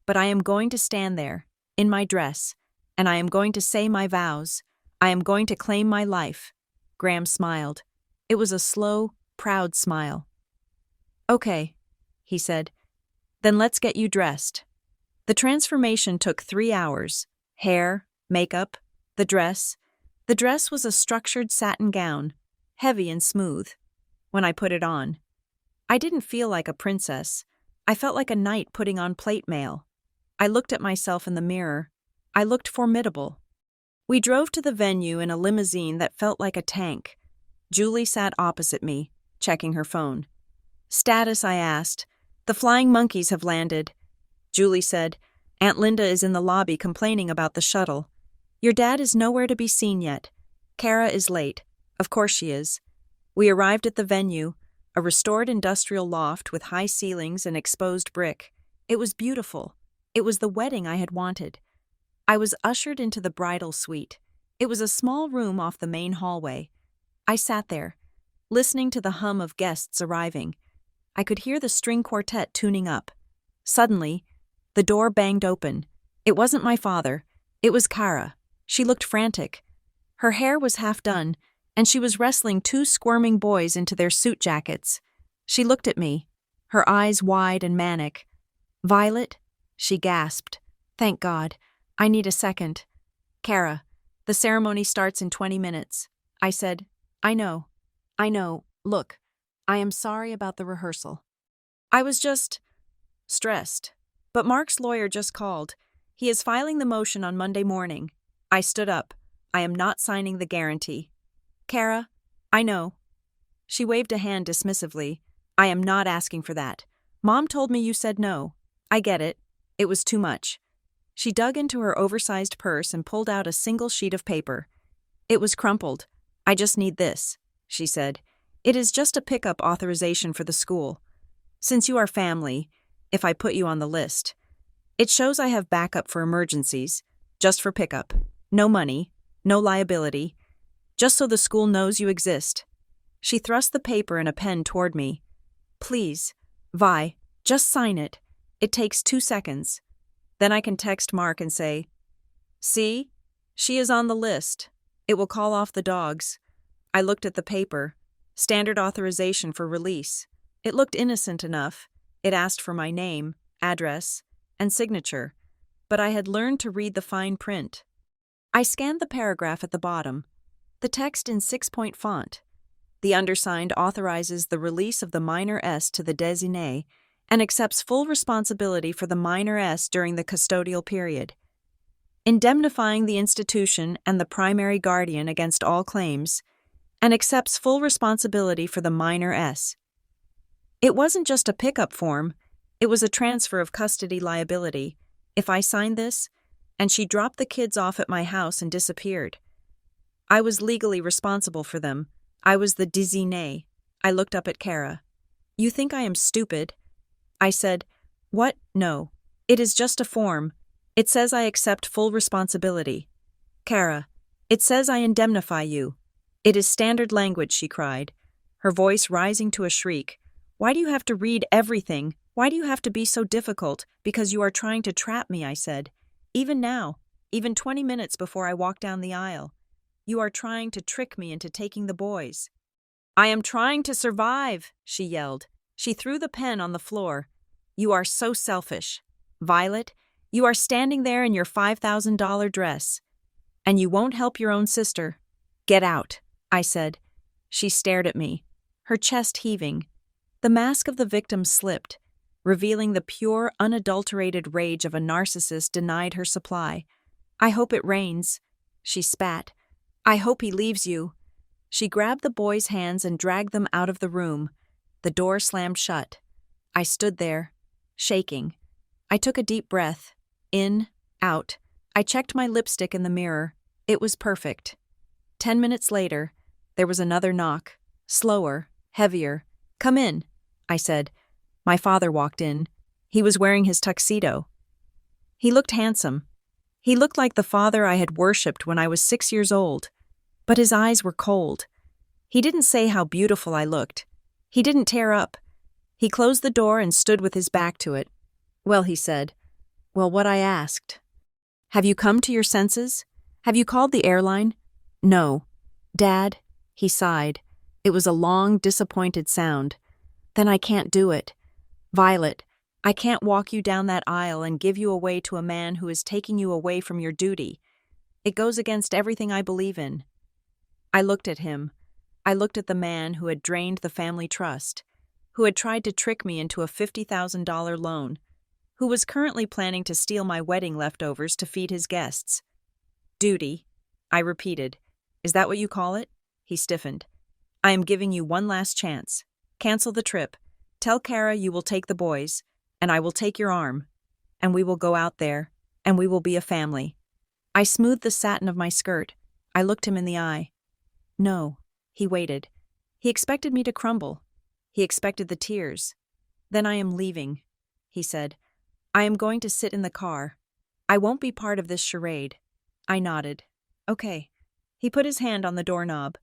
But I am going to stand there, in my dress, and I am going to say my vows. I am going to claim my life." Graham smiled. It was a slow, proud smile. "Okay," he said. Then let's get you dressed. The transformation took 3 hours. Hair, makeup, the dress. The dress was a structured satin gown, heavy and smooth. When I put it on, I didn't feel like a princess. I felt like a knight putting on plate mail. I looked at myself in the mirror. I looked formidable. We drove to the venue in a limousine that felt like a tank. Julie sat opposite me, checking her phone. Status, I asked. The flying monkeys have landed. Julie said, Aunt Linda is in the lobby complaining about the shuttle. Your dad is nowhere to be seen yet. Kara is late. Of course she is. We arrived at the venue, a restored industrial loft with high ceilings and exposed brick. It was beautiful. It was the wedding I had wanted. I was ushered into the bridal suite. It was a small room off the main hallway. I sat there, listening to the hum of guests arriving. I could hear the string quartet tuning up. Suddenly, the door banged open. It wasn't my father. It was Kara. She looked frantic. Her hair was half done, and she was wrestling 2 squirming boys into their suit jackets. She looked at me, her eyes wide and manic. Violet? She gasped. Thank God. I need a second. Kara, the ceremony starts in 20 minutes. I said, I know. Look, I am sorry about the rehearsal. I was just stressed. But Mark's lawyer just called. He is filing the motion on Monday morning. I stood up. I am not signing the guarantee. Kara, I know. She waved a hand dismissively. I am not asking for that. Mom told me you said no. I get it. It was too much. She dug into her oversized purse and pulled out a single sheet of paper. It was crumpled. I just need this, she said. It is just a pickup authorization for the school. Since you are family, if I put you on the list, it shows I have backup for emergencies, just for pickup. No money, no liability, just so the school knows you exist. She thrust the paper and a pen toward me. Please, Vi, just sign it. It takes 2 seconds. Then I can text Mark and say, see, she is on the list. It will call off the dogs. I looked at the paper. Standard authorization for release. It looked innocent enough. It asked for my name, address, and signature, but I had learned to read the fine print. I scanned the paragraph at the bottom, the text in 6-point font. The undersigned authorizes the release of the minor S to the designee and accepts full responsibility for the minor S during the custodial period, indemnifying the institution and the primary guardian against all claims, and accepts full responsibility for the minor S. It wasn't just a pickup form, it was a transfer of custody liability. If I signed this, and she dropped the kids off at my house and disappeared, I was legally responsible for them. I was the designee. I looked up at Kara. You think I am stupid? I said, what? No. It is just a form. It says I accept full responsibility. Kara, it says I indemnify you. It is standard language, she cried, her voice rising to a shriek. Why do you have to read everything? Why do you have to be so difficult? Because you are trying to trap me, I said. Even now, even 20 minutes before I walk down the aisle. You are trying to trick me into taking the boys. I am trying to survive, she yelled. She threw the pen on the floor. You are so selfish. Violet, you are standing there in your $5,000 dress. And you won't help your own sister. Get out, I said. She stared at me, her chest heaving. The mask of the victim slipped, revealing the pure, unadulterated rage of a narcissist denied her supply. I hope it rains, she spat. I hope he leaves you. She grabbed the boys' hands and dragged them out of the room. The door slammed shut. I stood there, shaking. I took a deep breath. In, out. I checked my lipstick in the mirror. It was perfect. 10 minutes later, there was another knock. Slower, heavier. Come in, I said. My father walked in. He was wearing his tuxedo. He looked handsome. He looked like the father I had worshipped when I was 6 years old. But his eyes were cold. He didn't say how beautiful I looked. He didn't tear up. He closed the door and stood with his back to it. Well, he said. Well, what I asked. Have you come to your senses? Have you called the airline? No. Dad, he sighed. It was a long, disappointed sound. Then I can't do it. Violet, I can't walk you down that aisle and give you away to a man who is taking you away from your duty. It goes against everything I believe in." I looked at him. I looked at the man who had drained the family trust, who had tried to trick me into a $50,000 loan, who was currently planning to steal my wedding leftovers to feed his guests. "Duty," I repeated. "Is that what you call it?" He stiffened. "I am giving you one last chance. Cancel the trip. Tell Kara you will take the boys, and I will take your arm, and we will go out there, and we will be a family." I smoothed the satin of my skirt. I looked him in the eye. "No." He waited. He expected me to crumble. He expected the tears. "Then I am leaving," he said. "I am going to sit in the car. I won't be part of this charade." I nodded. "Okay." He put his hand on the doorknob.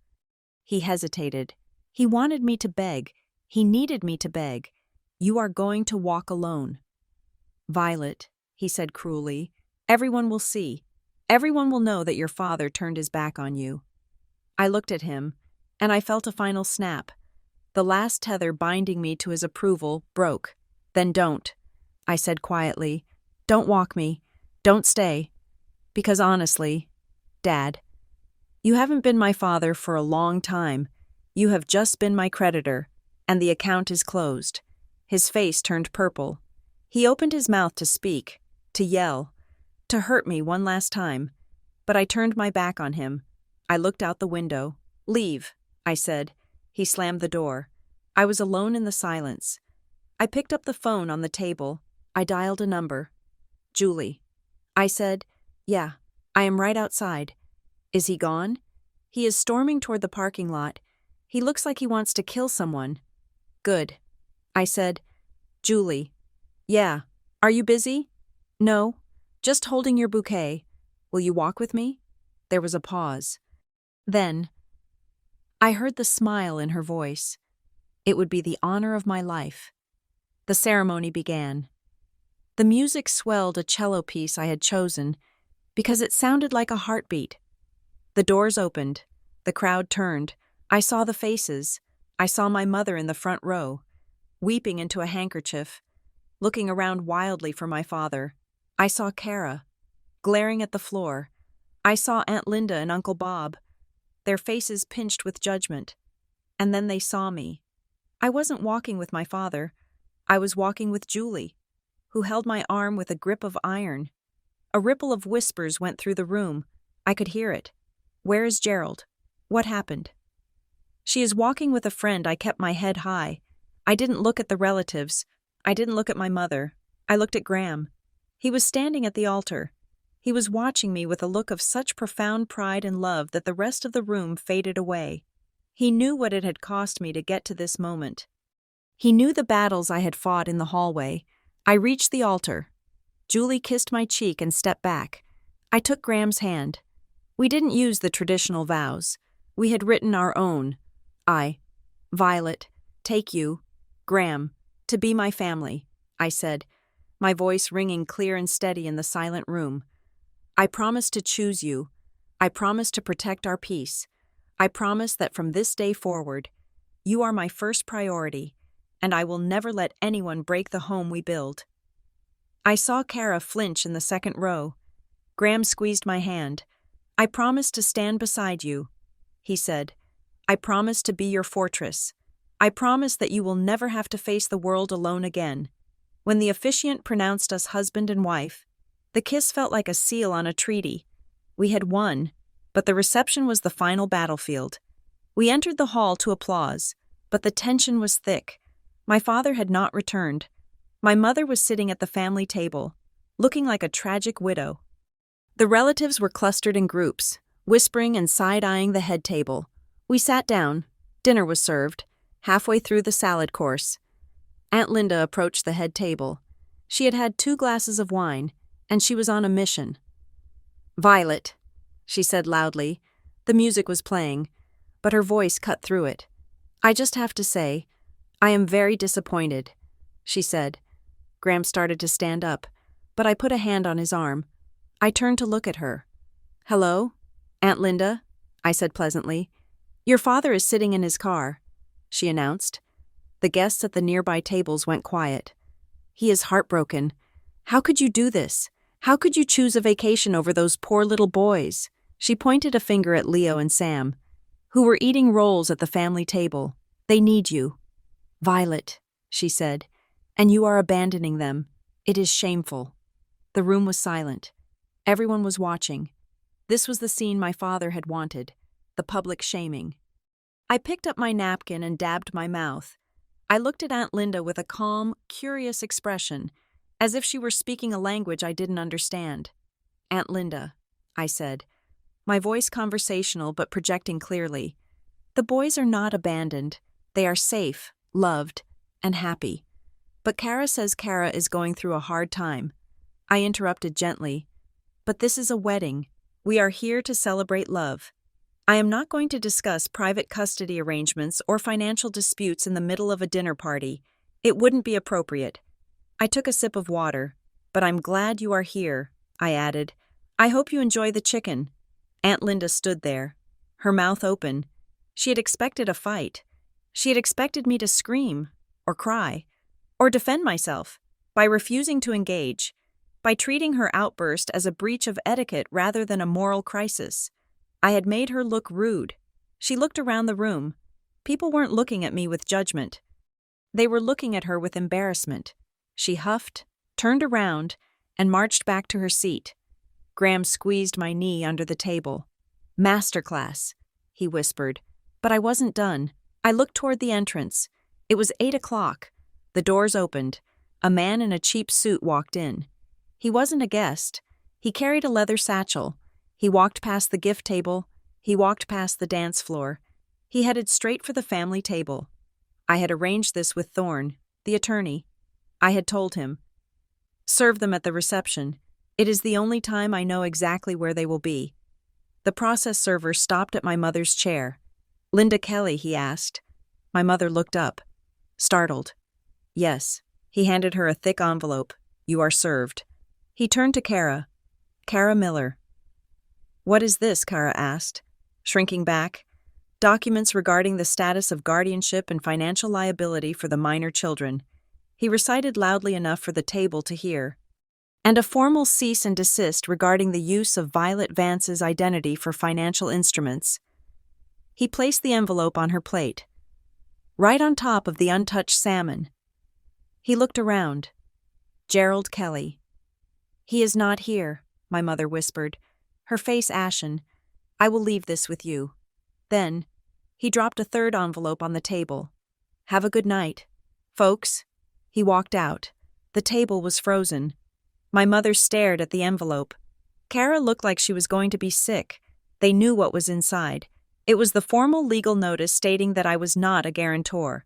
He hesitated. He wanted me to beg. He needed me to beg. "You are going to walk alone." "Violet," he said cruelly, "everyone will see. Everyone will know that your father turned his back on you." I looked at him, and I felt a final snap. The last tether binding me to his approval broke. "Then don't," I said quietly. "Don't walk me. Don't stay. Because honestly, Dad, you haven't been my father for a long time. You have just been my creditor, and the account is closed." His face turned purple. He opened his mouth to speak, to yell, to hurt me one last time. But I turned my back on him. I looked out the window. "Leave," I said. He slammed the door. I was alone in the silence. I picked up the phone on the table. I dialed a number. "Julie." I said, "Yeah, I am right outside." "Is he gone?" "He is storming toward the parking lot. He looks like he wants to kill someone." "Good." I said, "Julie." "Yeah. Are you busy?" "No. Just holding your bouquet. Will you walk with me?" There was a pause. Then, I heard the smile in her voice. It would be the honor of my life. The ceremony began. The music swelled a cello piece I had chosen because it sounded like a heartbeat. The doors opened. The crowd turned. I saw the faces. I saw my mother in the front row, weeping into a handkerchief, looking around wildly for my father. I saw Kara, glaring at the floor. I saw Aunt Linda and Uncle Bob, their faces pinched with judgment. And then they saw me. I wasn't walking with my father. I was walking with Julie, who held my arm with a grip of iron. A ripple of whispers went through the room. I could hear it. "Where is Gerald? What happened?" "She is walking with a friend." I kept my head high. I didn't look at the relatives. I didn't look at my mother. I looked at Graham. He was standing at the altar. He was watching me with a look of such profound pride and love that the rest of the room faded away. He knew what it had cost me to get to this moment. He knew the battles I had fought in the hallway. I reached the altar. Julie kissed my cheek and stepped back. I took Graham's hand. We didn't use the traditional vows. We had written our own. "I, Violet, take you, Graham, to be my family," I said, my voice ringing clear and steady in the silent room. "I promise to choose you. I promise to protect our peace. I promise that from this day forward, you are my first priority, and I will never let anyone break the home we build." I saw Kara flinch in the second row. Graham squeezed my hand. "I promise to stand beside you," he said. "I promise to be your fortress. I promise that you will never have to face the world alone again." When the officiant pronounced us husband and wife, the kiss felt like a seal on a treaty. We had won, but the reception was the final battlefield. We entered the hall to applause, but the tension was thick. My father had not returned. My mother was sitting at the family table, looking like a tragic widow. The relatives were clustered in groups, whispering and side-eyeing the head table. We sat down. Dinner was served, halfway through the salad course. Aunt Linda approached the head table. She had had 2 glasses of wine, and she was on a mission. "Violet," she said loudly. The music was playing, but her voice cut through it. "I just have to say, I am very disappointed," she said. Graham started to stand up, but I put a hand on his arm. I turned to look at her. "Hello, Aunt Linda," I said pleasantly. "Your father is sitting in his car," she announced. The guests at the nearby tables went quiet. He is heartbroken. How could you do this? How could you choose a vacation over those poor little boys? She pointed a finger at Leo and Sam, who were eating rolls at the family table. They need you. Violet, she said, and you are abandoning them. It is shameful. The room was silent. Everyone was watching. This was the scene my father had wanted, the public shaming. I picked up my napkin and dabbed my mouth. I looked at Aunt Linda with a calm, curious expression, as if she were speaking a language I didn't understand. Aunt Linda, I said, my voice conversational but projecting clearly. The boys are not abandoned. They are safe, loved, and happy. But Kara says Kara is going through a hard time. I interrupted gently. But this is a wedding. We are here to celebrate love. I am not going to discuss private custody arrangements or financial disputes in the middle of a dinner party. It wouldn't be appropriate. I took a sip of water. But I'm glad you are here, I added. I hope you enjoy the chicken. Aunt Linda stood there, her mouth open. She had expected a fight. She had expected me to scream, or cry, or defend myself, by refusing to engage, by treating her outburst as a breach of etiquette rather than a moral crisis. I had made her look rude. She looked around the room. People weren't looking at me with judgment. They were looking at her with embarrassment. She huffed, turned around, and marched back to her seat. Graham squeezed my knee under the table. Masterclass, he whispered. But I wasn't done. I looked toward the entrance. It was 8 o'clock. The doors opened. A man in a cheap suit walked in. He wasn't a guest. He carried a leather satchel. He walked past the gift table. He walked past the dance floor. He headed straight for the family table. I had arranged this with Thorne, the attorney. I had told him, serve them at the reception. It is the only time I know exactly where they will be. The process server stopped at my mother's chair. Linda Kelly, he asked. My mother looked up, startled. Yes. He handed her a thick envelope. You are served. He turned to Kara. Kara Miller. What is this? Kara asked, shrinking back. Documents regarding the status of guardianship and financial liability for the minor children. He recited loudly enough for the table to hear. And a formal cease and desist regarding the use of Violet Vance's identity for financial instruments. He placed the envelope on her plate, right on top of the untouched salmon. He looked around. Gerald Kelly. He is not here, my mother whispered, her face ashen. I will leave this with you. Then, he dropped a third envelope on the table. Have a good night, folks. He walked out. The table was frozen. My mother stared at the envelope. Kara looked like she was going to be sick. They knew what was inside. It was the formal legal notice stating that I was not a guarantor,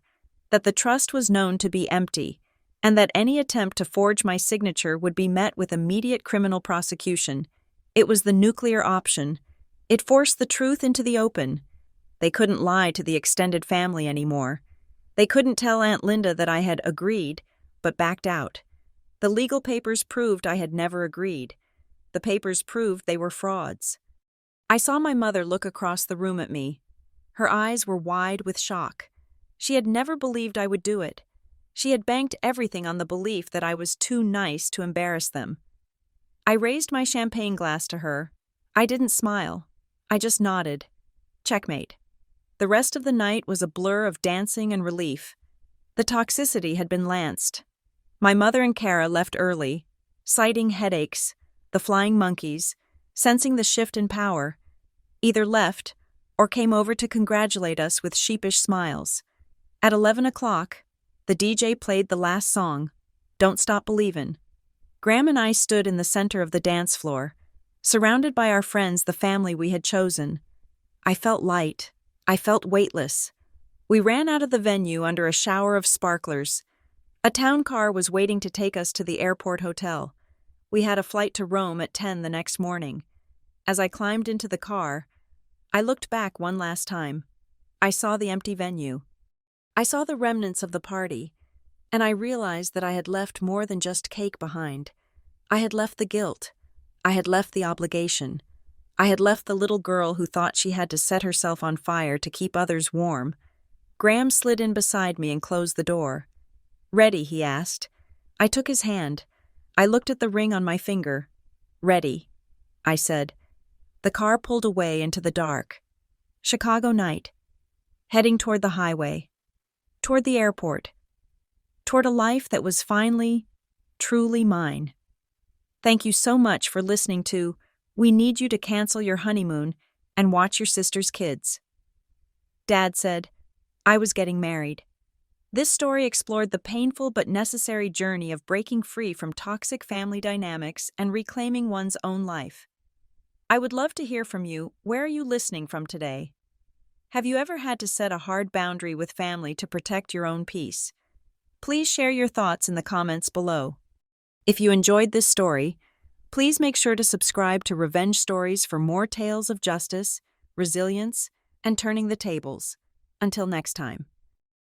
that the trust was known to be empty, and that any attempt to forge my signature would be met with immediate criminal prosecution. It was the nuclear option. It forced the truth into the open. They couldn't lie to the extended family anymore. They couldn't tell Aunt Linda that I had agreed, but backed out. The legal papers proved I had never agreed. The papers proved they were frauds. I saw my mother look across the room at me. Her eyes were wide with shock. She had never believed I would do it. She had banked everything on the belief that I was too nice to embarrass them. I raised my champagne glass to her. I didn't smile. I just nodded. Checkmate. The rest of the night was a blur of dancing and relief. The toxicity had been lanced. My mother and Kara left early, citing headaches, the flying monkeys, sensing the shift in power, either left or came over to congratulate us with sheepish smiles. At 11 o'clock, the DJ played the last song, Don't Stop Believin'. Graham and I stood in the center of the dance floor, surrounded by our friends, the family we had chosen. I felt light. I felt weightless. We ran out of the venue under a shower of sparklers. A town car was waiting to take us to the airport hotel. We had a flight to Rome at 10 the next morning. As I climbed into the car, I looked back one last time. I saw the empty venue. I saw the remnants of the party, and I realized that I had left more than just cake behind. I had left the guilt. I had left the obligation. I had left the little girl who thought she had to set herself on fire to keep others warm. Graham slid in beside me and closed the door. Ready, he asked. I took his hand. I looked at the ring on my finger. Ready, I said. The car pulled away into the dark. Chicago night. Heading toward the highway. Toward the airport. Toward a life that was finally, truly mine. Thank you so much for listening to We Need You to Cancel Your Honeymoon and Watch Your Sister's Kids. Dad said, I was getting married. This story explored the painful but necessary journey of breaking free from toxic family dynamics and reclaiming one's own life. I would love to hear from you. Where are you listening from today? Have you ever had to set a hard boundary with family to protect your own peace? Please share your thoughts in the comments below. If you enjoyed this story, please make sure to subscribe to Revenge Stories for more tales of justice, resilience, and turning the tables. Until next time.